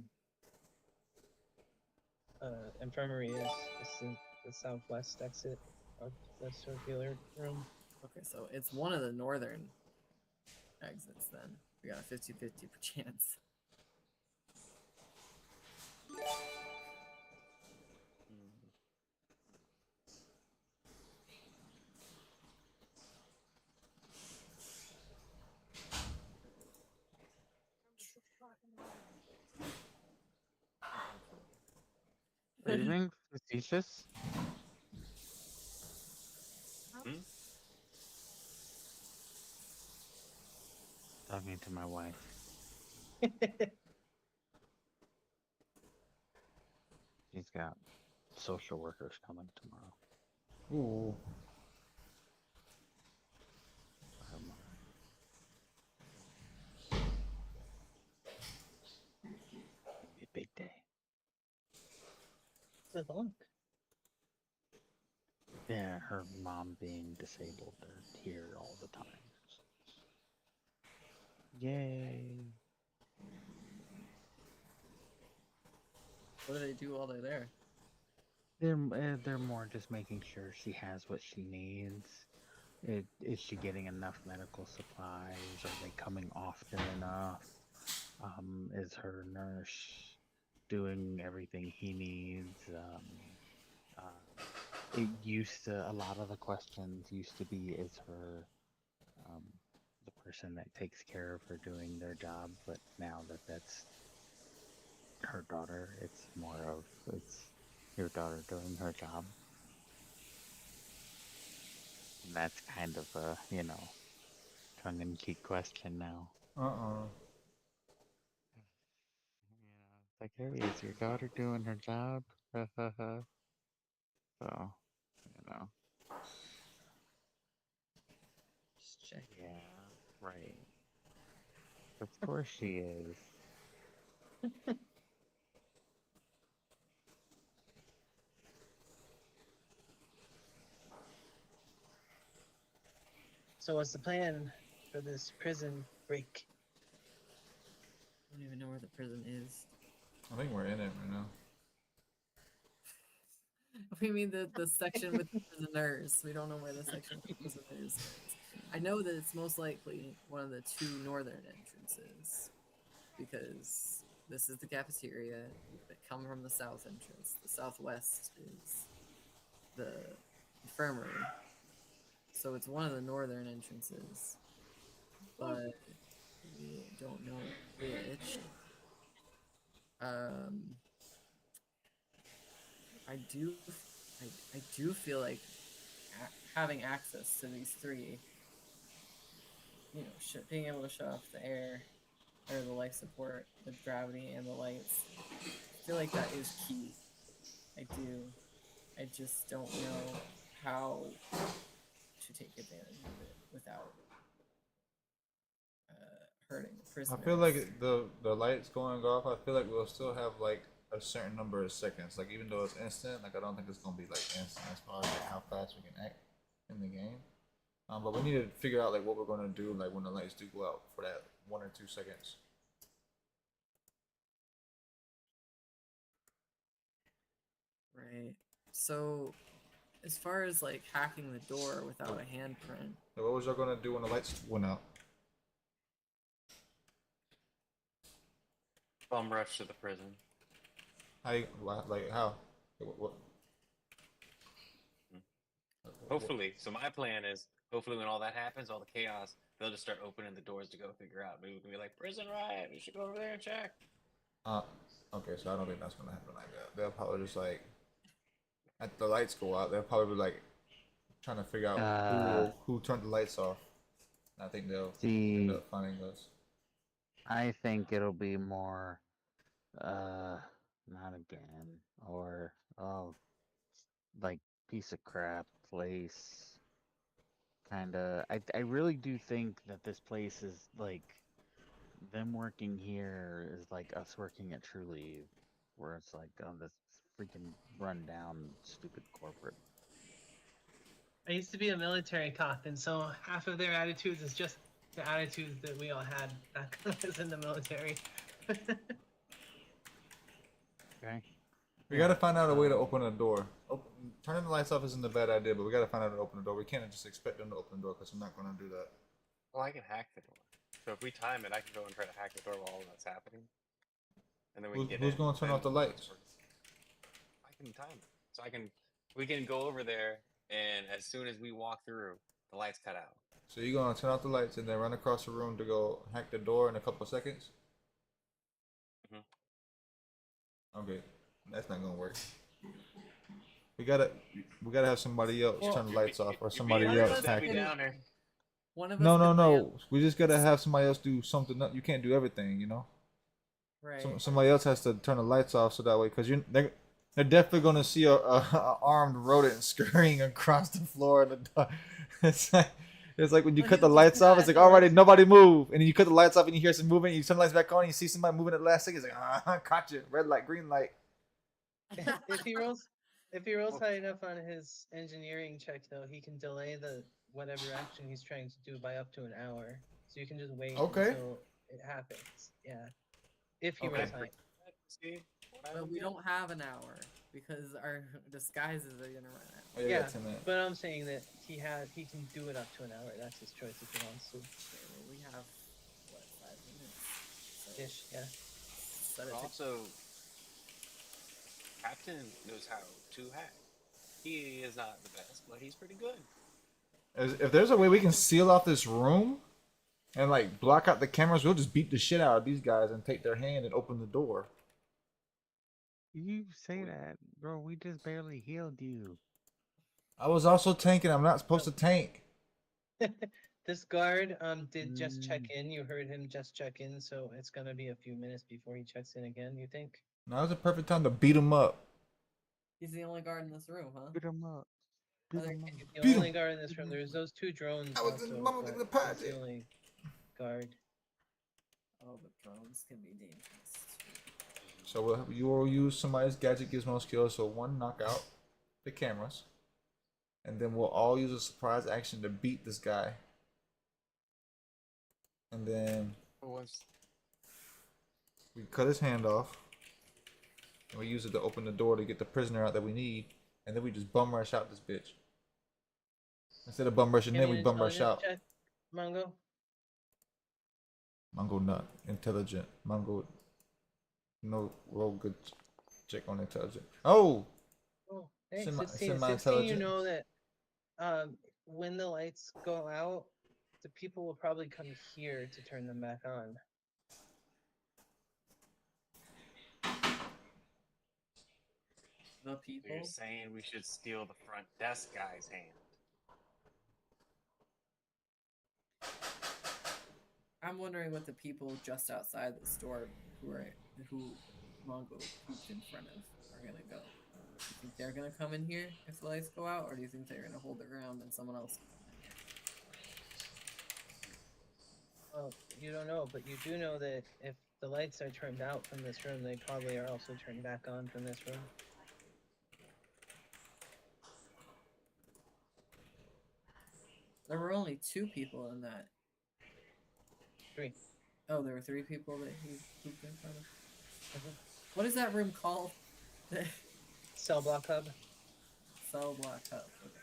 infirmary is. It's the southwest exit of the circular room. Okay, so it's one of the northern exits then. We got a 50-50 chance. Are you being facetious? Hmm? Talking to my wife. She's got social workers coming tomorrow. Ooh. For her mom. It'll be a big day. Good luck. Yeah, her mom being disabled, they're here all the time. Yay. What do they do while they're there? They're more just making sure she has what she needs. Is she getting enough medical supplies? Are they coming often enough? Is her nurse doing everything he needs? It used to, a lot of the questions used to be, is her um, the person that takes care of her doing their job? But now that that's her daughter, it's more of, it's your daughter doing her job. And that's kind of a, tongue-in-cheek question now. Uh-uh. It's like, hey, is your daughter doing her job? So, you know, Just check. yeah, right. Of course she is. So what's the plan for this prison break? I don't even know where the prison is. I think we're in it right now. We mean the section with the prisoners. We don't know where the section with the prisoners is. I know that it's most likely one of the two northern entrances because this is the cafeteria that come from the south entrance. The southwest is the infirmary. So it's one of the northern entrances, but we don't know which. I do, I do feel like having access to these three, you know, being able to shut off the air or the life support, the gravity, and the lights. I feel like that is key. I do. I just don't know how to take advantage of it without hurting the I prisoners. feel like the lights going off, I feel like we'll still have like a certain number of seconds. Like even though it's instant, like I don't think it's gonna be like instant as far as like how fast we can act in the game. But we need to figure out like what we're gonna do like when the lights do go out for that 1 or 2 seconds. Right. So, as far as like hacking the door without a handprint, So what was y'all gonna do when the lights went out? Bum rush to the prison. Like how? What? Hopefully. So my plan is, hopefully when all that happens, all the chaos, they'll just start opening the doors to go figure out. Maybe we can be like, prison riot, we should go over there and check. Uh, okay, so I don't think that's gonna happen like that. They'll probably just like, at the lights go out, they'll probably be like trying to figure out who turned the lights off. And I think they'll end See, up finding us. I think it'll be more, uh, not again, or, oh, like, piece of crap place. Kinda, I really do think that this place is like, them working here is like us working at True Leave, where it's like, oh, this freaking rundown, stupid corporate. I used to be a military cop, and so half of their attitudes is just the attitudes that we all had back when I was in the military. Okay. We gotta find out a way to open a door. Turning the lights off isn't a bad idea, but we gotta find out how to open the door. We can't just expect them to open the door because I'm not gonna do that. Well, I can hack the door. So if we time it, I can go and try to hack the door while all that's happening. And then we can get Who's in. gonna turn off the lights? I can time it. So we can go over there, and as soon as we walk through, the lights cut out. So you're gonna turn off the lights and then run across the room to go hack the door in a couple of seconds? Okay, that's not gonna work. We gotta have somebody else Well, turn the lights off, or You're somebody being else a hack Debbie it. Downer. one of us No, could land- no. We just gotta have somebody else do something. You can't do everything, you know. Right. Somebody else has to turn the lights off so that way, because they're definitely gonna see a armed rodent scurrying across the floor in the dark. It's like when you Well, cut the he'll just lights off, it's cut like, the alrighty, lights nobody off. move, and then you cut the lights off and you hear some movement. You turn the lights back on, and you see somebody moving at the last second. It's like, caught you, red light, green light. if he rolls high enough on his engineering check, though, he can delay the whatever action he's trying to do by up to an hour. So you can just wait Okay. until it happens. Yeah, if he Okay. resigns. See? What I But don't we get. don't have an hour because our disguises are gonna run out. Oh, yeah, we Yeah, got 10 minutes. but I'm saying that he can do it up to an hour. That's his choice if he wants to. Okay, well we have what 5 minutes. So Ish, yeah. set it But to also, Captain knows how to hack. He is not the best, but he's pretty good. If there's a way we can seal off this room and like block out the cameras, we'll just beat the shit out of these guys and take their hand and open the door. You say that, bro. We just barely healed you. I was also tanking. I'm not supposed to tank. This guard did just check Mm. in. You heard him just check in, so it's gonna be a few minutes before he checks in again. You think? Now's the perfect time to beat him up. He's the only guard in this room, huh? Beat him up. Beat Other him up. He's the Beat only him. guard in this room. There's those 2 drones I was in also, Mama but in the he's the party. only guard. Oh, but drones can be dangerous. So you will use somebody's gadget gizmo skill, so 1 knockout the cameras, and then we'll all use a surprise action to beat this guy. And then Once we cut his hand off, and we use it to open the door to get the prisoner out that we need, and then we just bum rush out this bitch. Instead of bum rushing Give in, me we an bum rush intelligence out. check, Mongo. Mongo nut, intelligent. Mongo, no roll good check on intelligent. Oh, Oh, thanks. Semi- 16. 16, you semi-intelligent. know that when the lights go out, the people will probably come here to turn them back on. The So people. you're saying we should steal the front desk guy's hand? I'm wondering what the people just outside the store who Mongo pooped in front of are gonna go. Do you think they're gonna come in here if the lights go out, or do you think they're gonna hold their ground and someone else will come in here? Well, you don't know, but you do know that if the lights are turned out from this room, they probably are also turned back on from this room. There were only 2 people in that. 3. Oh, there were 3 people that he pooped in front of. Mhm. What is that room called? Cell block hub. Cell block hub. Okay.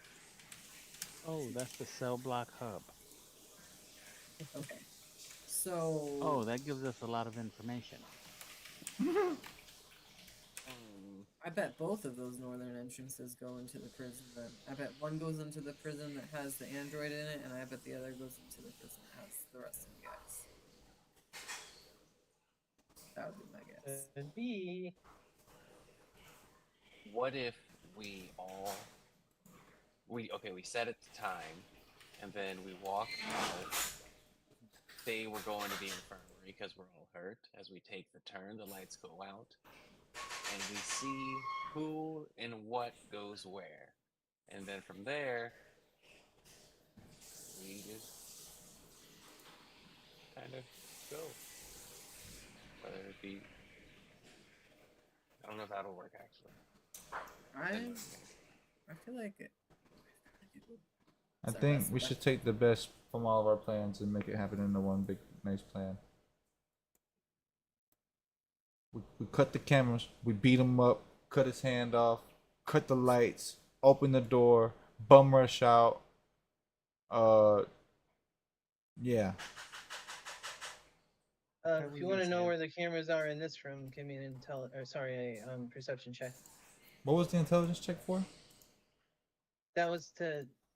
Oh, that's the cell block hub. Okay. So. Oh, that gives us a lot of information. I bet both of those northern entrances go into the prison. Then I bet one goes into the prison that has the android in it, and I bet the other goes into the prison that has the rest of the guys. That would be my guess. Could be. What if we set it to time, and then we walk out. Say we're going to the infirmary because we're all hurt. As we take the turn, the lights go out, and we see who and what goes where, and then from there, we just kind of go. Whether it be, I don't know if that'll work actually. I feel like it. I It's our think best we bet. should take the best from all of our plans and make it happen into one big nice plan. We cut the cameras, we beat him up, cut his hand off, cut the lights, open the door, bum rush out. Yeah. If you want to know where the cameras are in this room, give me an perception check. What was the intelligence check for? That was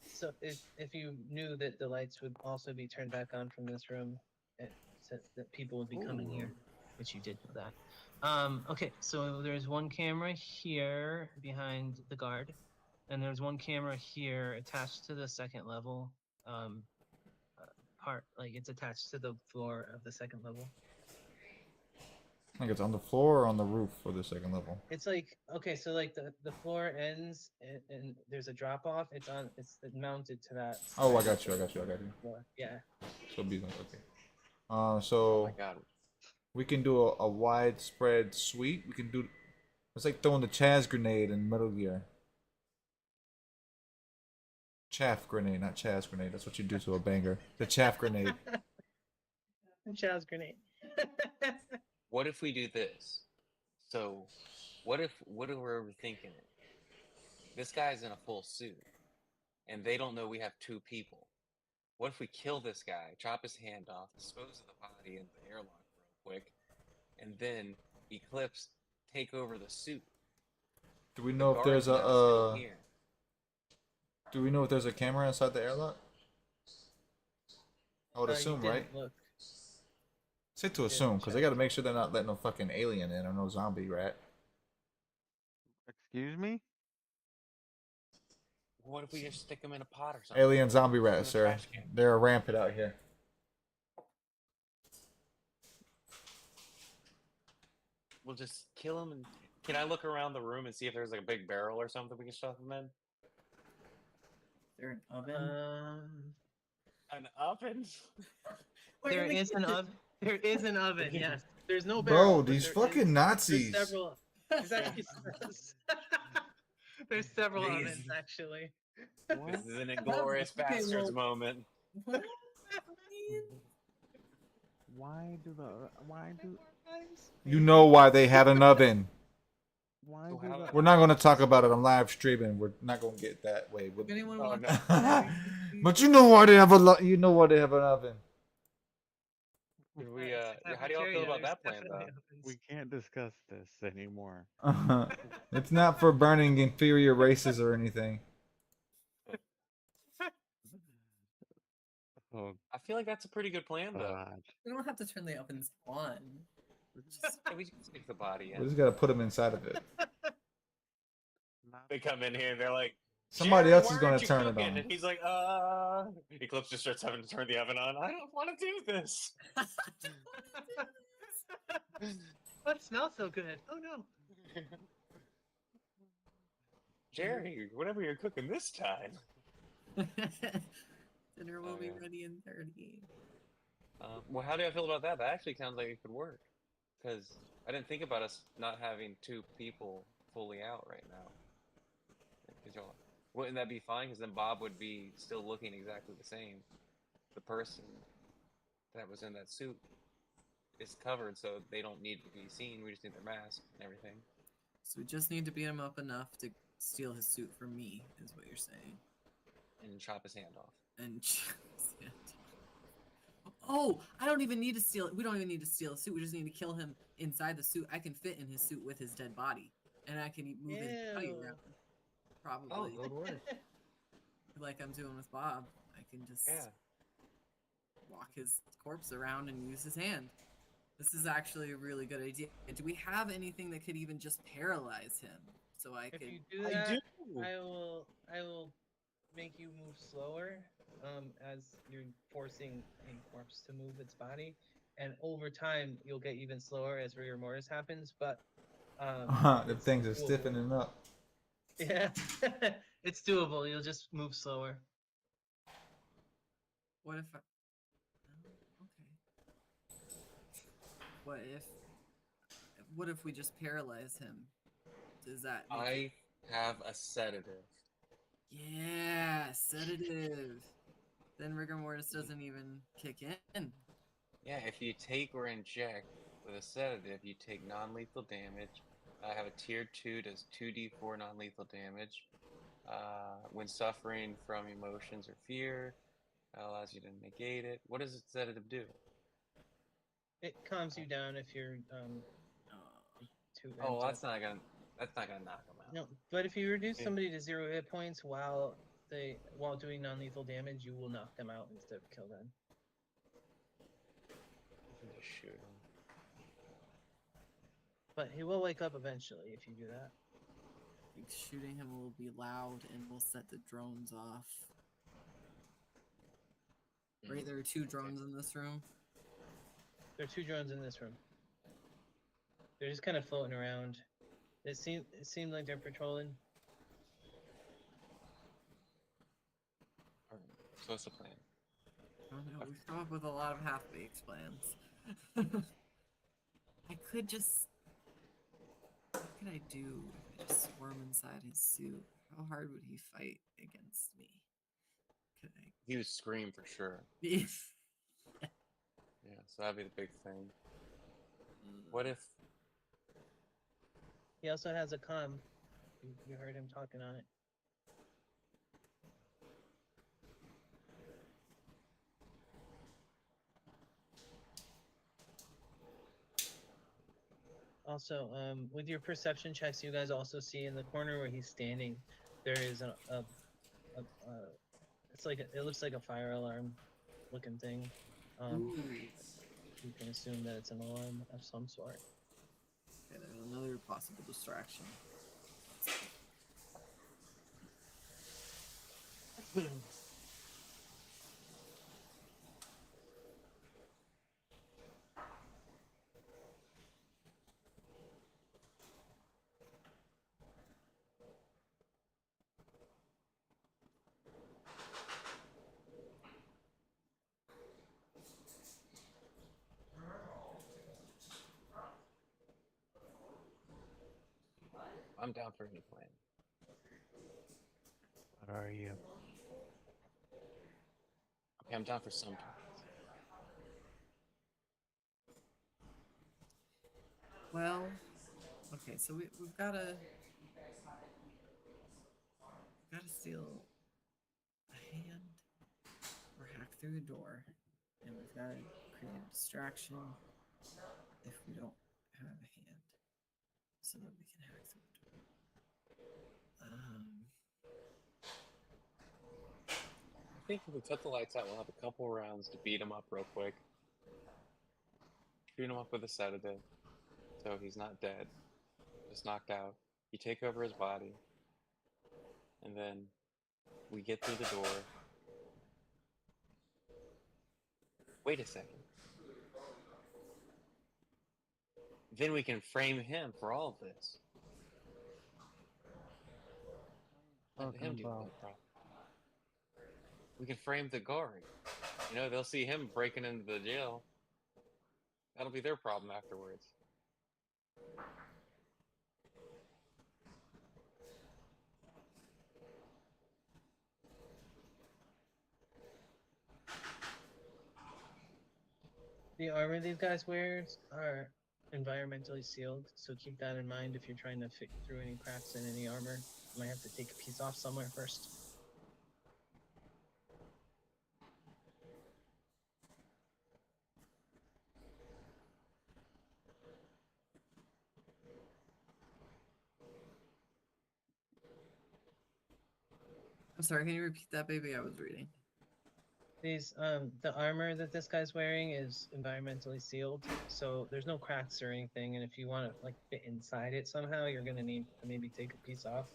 so if you knew that the lights would also be turned back on from this room, so that people would be coming here, which you did know that. Okay, so there's one camera here behind the guard, and there's one camera here attached to the second level part, like it's attached to the floor of the second level. I think it's on the floor or on the roof for the second level. It's like, okay, so like the floor ends and there's a drop off. It's mounted to that. Oh, I side got you. of I got you. I got you. the floor. Yeah. So be like okay. Oh So my god. we can do a widespread sweep. We can do. It's like throwing the Chaz grenade in Metal Gear. Chaff grenade, not Chaz grenade. That's what you do to a banger. The chaff grenade. Child's grenade. What if we do this? So, what if we're overthinking it? This guy's in a full suit, and they don't know we have two people. What if we kill this guy, chop his hand off, dispose of the body in the airlock real quick, and then Eclipse take over the suit? Do we The know if there's guard's now still here. do we know if there's a camera inside the airlock? I would You assume, didn't right? look. Say to Didn't assume, because they check. got to make sure they're not letting no fucking alien in or no zombie rat. Excuse me? What if we just stick him in a pot or something? Alien zombie In rat, the sir. trash can. They're rampant out here. We'll just kill him. And can I look around the room and see if there's like a big barrel or something we can stuff him in? Is there an oven? An oven? There is an oven. There is an oven. Yes. There's no Bro, barrel. but these there fucking is- Nazis. There's several. There's actually. There's several These- ovens actually. This is an inglorious Okay, bastards well- moment. What? Why do You know why they had an oven. why So do how- the We're not going to talk about it on live streaming. We're not going to get that way. If anyone Oh, wants no. But you know why they have you know why they have an oven. We, how do y'all feel about that plan, though? we can't discuss this anymore. It's not for burning inferior races or anything. Oh I feel like that's a pretty good plan, though. God. We don't have to turn the ovens on. Yeah, we just stick the body We in. just got to put them inside of it. They come in here, they're like, Somebody "Jerry, else is why going aren't to you turn it cooking?" on. And he's like, Eclipse just starts having to turn the oven on. I don't want to do this. What smells so good? Oh no. Jerry, whatever you're cooking this time. Dinner will Oh, be yeah. ready in 30. Well, how do I feel about that? That actually sounds like it could work. Because I didn't think about us not having two people fully out right now. 'Cause y'all, wouldn't that be fine? Because then Bob would be still looking exactly the same. The person that was in that suit is covered, so they don't need to be seen. We just need their mask and everything. So we just need to beat him up enough to steal his suit from me, is what you're saying. And chop his hand off. And oh, I don't even need to steal it. We don't even need to steal a suit. We just need to kill him inside the suit. I can fit in his suit with his dead body, and I can move his body Ew. around. Oh, Probably good work. like I'm doing with Bob. I can just Yeah. walk his corpse around and use his hand. This is actually a really good idea. Do we have anything that could even just paralyze him? So I If could. you do I that, do. I will make you move slower, as you're forcing a corpse to move its body, and over time you'll get even slower as rigor mortis happens. But The it's things are doable. stiffening up. Yeah, it's doable. You'll just move slower. What if I? Oh, okay. What if we just paralyze him? Does that? Make I have a sedative. Yeah, sedative. Then rigor mortis doesn't even kick in. Yeah, if you take or inject with a sedative, you take non-lethal damage. I have a tier 2, does 2d4 non-lethal damage. When suffering from emotions or fear, allows you to negate it. What does a sedative do? It calms you down if you're too. Oh, amped that's up. not gonna knock him out. No, but if you reduce Okay. somebody to 0 hit points while doing non-lethal damage, you will knock them out instead of kill them. You can just shoot him. But he will wake up eventually if you do that. Like, shooting him will be loud and we'll set the drones off. Right, there are 2 drones in this room. There are 2 drones in this room. They're just kind of floating around. It seemed like they're patrolling. Alright, so what's the plan? I don't know. We've come up with a lot of half-baked plans. I could just. What could I do if I just swarm inside his suit? How hard would he fight against me? Could I? He would scream for sure. Yeah, so that'd be the big thing. What if? He also has a comm. You heard him talking on it. Also, with your perception checks, you guys also see in the corner where he's standing, there is a it's like it looks like a fire alarm looking thing. Ooh. You can assume that it's an alarm of some sort. Okay, there's another possible distraction. I'm down for any plan. What are you? Okay, I'm down for some plans. Well, okay, so we've gotta steal a hand or hack through the door, and we've got to create a distraction if we don't have a hand, so that we can hack through the door. I think if we cut the lights out, we'll have a couple rounds to beat him up real quick. Beat him up with a sedative, so he's not dead, just knocked out. You take over his body, and then we get through the door. Wait a second. Then we can frame him for all of this. Let him deal with that problem. We can frame the guard. You know, they'll see him breaking into the jail. That'll be their problem afterwards. The armor these guys wear are environmentally sealed, so keep that in mind if you're trying to fit through any cracks in any armor. You might have to take a piece off somewhere first. I'm sorry, can you repeat that, baby? I was reading. These the armor that this guy's wearing is environmentally sealed, so there's no cracks or anything. And if you want to like fit inside it somehow, you're gonna need to maybe take a piece off.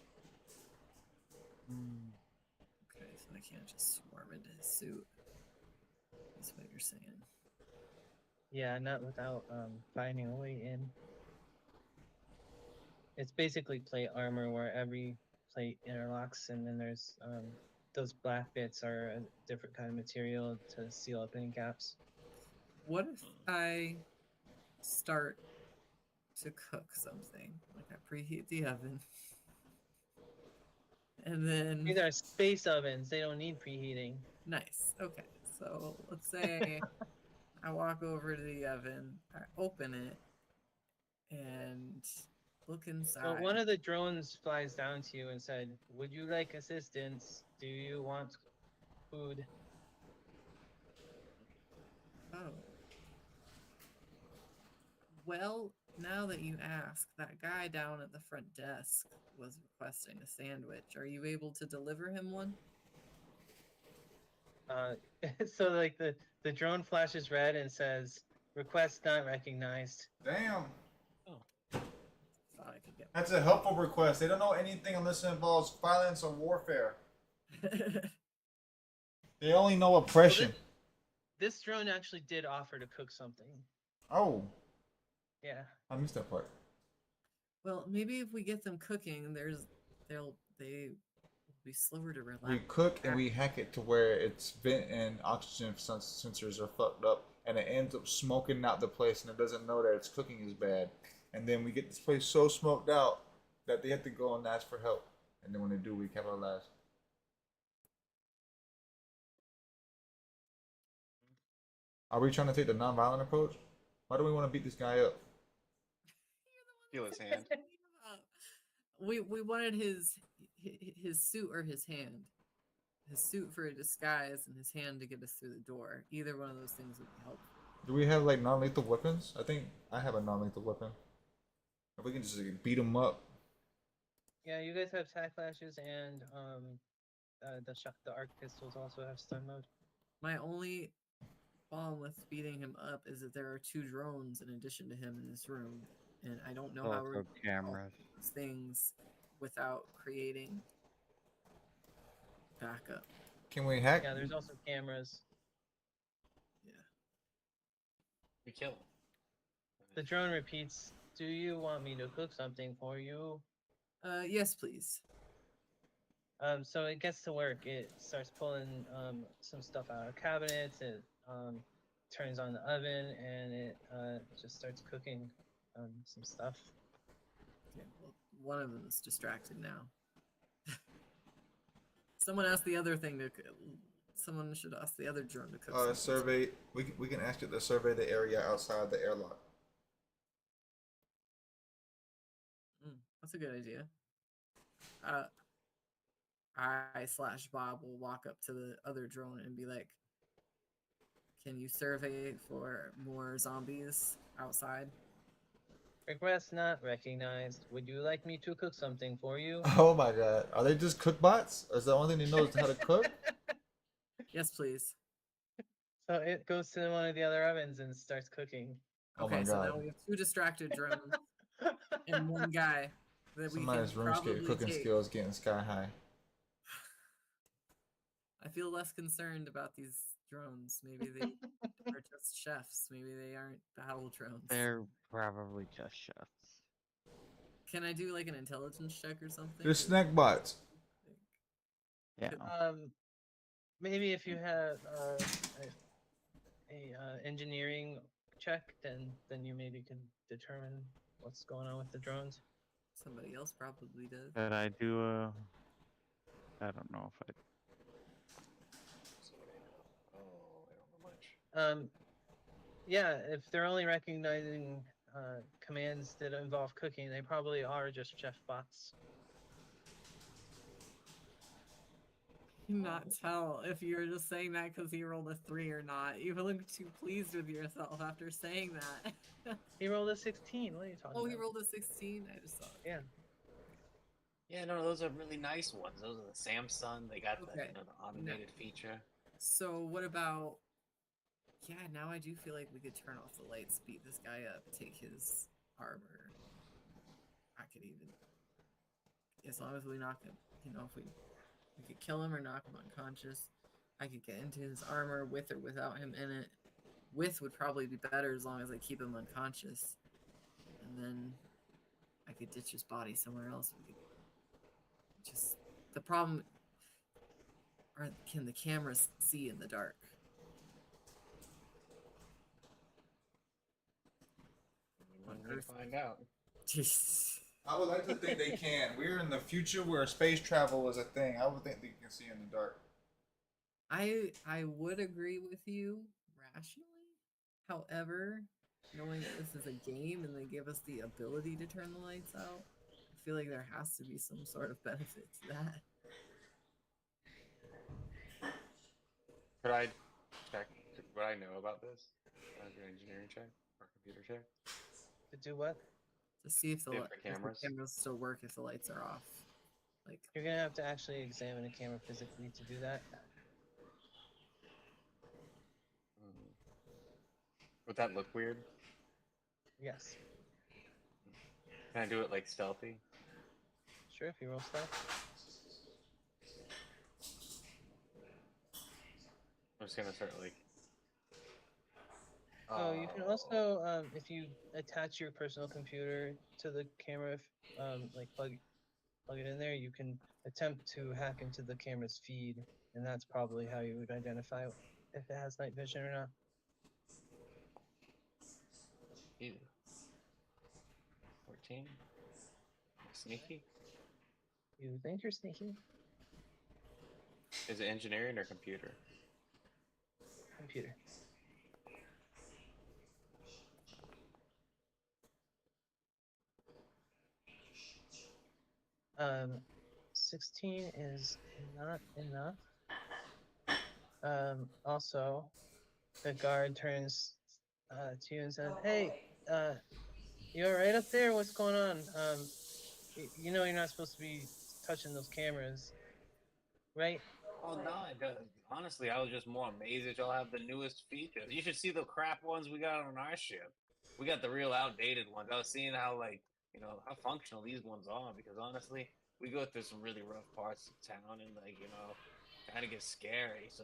Okay, so I can't just swarm into his suit. That's what you're saying. Yeah, not without finding a way in. It's basically plate armor where every plate interlocks, and then there's those black bits are a different kind of material to seal up any gaps. What if I start to cook something? Like I preheat the oven. And then These are space ovens, they don't need preheating. nice. Okay. So let's say I walk over to the oven, I open it, and look inside. So one of the drones flies down to you and said, "Would you like assistance? Do you want food?" Oh. Well, now that you ask, that guy down at the front desk was requesting a sandwich. Are you able to deliver him one? So like the drone flashes red and says, "Request not recognized." Damn. Thought I could get That's a helpful request. They don't know anything unless it involves violence or warfare. They only know oppression. This drone actually did offer to cook something. Oh, Yeah. I missed that part. Well, maybe if we get them cooking, they will be slower to relax. We cook and we hack it to where its vent and oxygen sensors are fucked up, and it ends up smoking out the place, and it doesn't know that its cooking is bad. And then we get this place so smoked out that they have to go and ask for help. And then when they do, we capitalize. Are we trying to take the non-violent approach? Why do we want to beat this guy up? Feel his hand. We wanted his suit or his hand. His suit for a disguise and his hand to get us through the door. Either one of those things would be helpful. Do we have like non-lethal weapons? I think I have a non-lethal weapon. If we can just like, beat him up. Yeah, you guys have tack lashes and the arc pistols also have stun mode. My only problem with beating him up is that there are 2 drones in addition to him in this room, and I don't know how we're Also gonna do all cameras. these things without creating backup. Can we hack? Yeah, there's also cameras. Yeah. We kill him. The drone repeats, "Do you want me to cook something for you?" Yes, please. So it gets to work. It starts pulling some stuff out of cabinets. It turns on the oven and it just starts cooking some stuff. Okay, well, one of them is distracted now. Someone asked the other thing to. Someone should ask the other drone to cook. something. Survey. We can ask it to survey the area outside the airlock. That's a good idea. I/Bob will walk up to the other drone and be like, "Can you survey for more zombies outside?" Request not recognized. Would you like me to cook something for you? Oh my god. Are they just cook bots? Or is the only thing they know is how to cook? Yes, please. So it goes to one of the other ovens and starts cooking. Oh Okay, my so now god. we have 2 distracted drones and one guy that we Somebody's can RuneScape probably cooking take. skills getting sky high. I feel less concerned about these drones. Maybe they are just chefs. Maybe they aren't battle drones. They're probably just chefs. Can I do like an intelligence check or something? They're snack bots. Yeah. Maybe if you have a engineering check, then you maybe can determine what's going on with the drones. Somebody else probably does. Did I do a? I don't know if I. So what do I know? Oh, I don't know much. Yeah, if they're only recognizing commands that involve cooking, they probably are just chef bots. Not tell if you're just saying that because he rolled a 3 or not. You look too pleased with yourself after saying that. He rolled a 16. What are you talking Oh, about? he rolled a 16? I just saw it. Yeah. Yeah, no, those are really nice ones. Those are the Samsung. They got Okay. the automated feature. So what about? Yeah, now I do feel like we could turn off the lights, beat this guy up, take his armor. I could even, as long as we knock him, if we could kill him or knock him unconscious. I could get into his armor with or without him in it. With would probably be better as long as I keep him unconscious. And then I could ditch his body somewhere else. We could just the problem are can the cameras see in the dark? One way to find out. I would like to think they can. We're in the future where space travel is a thing. I would think they can see in the dark. I would agree with you rationally. However, knowing that this is a game and they give us the ability to turn the lights out, I feel like there has to be some sort of benefit to that. Could I check what I know about this? Can I do an engineering check or computer check? To do what? To see if See if the cameras- still work if the lights are off. Like You're gonna have to actually examine a camera physically to do that. Would that look weird? Yes. Can I do it like stealthy? Sure, if you roll stuff. I'm just gonna start like. Oh, you can also, if you attach your personal computer to the camera, like plug it in there, you can attempt to hack into the camera's feed, and that's probably how you would identify if it has night vision or not. Ew. 14. Sneaky. You think you're sneaky? Is it engineering or computer? Computer. 16 is not enough. Also, the guard turns to you and says, "Hey, you all right up there? What's going on? You know you're not supposed to be touching those cameras, right?" Oh no, honestly, I was just more amazed that y'all have the newest features. You should see the crap ones we got on our ship. We got the real outdated ones. I was seeing how how functional these ones are because honestly, we go through some really rough parts of town and kind of get scary. So,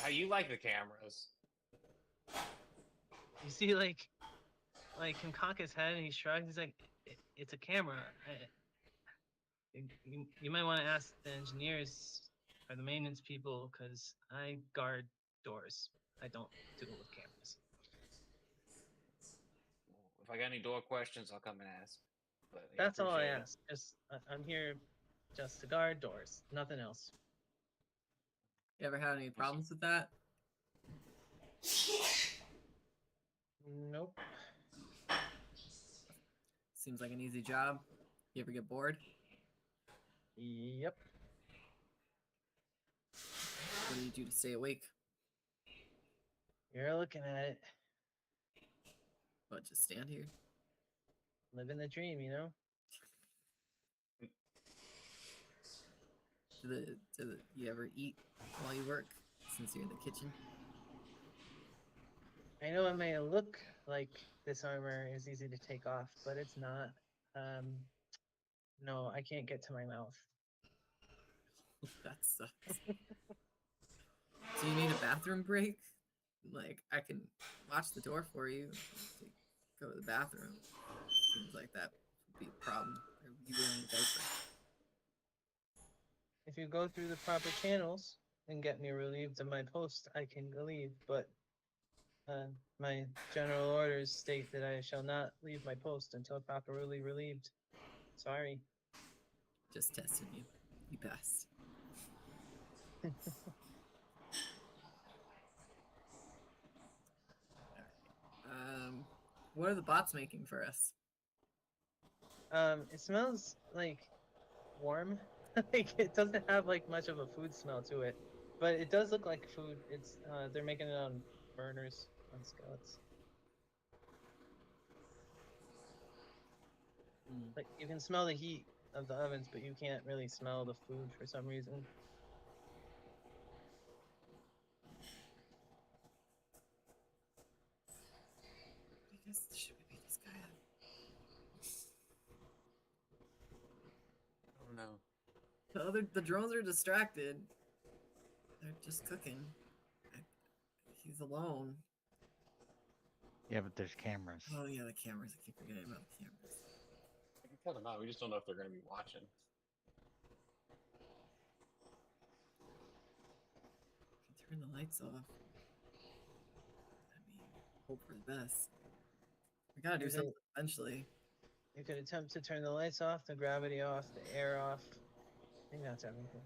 how you like the cameras? You see, him cock his head and he shrugs. He's like, It's a camera. You might want to ask the engineers or the maintenance people because I guard doors. I don't deal with cameras." If I got any door questions, I'll come and ask. But yeah, That's all I appreciate it. ask. I'm here just to guard doors, nothing else. You ever had any problems with that? Nope. Seems like an easy job. You ever get bored? Yep. What do you do to stay awake? You're looking at it, What, just stand here? living the dream, you know? You ever eat while you work since you're in the kitchen? I know it may look like this armor is easy to take off, but it's not. No, I can't get to my mouth. That sucks. Do you need a bathroom break? Like, I can watch the door for you to go to the bathroom. Seems like that would be a problem. Or you wearing a diaper? If you go through the proper channels and get me relieved of my post, I can leave, but my general orders state that I shall not leave my post until properly relieved. Sorry. Just testing you. You passed. What are the bots making for us? It smells like warm. Like it doesn't have like much of a food smell to it, but it does look like food. It's they're making it on burners on skillets. Like you can smell the heat of the ovens, but you can't really smell the food for some reason. I guess should we beat this guy up? I don't know. The drones are distracted. They're just cooking. He's alone. Yeah, but there's cameras. Oh yeah, the cameras. I keep forgetting about the cameras. I can cut them out. We just don't know if they're going to be watching. If you turn the lights off, I mean, hope for the best. We gotta do You something could, eventually. you could attempt to turn the lights off, the gravity off, the air off. I think that's everything.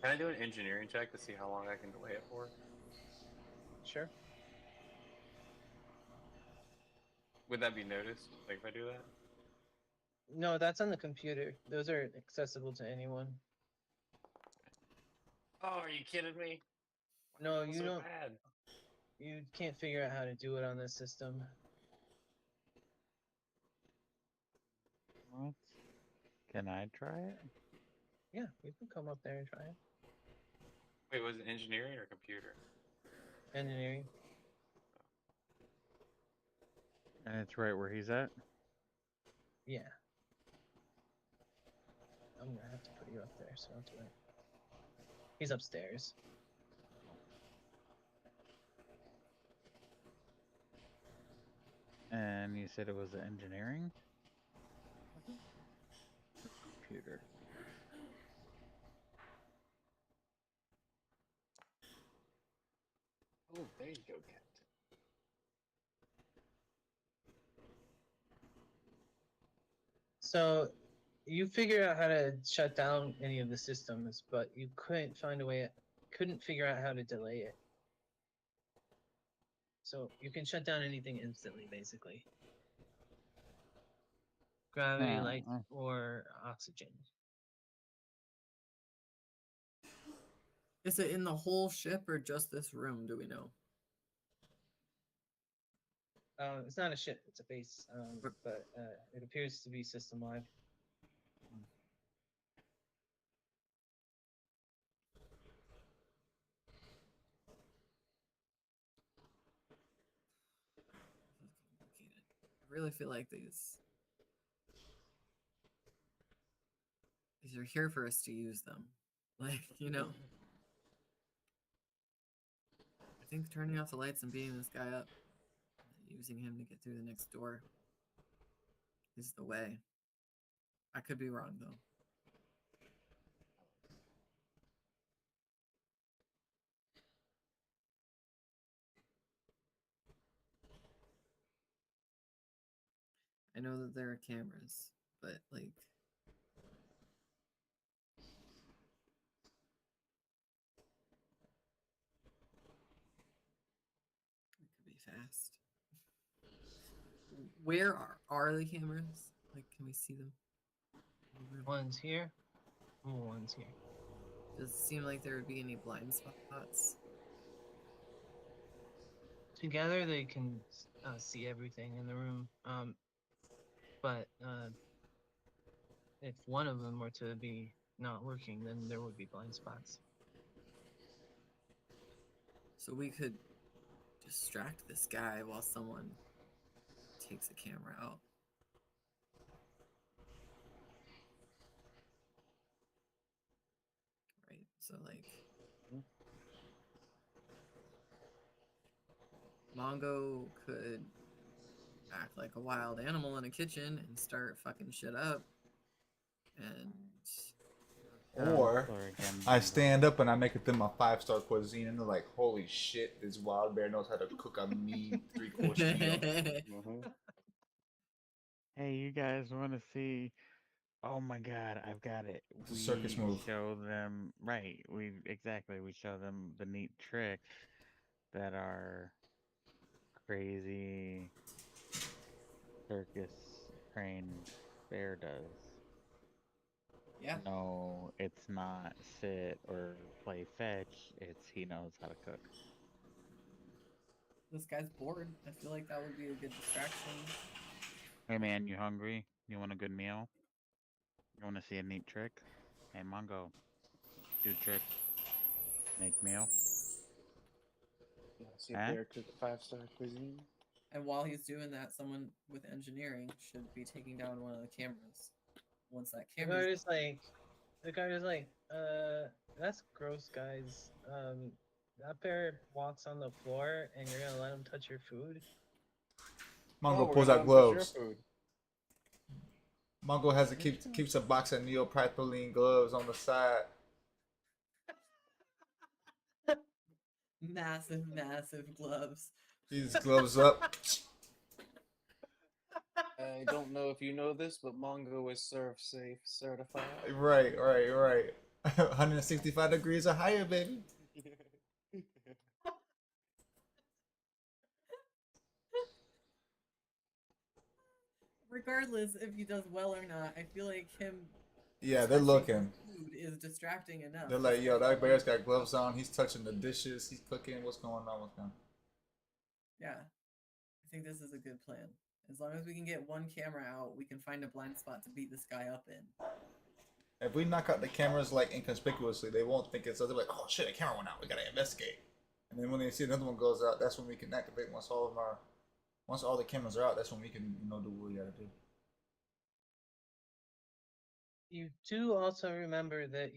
Can I do an engineering check to see how long I can delay it for? Sure. Would that be noticed? Like if I do that? No, that's on the computer. Those are accessible to anyone. Oh, are you kidding me? Why No, are y'all you so don't. bad? You can't figure out how to do it on this system. What? Can I try it? Yeah, you can come up there and try it. Wait, was it engineering or computer? Engineering. And it's right where he's at? Yeah. I'm gonna have to put you up there, so don't do it. He's upstairs. And you said it was engineering? Computer. Oh, there you go, Captain. So you figured out how to shut down any of the systems, but you couldn't figure out how to delay it. So you can shut down anything instantly, basically. gravity, Yeah, light, or oxygen. Is it in the whole ship or just this room? Do we know? It's not a ship; it's a base. But it appears to be system wide. This is complicated. I really feel like these are here for us to use them. Like, you know. I think turning off the lights and beating this guy up, using him to get through the next door, is the way. I could be wrong though. I know that there are cameras, but like, it could be fast. Where are the cameras? Like, can we see them? One's here, one's here. Does it seem like there would be any blind spots? Together, they can see everything in the room. But if one of them were to be not working, then there would be blind spots. So we could distract this guy while someone takes a camera out. Right? So like Mongo could act like a wild animal in a kitchen and start fucking shit up. And Or Or again, I stand up and I make it them a 5-star cuisine, and they're like, "Holy shit, this wild bear knows how to cook a mean 3-course meal." Mhm. hey, you guys want to see? Oh my God, I've got it. It's a circus We move. show them, right? We show them the neat tricks that our crazy circus trained bear does. yeah, No, it's not sit or play fetch. It's he knows how to cook. this guy's bored. I feel like that would be a good distraction. Hey man, you hungry? You want a good meal? You want to see a neat trick? Hey Mongo, do trick, make meal. Yeah, see a Huh? bear cook 5-star cuisine. And while he's doing that, someone with engineering should be taking down one of the cameras. Once that The camera's guard is like, that's gross, guys. That bear walks on the floor, and you're gonna let him touch your food? Mongo We're pulls gonna out let 'em touch your gloves. food. Mongo has keeps a box of neoprylene gloves on the side. massive, massive gloves. These gloves up. I don't know if you know this, but Mongo is Surf Safe certified. Right. 165 degrees or higher, baby. Regardless if he does well or not, I feel like him Yeah, they're touching looking. food is distracting enough. They're like, "Yo, that bear's got gloves on. He's touching the dishes. He's cooking. What's going on with him?" Yeah, I think this is a good plan. As long as we can get one camera out, we can find a blind spot to beat this guy up in. If we knock out the cameras like inconspicuously, they won't think it's us. They're like, "Oh shit, a camera went out. We gotta investigate." And then when they see another one goes out, that's when we can activate. Once all the cameras are out, that's when we can do what we gotta do. You do also remember that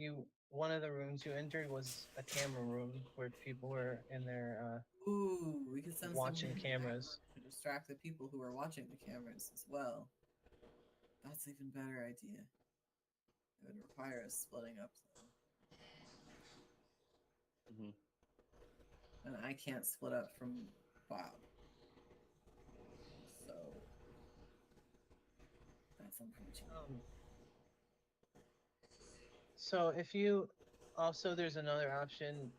one of the rooms you entered was a camera room where people were in there Ooh, we could send watching someone cameras. to distract the people who are watching the cameras as well. That's an even better idea. It would require us splitting up though. Mhm. And I can't split up from Bob. So that's unfortunate. So if you also there's another option.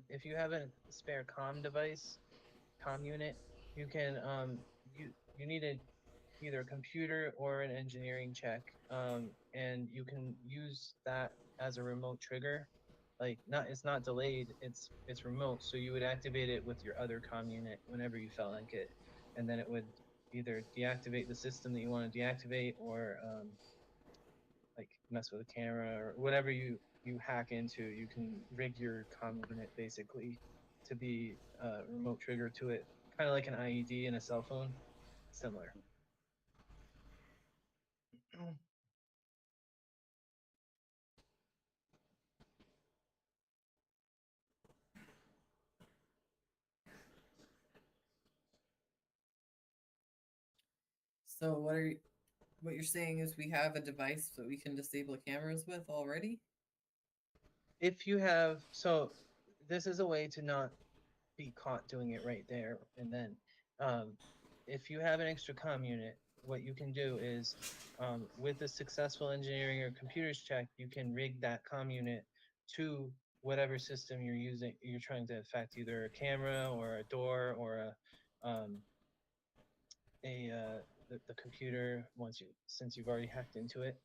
If you have a spare comm device, comm unit, you can you need to either a computer or an engineering check, and you can use that as a remote trigger. Like it's not delayed, it's remote. So you would activate it with your other comm unit whenever you felt like it, and then it would either deactivate the system that you want to deactivate, or like mess with a camera or whatever you hack into. You can rig your comm unit basically to be a remote trigger to it, kind of like an IED in a cell phone, similar. So what you're saying is we have a device that we can disable cameras with already? If you have, so this is a way to not be caught doing it right there and then. If you have an extra comm unit, what you can do is, with a successful engineering or computers check, you can rig that comm unit to whatever system you're using. You're trying to affect either a camera or a door or um, the computer since you've already hacked into it,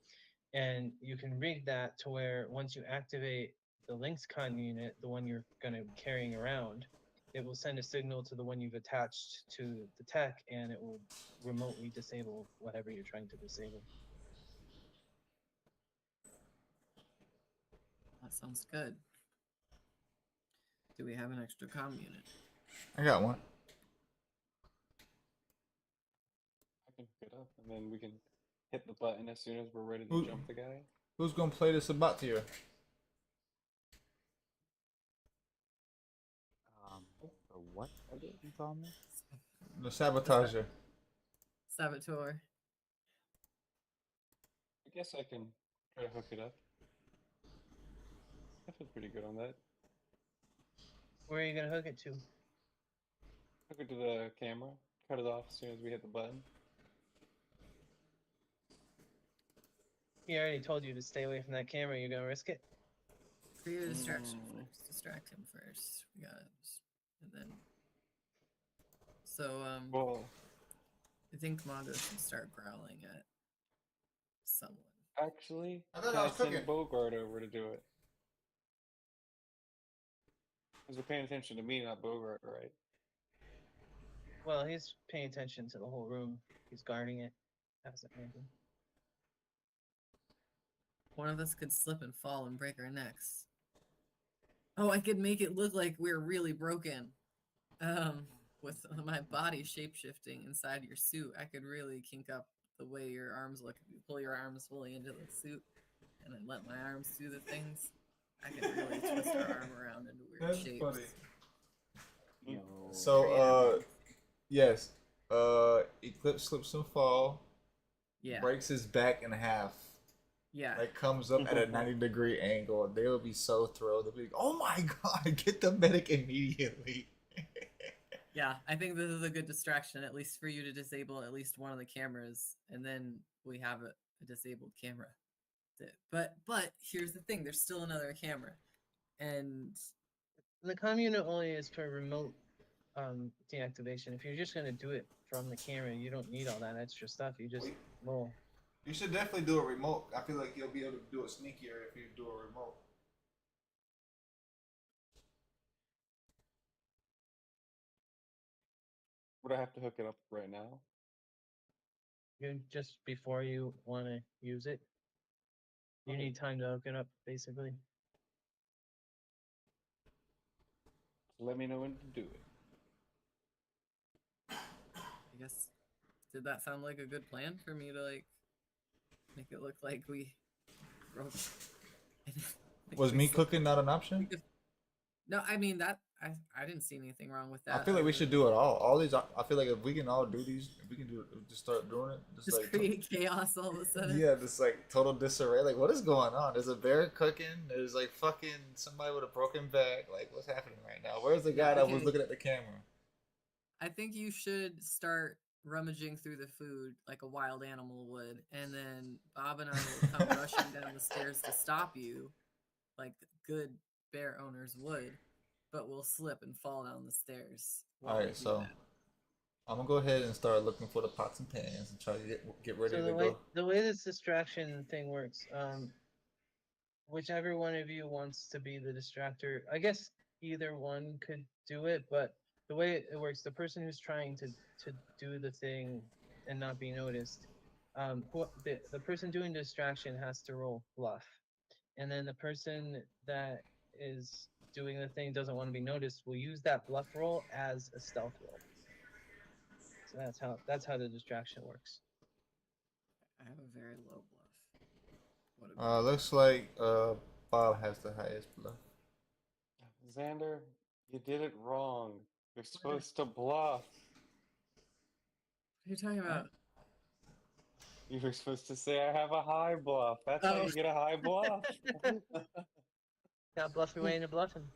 and you can rig that to where once you activate the Lynx con unit, the one you're going to be carrying around, it will send a signal to the one you've attached to the tech, and it will remotely disable whatever you're trying to disable. That sounds good. Do we have an extra comm unit? I got one. I can pick it up, and then we can hit the button as soon as we're ready to Who- jump the guy. Who's gonna play this about tier? So what did you call me? The sabotager. Saboteur. I guess I can try to hook it up. I feel pretty good on that. Where are you going to hook it to? Hook it to the camera. Cut it off as soon as we hit the button. He already told you to stay away from that camera. You're going to risk it? Create a distraction first. Distract him first. We got it. And then. So, Well, I think Mondo should start growling at someone. actually, I thought can I I was send cooking. Bogart over to do it? Because they're paying attention to me, not Bogart, right? Well, he's paying attention to the whole room. He's guarding it. As it may be. One of us could slip and fall and break our necks. Oh, I could make it look like we're really broken. With my body shape-shifting inside your suit, I could really kink up the way your arms look. If you pull your arms fully into the suit and then let my arms do the things, I could really twist our arm around into weird That's shapes. funny. Yo. So, yes. Eclipse slips and fall. Yeah. Breaks his back in half. Yeah. Like comes up at a 90-degree angle. They will be so thrilled. They'll be like, "Oh my god, get the medic immediately." Yeah, I think this is a good distraction, at least for you to disable at least one of the cameras, and then we have a disabled camera. But here's the thing: there's still another camera, and The comm unit only is for remote deactivation. If you're just going to do it from the camera, you don't need all that extra stuff. You just roll. You should definitely do a remote. I feel like you'll be able to do it sneakier if you do a remote. Would I have to hook it up right now? You just before you want to use it, you Okay. need time to hook it up, basically. Let me know when to do it. I guess did that sound like a good plan for me to like make it look like we broke? Was me cooking not an option? No, I mean that I didn't see anything wrong with that. I feel like we should do it all. All these. I feel like if we can all do these, if we can do it, just start doing it. Just like create chaos all of a sudden. Yeah, just like total disarray. Like, what is going on? There's a bear cooking. There's like fucking somebody with a broken back. Like, what's happening right now? Where's the guy that was Okay. looking at the camera? I think you should start rummaging through the food like a wild animal would, and then Bob and I will come rushing down the stairs to stop you, like good bear owners would, but we'll slip and fall down the stairs. while All we right, do so that. I'm gonna go ahead and start looking for the pots and pans and try to get ready So to go. the way this distraction thing works, whichever one of you wants to be the distractor, I guess either one could do it, but the way it works, the person who's trying to do the thing and not be noticed, the person doing distraction has to roll bluff, and then the person that is doing the thing doesn't want to be noticed will use that bluff roll as a stealth roll. So that's how the distraction works. I have a very low bluff. What a Looks like Bob has the highest bluff. Xander, you did it wrong. You're supposed to bluff. What are you talking about? You were supposed to say I have a high bluff. That's how Oh. you get a high bluff. Got bluff your way into bluffing.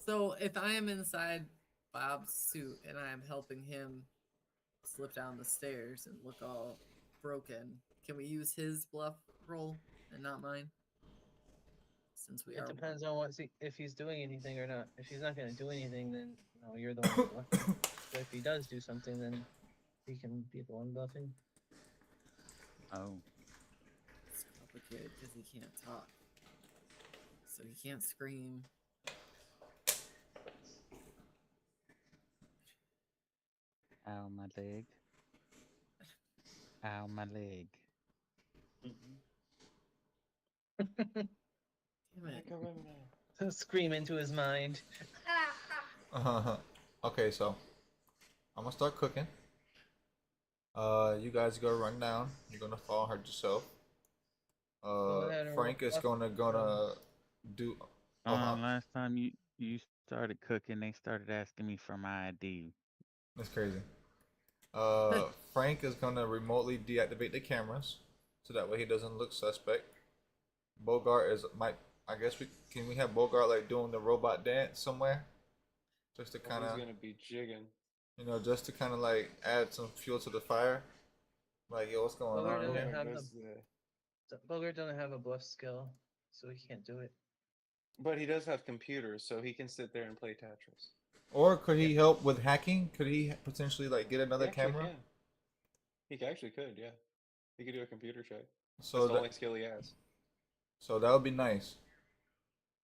So if I am inside Bob's suit and I am helping him slip down the stairs and look all broken, can we use his bluff roll and not mine? Since we It are depends on if he's doing anything or not. If he's not going to do anything, then no, you're the one bluffing. But if he does do something, then he can be the one bluffing. Oh. It's complicated because he can't talk, so he can't scream. Ow, my leg. Ow, my leg. Damn it. Scream into his mind. Okay, so I'm gonna start cooking. You guys go run down. You're gonna fall and hurt yourself. ahead and Frank is roll. gonna do. Last time you started cooking, they started asking me for my ID. That's crazy. Frank is gonna remotely deactivate the cameras, so that way he doesn't look suspect. Bogart I guess we have Bogart like doing the robot dance somewhere, just to kind He's of gonna be jigging. just to kind of like add some fuel to the fire. Like, yo, what's going Bogart on doesn't here? have Bogart doesn't have a bluff skill, so he can't do it. But he does have computers, so he can sit there and play Tetris. Or could he help with hacking? Could he potentially like get another He actually camera? can. He actually could, yeah. He could do a computer check. So That's the that only skill he has. so that would be nice.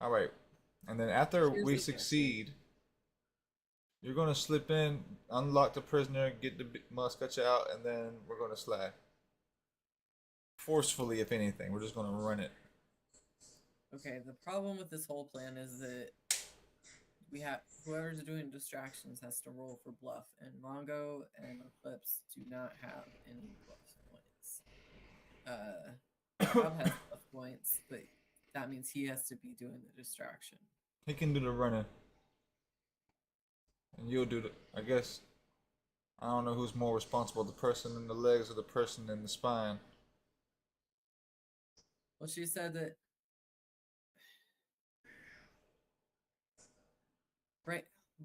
All right, and then after Here's we the- succeed, you're gonna slip in, unlock the prisoner, get the muscatcha out, and then we're gonna slide. Forcefully, if anything, we're just gonna run it. Okay, the problem with this whole plan is that we have whoever's doing distractions has to roll for bluff, and Mongo and Eclipse do not have any bluff points. Rob has bluff points, but that means he has to be doing the distraction. He can do the running, and you'll do the. I guess. I don't know who's more responsible, the person in the legs or the person in the spine. Well, she said that.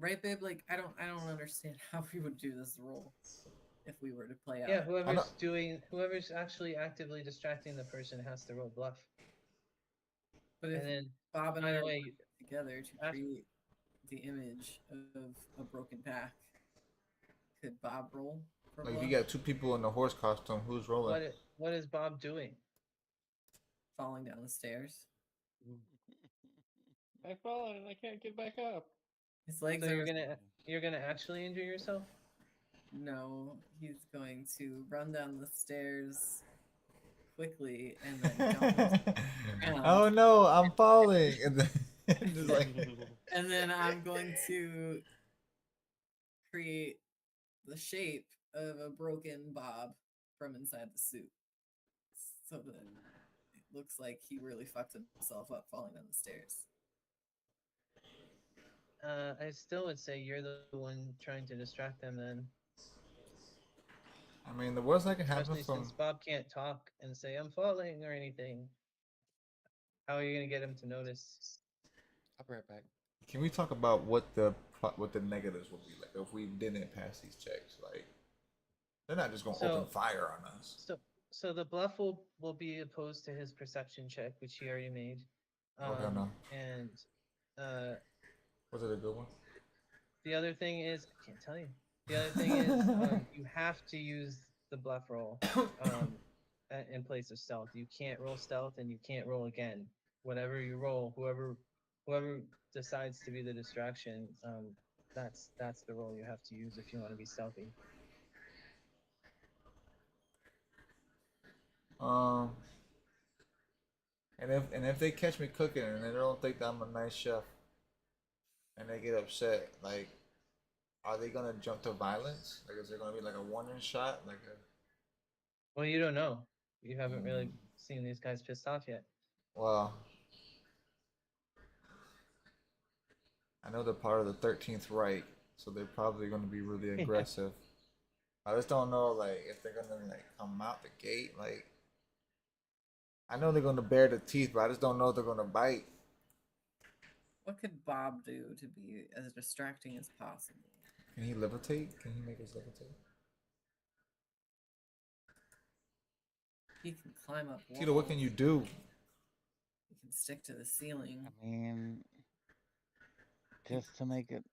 Right, babe. Like I don't understand how we would do this role if we were to play out. Yeah, whoever's actually actively distracting the person has to roll bluff. But if And then, Bob and by I the are way, working together to after- create the image of a broken back, could Bob roll for Like, if bluff? you got two people in the horse costume, who's rolling? what is Bob doing? Falling down the stairs. I fallen and I can't get back up. His legs So are you're gonna actually injure yourself? no. He's going to run down the stairs quickly and then jump. Oh no, I'm falling. And then, just like, And then I'm going to create the shape of a broken Bob from inside the suit, so that it looks like he really fucked himself up falling down the stairs. I still would say you're the one trying to distract them then. I mean, the worst that can happen Especially from. since Bob can't talk and say I'm falling or anything. How are you gonna get him to notice? I'll be right back. Can we talk about what the negatives would be like if we didn't pass these checks? Like, they're not just gonna open fire on us. So the bluff will be opposed to his perception check, which he already made. Okay, no. And Was it a good one? the other thing is I can't tell you. The other thing is, you have to use the bluff roll in place of stealth. You can't roll stealth, and you can't roll again. Whatever you roll, whoever decides to be the distraction, that's the roll you have to use if you want to be stealthy. Um, and if they catch me cooking and they don't think that I'm a nice chef, and they get upset, like, are they gonna jump to violence? Like, is there gonna be like a warning shot? Like a Well, you don't know. You haven't really seen these guys pissed off yet. well, I know they're part of the 13th Reich, so they're probably gonna be really aggressive. I just don't know, like, if they're gonna like come out the gate. Like, I know they're gonna bare the teeth, but I just don't know if they're gonna bite. What could Bob do to be as distracting as possible? Can he levitate? Can he make us levitate? He can climb up walls. Tito, what can you do? He can stick to the ceiling. I mean, just to make it.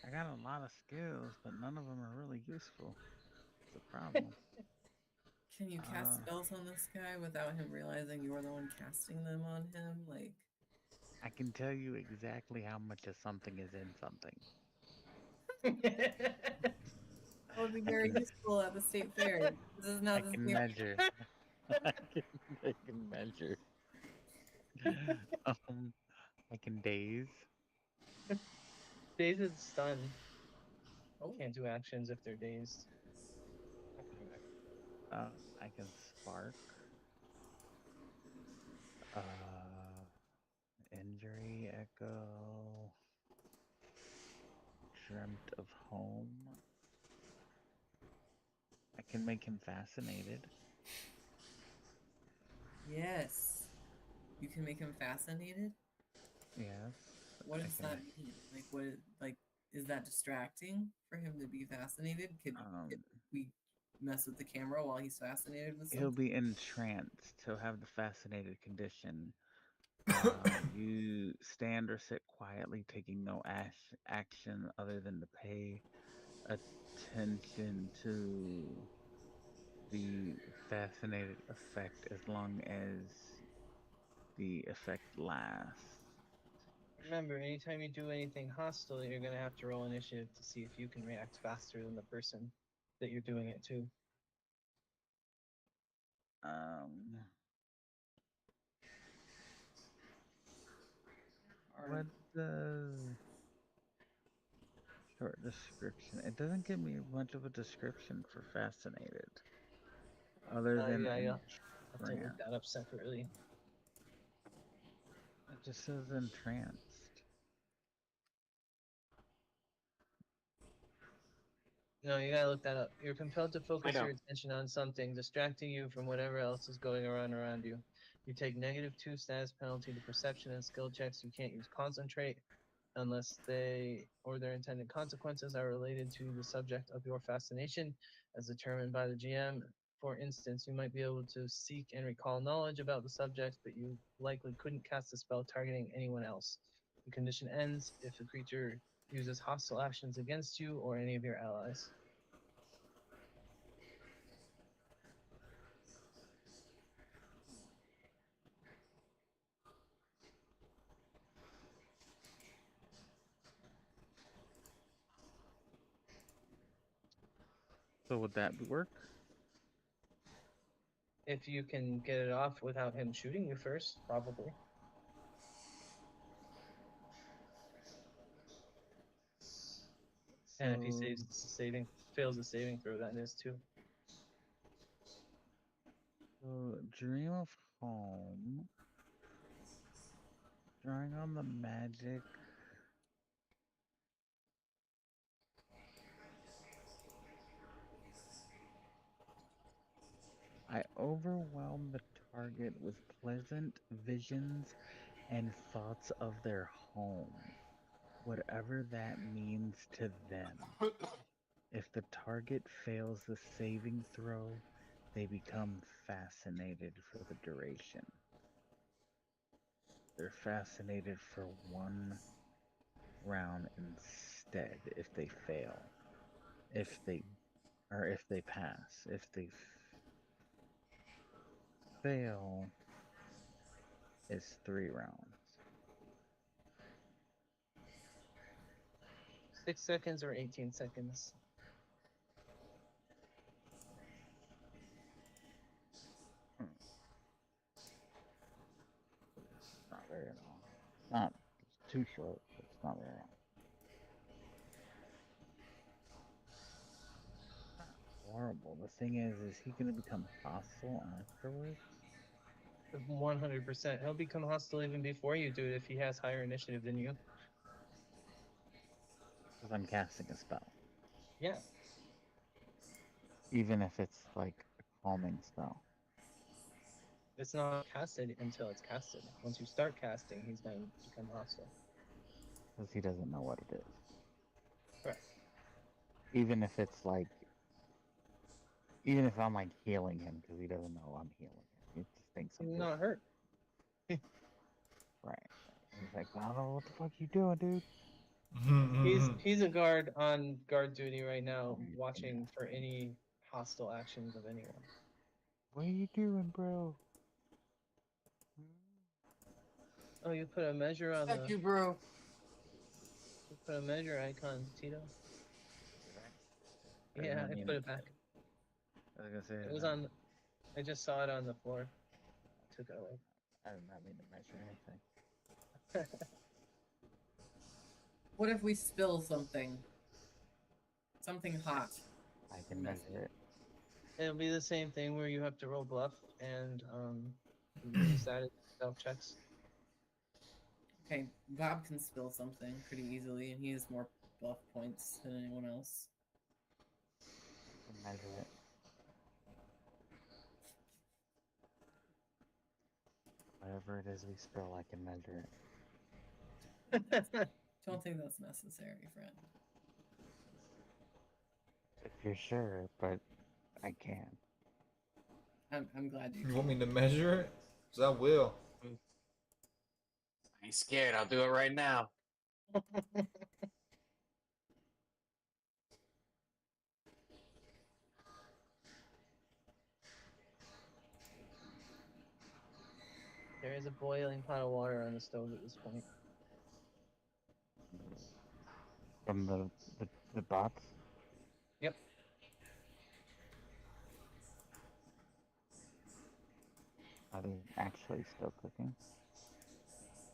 I got a lot of skills, but none of them are really useful. It's a problem. Can you cast spells on this guy without him realizing you're the one casting them on him? Like, I can tell you exactly how much of something is in something. that would be very useful at the state fair. This is not I the can state measure. I can measure. I can daze. Dazed is stun. Oh. Can't do actions if they're dazed. I can spark. Injury echo. Dreamt of home. I can make him fascinated. Yes. You can make him fascinated? Yes. What does that mean? Like, like, is that distracting for him to be fascinated? Could we mess with the camera while he's fascinated with something? He'll be entranced. He'll have the fascinated condition. You stand or sit quietly, taking no action other than to pay attention to the fascinated effect as long as the effect lasts. Remember, anytime you do anything hostile, you're gonna have to roll initiative to see if you can react faster than the person that you're doing it to. What the short description? It doesn't give me much of a description for fascinated, other than Yeah, you'll have to look entranced. that up separately. It just says entranced. No, you gotta look that up. You're compelled to focus your attention on something, distracting you from whatever else is going on around you. You take -2 status penalty to perception and skill checks. You can't use concentrate unless they or their intended consequences are related to the subject of your fascination as determined by the GM. For instance, you might be able to seek and recall knowledge about the subject, but you likely couldn't cast a spell targeting anyone else. The condition ends if the creature uses hostile actions against you or any of your allies. So would that work? If you can get it off without him shooting you first, probably. And if he fails the saving throw, that is too. Dream of home. Drawing on the magic. I overwhelm the target with pleasant visions and thoughts of their home, whatever that means to them. If the target fails the saving throw, they become fascinated for the duration. They're fascinated for 1 round and dead if they fail. If they pass. If they fail, it's 3 rounds. 6 seconds or 18 seconds. Not very long. Not it's too short, but it's not very long. Horrible. The thing is he gonna become hostile afterwards? 100%. He'll become hostile even before you do it if he has higher initiative than you. Because I'm casting a spell. Yeah. Even if it's like a calming spell. It's not casted until it's casted. Once you start casting, he's going to become hostile. Because he doesn't know what it is. Correct. Even if it's like, even if I'm like healing him because he doesn't know I'm healing him. He just thinks I'm He's just, not hurt. right. He's like, I don't know what the fuck you doing, dude. He's a guard on guard duty right now, Oh, watching for any hostile actions of anyone. What are you doing, bro? Oh, you put a measure on Thank the. you, bro. You put a measure icon, Tito. Did I? Yeah, didn't I mean put it. it back. I was gonna say It was on. I just saw it on the floor. I took it away. I did not mean to measure anything. What if we spill something? Something hot. I can measure it. It'll be the same thing where you have to roll bluff and use that as self checks. Okay, Bob can spill something pretty easily, and he has more bluff points than anyone else. I can measure it. Whatever it is we spill, I can measure it. Don't think that's necessary, friend. If you're sure, but I can. I'm glad you. You want me to measure it? 'Cause I will. I ain't scared. I'll do it right now. There is a boiling pot of water on the stove at this point. From the bots? Yep. Are they actually still cooking?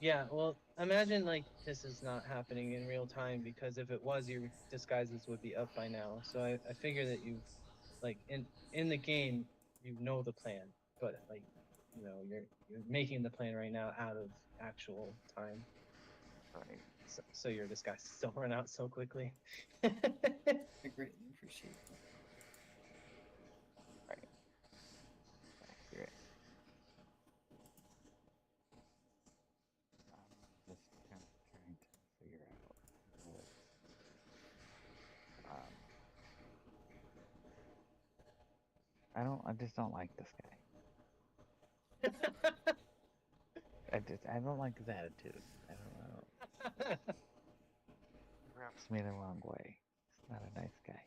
Yeah, well, imagine like this is not happening in real time because if it was, your disguises would be up by now. So I figure that you've like in the game you know the plan, but like you're making the plan right now out of actual time. Right. So your disguises don't run out so quickly. I greatly appreciate that. Right. Accurate. I'm just kind of trying to figure out what. I just don't like this guy. I don't like his attitude. I don't know. He rubs me the wrong way. He's not a nice guy.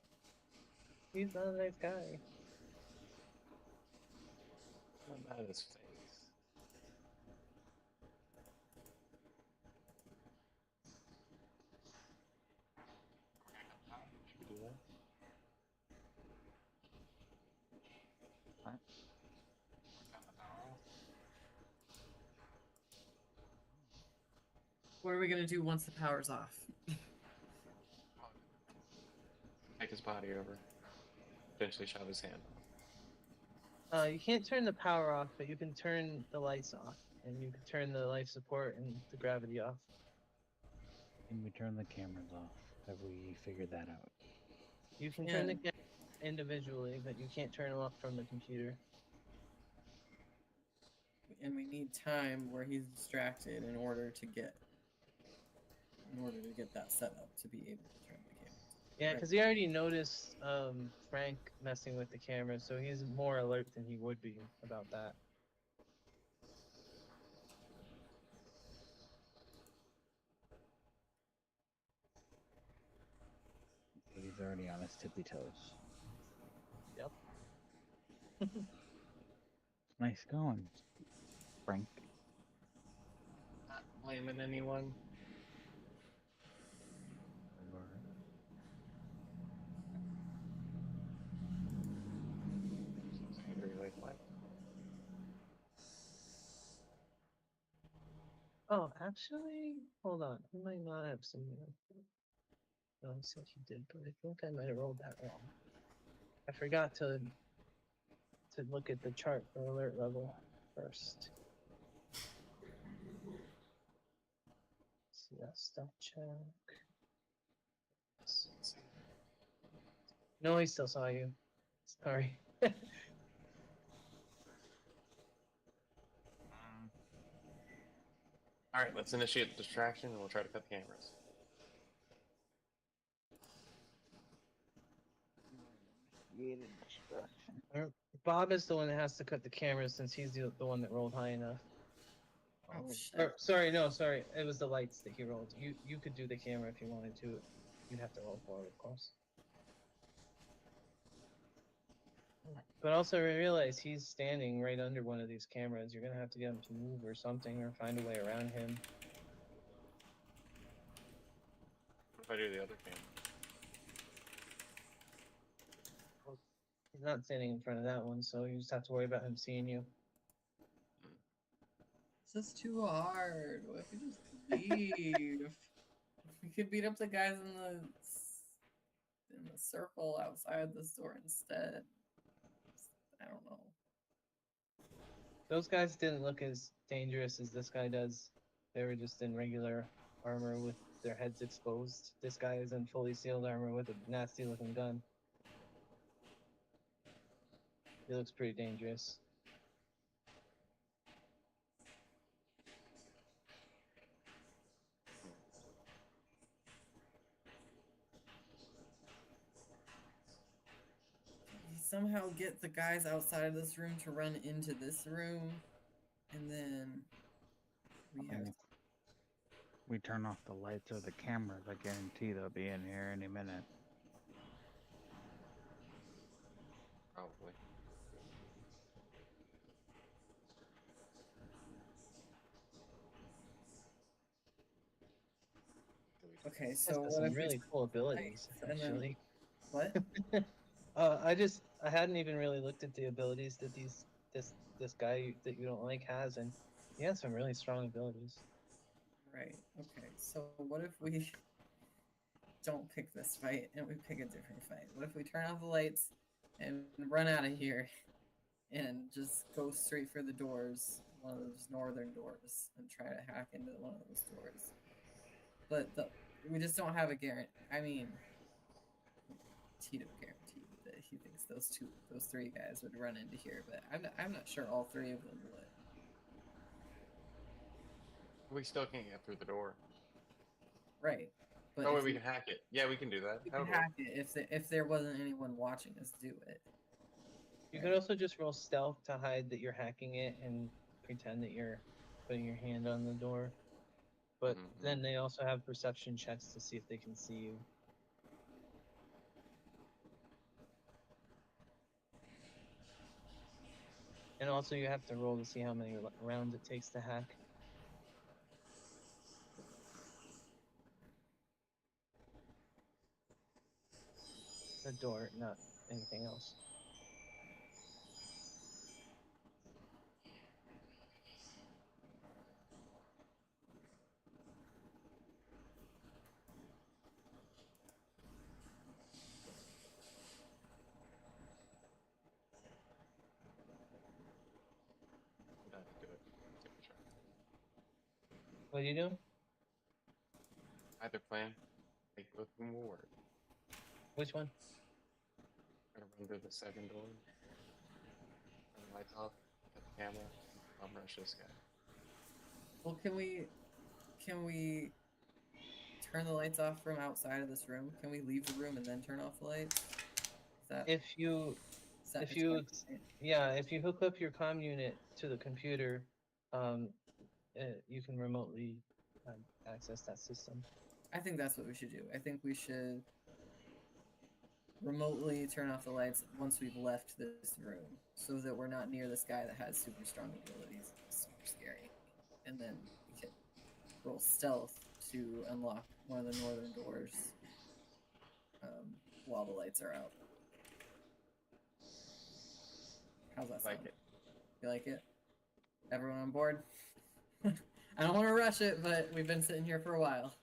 He's not a nice guy. What about his face? Should we do that? What? What are we gonna do once the power's off? Take his body over. Eventually shove his hand You can't turn the power off, but you can turn the lights off, and you can turn the life support and the gravity off. Can we turn the cameras off? Have we figured that out? You can turn the camera individually, but you can't turn them off from the computer. And we need time where he's distracted in order to get that set up to be able to turn the camera. Yeah, because he already noticed Frank messing with the camera, so he's more alert than he would be about that. He's already on his tippy toes. Yep. Nice going, Frank. Not blaming anyone. Seems angry like what? Oh, actually, hold on. He might not have seen it. No, he said he did, but I think I might have rolled that wrong. I forgot to look at the chart for alert level first. See that stuff check. No, he still saw you. Sorry. All right, let's initiate the distraction, and we'll try to cut the cameras. Bob is the one that has to cut the camera since he's the one that rolled high enough. Oh shit. Or, sorry, no, sorry. It was the lights that he rolled. You could do the camera if you wanted to. You'd have to roll for it, of course. But also realize he's standing right under one of these cameras. You're gonna have to get him to move or something, or find a way around him. What if I do the other camera? He's not standing in front of that one, so you just have to worry about him seeing you. This is too hard. What if we just leave? We could beat up the guys in the circle outside the store instead. I don't know. Those guys didn't look as dangerous as this guy does. They were just in regular armor with their heads exposed. This guy is in fully sealed armor with a nasty looking gun. He looks pretty dangerous. We somehow get the guys outside of this room to run into this room, and then we I have. mean, we turn off the lights or the cameras, I guarantee they'll be in here any minute. Probably. Okay, He's so got what some if we really cool abilities, and then- actually. what? I hadn't even really looked at the abilities that this guy that you don't like has, and he has some really strong abilities. Right. Okay. So what if we don't pick this fight and we pick a different fight? What if we turn off the lights and run out of here and just go straight for the doors, one of those northern doors, and try to hack into one of those doors? But we just don't have a guarantee. I mean, Tito guaranteed that he thinks those three guys would run into here, but I'm not sure all three of them would. We still can't get through the door. Right. But Oh, if wait, we can hack it. Yeah, we can do that. we That'll could work. hack it if there wasn't anyone watching us do it. You could also just roll stealth to hide that you're hacking it and pretend that you're putting your hand on the door. But Mhm. then they also have perception checks to see if they can see you. And also you have to roll to see how many rounds it takes to hack. The door, not anything else. That's good. Take a try. What do you do? Either plan, make both of them will work. Which one? Gotta run through the second door. Turn the lights off. Cut the camera. I'll rush this guy. Well, can we turn the lights off from outside of this room? Can we leave the room and then turn off the lights? Is that, If you is that if what you you're saying? yeah, if you hook up your comm unit to the computer, you can remotely access that system. I think that's what we should do. I think we should remotely turn off the lights once we've left this room, so that we're not near this guy that has super strong abilities. It's super scary. And then we can roll stealth to unlock one of the northern doors while the lights are out. How's that sound? Like it. You like it? Everyone on board? I don't want to rush it, but we've been sitting here for a while.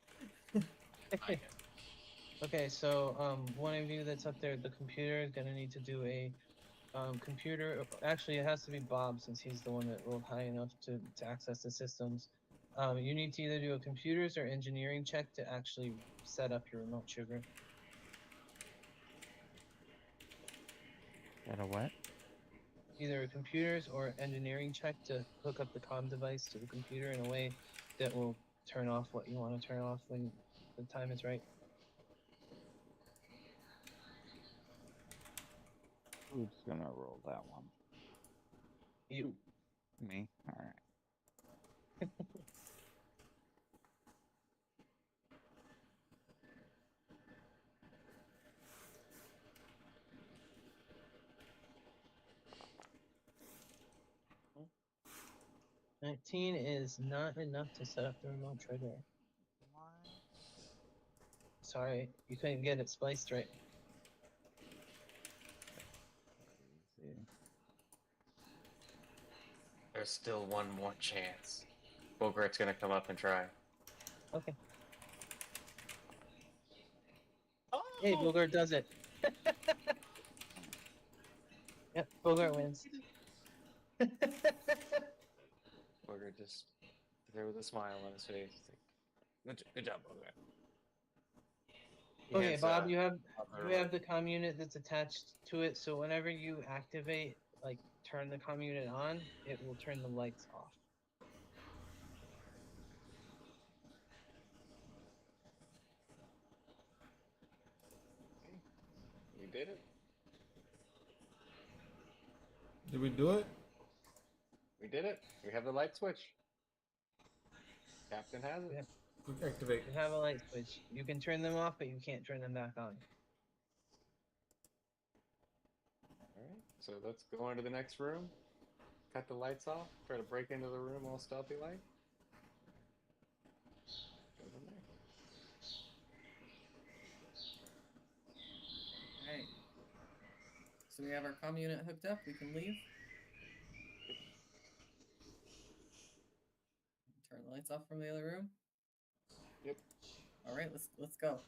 Okay, so one of you that's up there at the computer is gonna need to do a computer. Actually, it has to be Bob since he's the one that rolled high enough to access the systems. You need to either do a computers or engineering check to actually set up your remote sugar. Got a what? Either a computers or engineering check to hook up the comm device to the computer in a way that will turn off what you want to turn off when the time is right. Who's gonna roll that one? You. Me? Alright. Hmm? 19 is not enough to set up the remote trigger. Sorry, you couldn't get it spliced right. There's still one more chance. Bogart's gonna come up and try. Okay. Hey, Bogart does it. Yep, Bogart wins. Bogart just there with a smile on his face. Good job, Bogart. He Okay, hands, Bob, you have remote. the comm unit that's attached to it, so whenever you activate, like turn the comm unit on, it will turn the lights off. We did it. Did we do it? We did it. We have the light switch. Captain has it. Yeah. Quick activate. You have a light switch. You can turn them off, but you can't turn them back on. Alright, so let's go into the next room. Cut the lights off. Try to break into the room all stealthy like. Go from there. Alright. So we have our comm unit hooked up. We can leave. Turn the lights off from the other room. Yep. All right, let's go.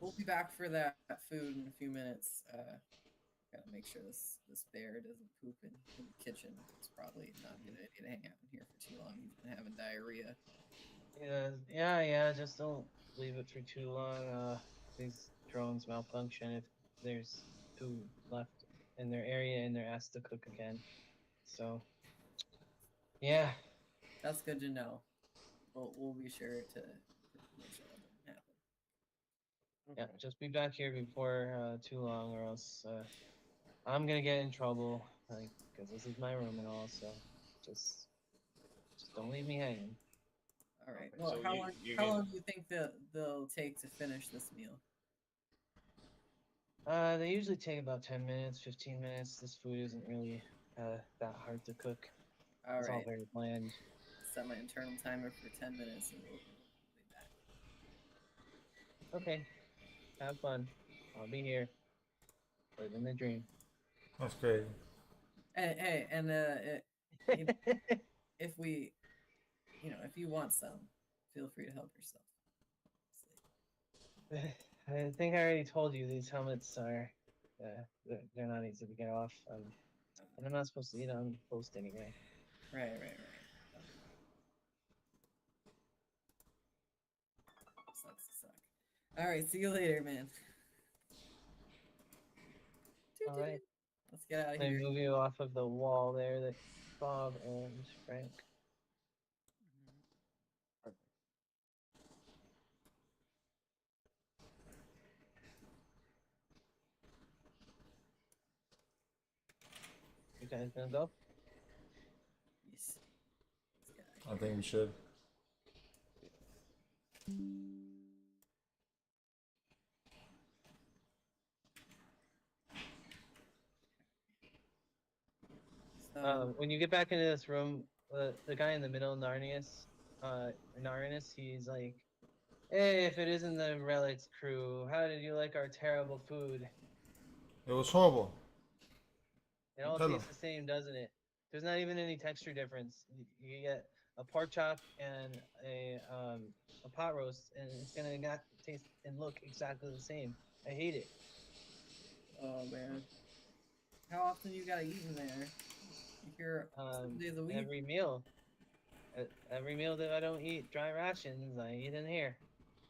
We'll be back for that food in a few minutes. Gotta make sure this bear doesn't poop in the kitchen. It's probably not a good idea to hang out in here for too long. He's been having diarrhea. Yeah. Just don't leave it for too long. These drones malfunction if there's food left in their area and they're asked to cook again. So, yeah. That's good to know. We'll be sure to make sure that doesn't happen. Yeah, just be back here before too long, or else I'm gonna get in trouble. Like, because this is my room and all. So, just don't leave me hanging. All right. Okay, Well, so how long do you think they'll take to finish this meal? They usually take about 10 minutes, 15 minutes. This food isn't really that hard to cook. All It's all right. very bland. Set my internal timer for 10 minutes and we'll be back. Okay, have fun. I'll be here. Living the dream. That's crazy. Hey, and if we, if you want some, feel free to help yourself. I think I already told you these helmets are, they're not easy to get off. And I'm not supposed to eat on post anyway. Right. Sucks to suck. All right, see you later, man. All right. Let's get out of They here. move you off of the wall there that Bob and Frank. You guys gonna go? Yes. Let's get out of I here. think we should. When you get back into this room, the guy in the middle, Narnius, he's like, "Hey, if it isn't the Relics crew, how did you like our terrible food? It was horrible. It all Tell him. tastes the same, doesn't it? There's not even any texture difference. You get a pork chop and a pot roast, and it's gonna taste and look exactly the same. I hate it. Oh man, how often you gotta eat in there? You here 7 days a week? Every meal, every meal that I don't eat dry rations, I eat in here.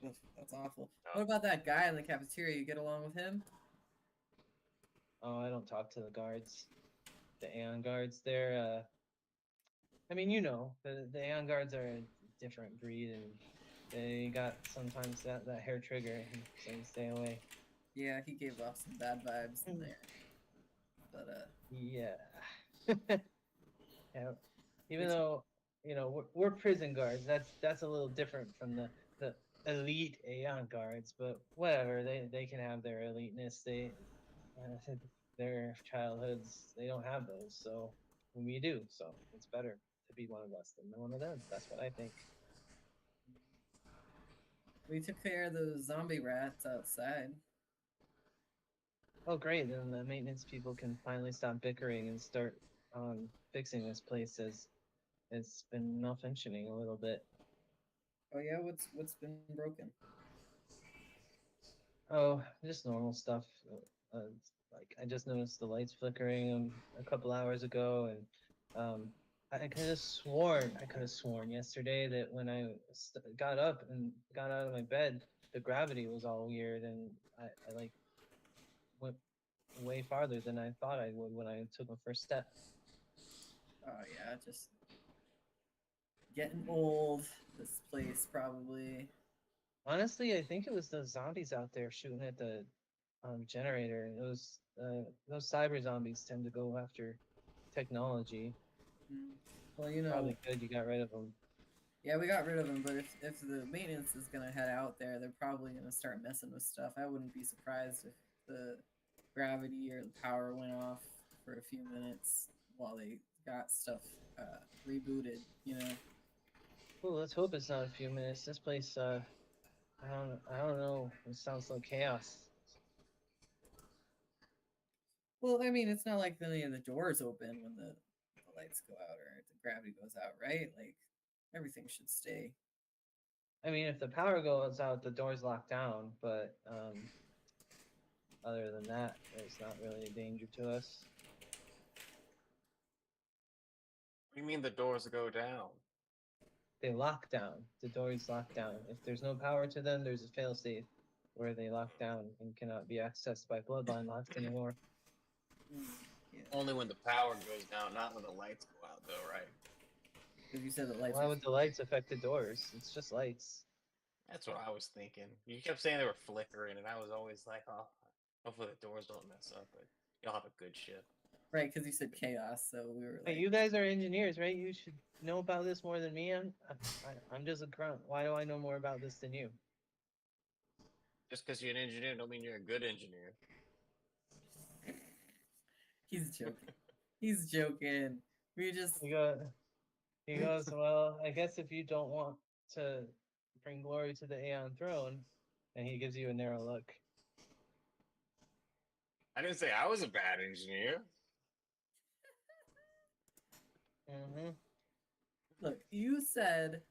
Ugh, that's awful. What about that guy in the cafeteria? You get along with him? Oh, I don't talk to the guards, the Aeon guards. I mean, you know, the Aeon guards are a different breed, and they got sometimes that hair trigger, so you stay away. Yeah, he gave off some bad vibes in there. But Yeah. Yeah. Even though, you know, we're prison guards, that's a little different from the elite Aeon guards, but whatever, they can have their eliteness. Their childhoods, they don't have those, so we do. So it's better to be one of us than one of them. That's what I think. we took care of those zombie rats outside. Oh, great! Then the maintenance people can finally stop bickering and start fixing this place as it's been malfunctioning a little bit. Oh yeah, what's been broken? Oh, just normal stuff. Uh, like I just noticed the lights flickering a couple hours ago, and I could have sworn yesterday that when I got up and got out of my bed, the gravity was all weird, and I like went way farther than I thought I would when I took my first step. Oh yeah, just getting old. This place probably. Honestly, I think it was those zombies out there shooting at the generator. Those cyber zombies tend to go after technology. Hmm. Well, you know, Probably good you got rid of them. yeah, we got rid of them, but if the maintenance is gonna head out there, they're probably gonna start messing with stuff. I wouldn't be surprised if the gravity or the power went off for a few minutes while they got stuff rebooted. You know. Well, let's hope it's not a few minutes. This place, I don't know. It sounds like chaos. Well, I mean, it's not like any of the doors open when the lights go out or the gravity goes out, right? Like everything should stay. I mean, if the power goes out, the door's locked down. But other than that, there's not really a danger to us. What do you mean the doors go down? They lock down. The doors lock down. If there's no power to them, there's a failsafe where they lock down and cannot be accessed by bloodline locks anymore. Yeah, Only when the power goes down, not when the lights go out, though, right? because you said the lights. Why Were would the lights affect the doors? It's just lights. That's what I was thinking. You kept saying they were flickering, and I was always like, oh, hopefully the doors don't mess up, but y'all have a good ship. right, because you said chaos, so we were Hey, like, you guys are engineers, right? You should know about this more than me. I'm just a grunt. Why do I know more about this than you? Just because you're an engineer don't mean you're a good engineer. he's joking. He's joking. We just He goes, well, I guess if you don't want to bring glory to the Aeon throne, and he gives you a narrow look. I didn't say I was a bad engineer. Mm-hmm. look. You said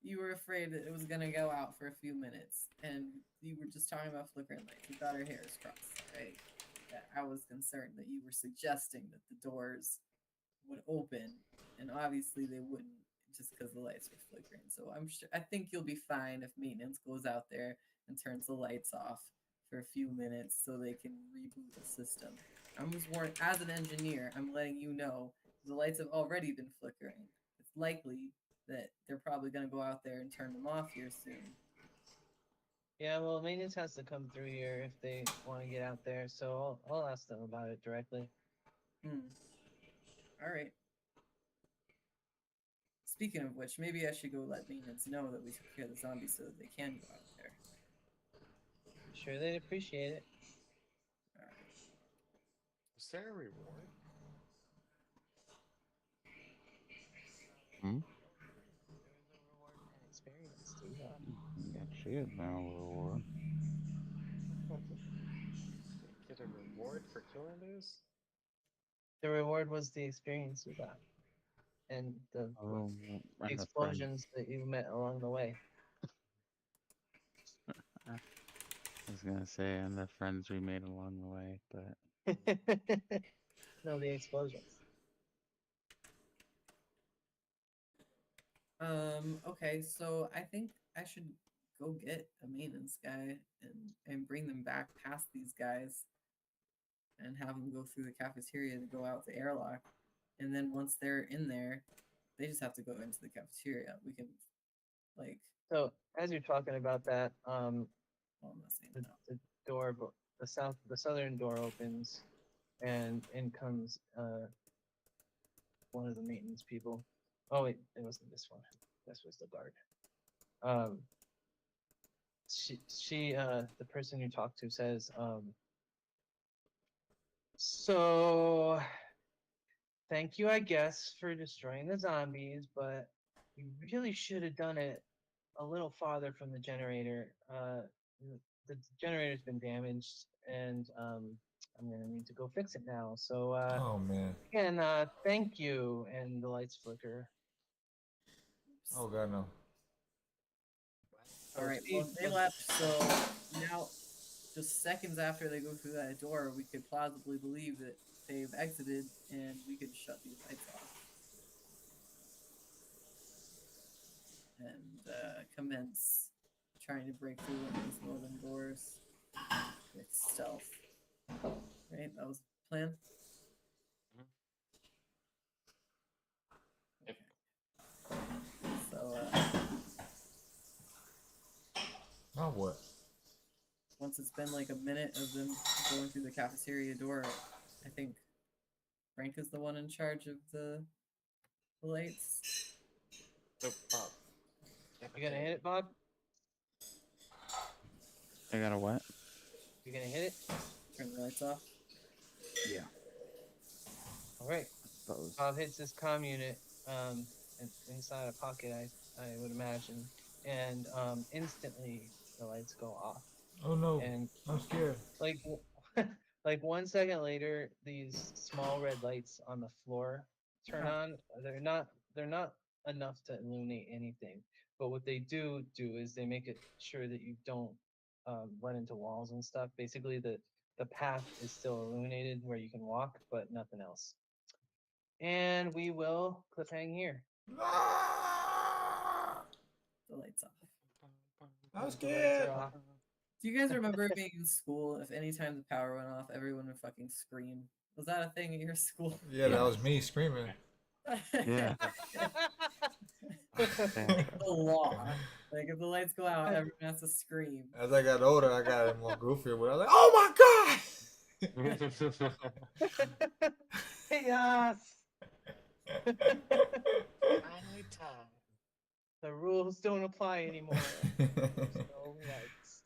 you were afraid that it was gonna go out for a few minutes, and you were just talking about flickering lights. You thought our hairs crossed, right? That I was concerned that you were suggesting that the doors would open, and obviously they wouldn't just because the lights were flickering. So I think you'll be fine if maintenance goes out there and turns the lights off for a few minutes so they can reboot the system. I was warned as an engineer. I'm letting you know the lights have already been flickering. It's likely that they're probably going to go out there and turn them off here soon. Yeah, well, maintenance has to come through here if they want to get out there, so I'll ask them about it directly. All right. Speaking of which, maybe I should go let maintenance know that we took care of the zombies so that they can go out there. I'm sure they'd appreciate it. All right. Was there a reward? Hmm? There was a reward and experience too. Got shit now, reward. Get a reward for killing this? The reward was the experience you got and the Oh, and the friends. explosions that you met along the way. I was gonna say, and the friends we made along the way, but No, the explosions. Okay, so I think I should go get a maintenance guy and bring them back past these guys and have them go through the cafeteria to go out the airlock. And then once they're in there, they just have to go into the cafeteria. We can like So as you're talking about that, well, I'm not saying the, no. the door, the southern door opens, and in comes one of the maintenance people. Oh wait, it wasn't this one. This was the guard. Um, the person you talk to says, so thank you, I guess, for destroying the zombies, but you really should have done it a little farther from the generator. The generator's been damaged, and I'm gonna need to go fix it now. So Oh man. again, thank you. And the lights flicker. Oh god no. So All right, well, they left, so now, just seconds after they go through that door, we could plausibly believe that they've exited, and we could shut these lights off and commence trying to break through one of these northern doors with stealth. Right, that was the plan. Yep. So Now what? once it's been like a minute of them going through the cafeteria door, I think Frank is the one in charge of the lights. So, Bob. you gonna hit it, Bob? I got a what? You gonna hit it? Turn the lights off. Yeah, All right. I suppose. Bob hits this comm unit inside a pocket, I would imagine, and instantly the lights go off. Oh no. And I'm scared. like like 1 second later, these small red lights on the floor turn on. They're not enough to illuminate anything, but what they do is they make it sure that you don't run into walls and stuff. Basically, the path is still illuminated where you can walk, but nothing else. And we will cliffhang here. Ah! The lights off. I'm The lights scared. are off. Do you guys remember being in school? If any time the power went off, everyone would fucking scream. Was that a thing at your school? Yeah, that was me screaming. Yeah. Like the law. Like if the lights go out, everyone has to scream. As I got older, I got more goofier, but I was like, oh my god! Chaos! Finally time. The rules don't apply anymore. No lights.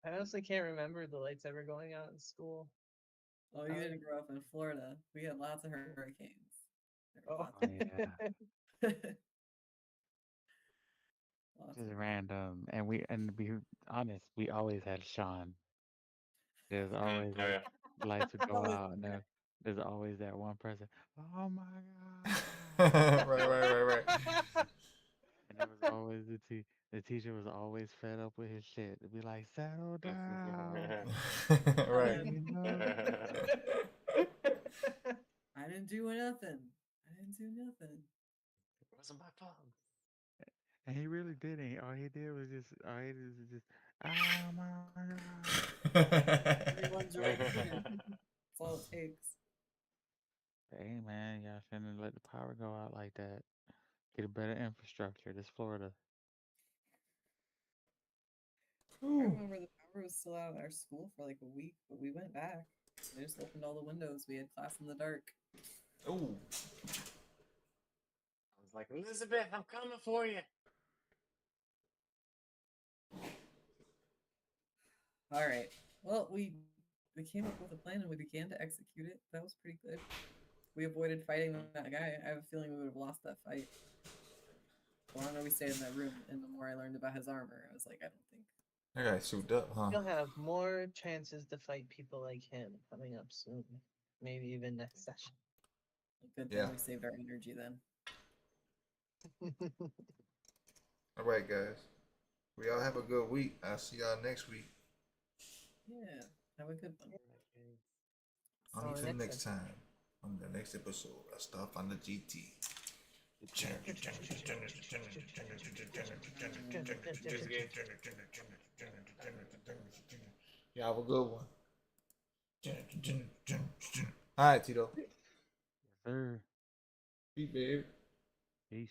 I honestly can't remember the lights ever going out in school. Oh, you didn't grow up in Florida. We had lots of hurricanes. There were Oh. Oh, yeah. lots Just of- random, and to be honest, we always had Sean. There's always Oh, yeah. lights would go out, and there's always that one person. Oh my god! right. And there was always the teacher was always fed up with his shit. To be like, settle down. right. You know? I didn't do nothing. I didn't do nothing. It wasn't my fault. And he really didn't. All he did was just, oh my god. Everyone's right. That's all it takes. Hey man, y'all shouldn't let the power go out like that. Get a better infrastructure. This Florida. I remember the power was still out at our school for like a week, but we went back. They just opened all the windows. We had class in the dark. Ooh. I was like, Elizabeth, I'm coming for you. All right. Well, we came up with a plan and we began to execute it. That was pretty good. we avoided fighting that guy, I have a feeling we would have lost that fight. The longer we stayed in that room, and the more I learned about his armor, I was like, I don't think. That guy souped up, huh? You'll have more chances to fight people like him coming up soon. Maybe even next session. Good thing Yeah. we saved our energy then. All right, guys. We all have a good week. I'll see y'all next week. Yeah, have a good one. Until next next time. On the next episode of Starfinder GT. Yeah, have a good one. All right, Tito. Yes, sir. Peace, babe. Peace.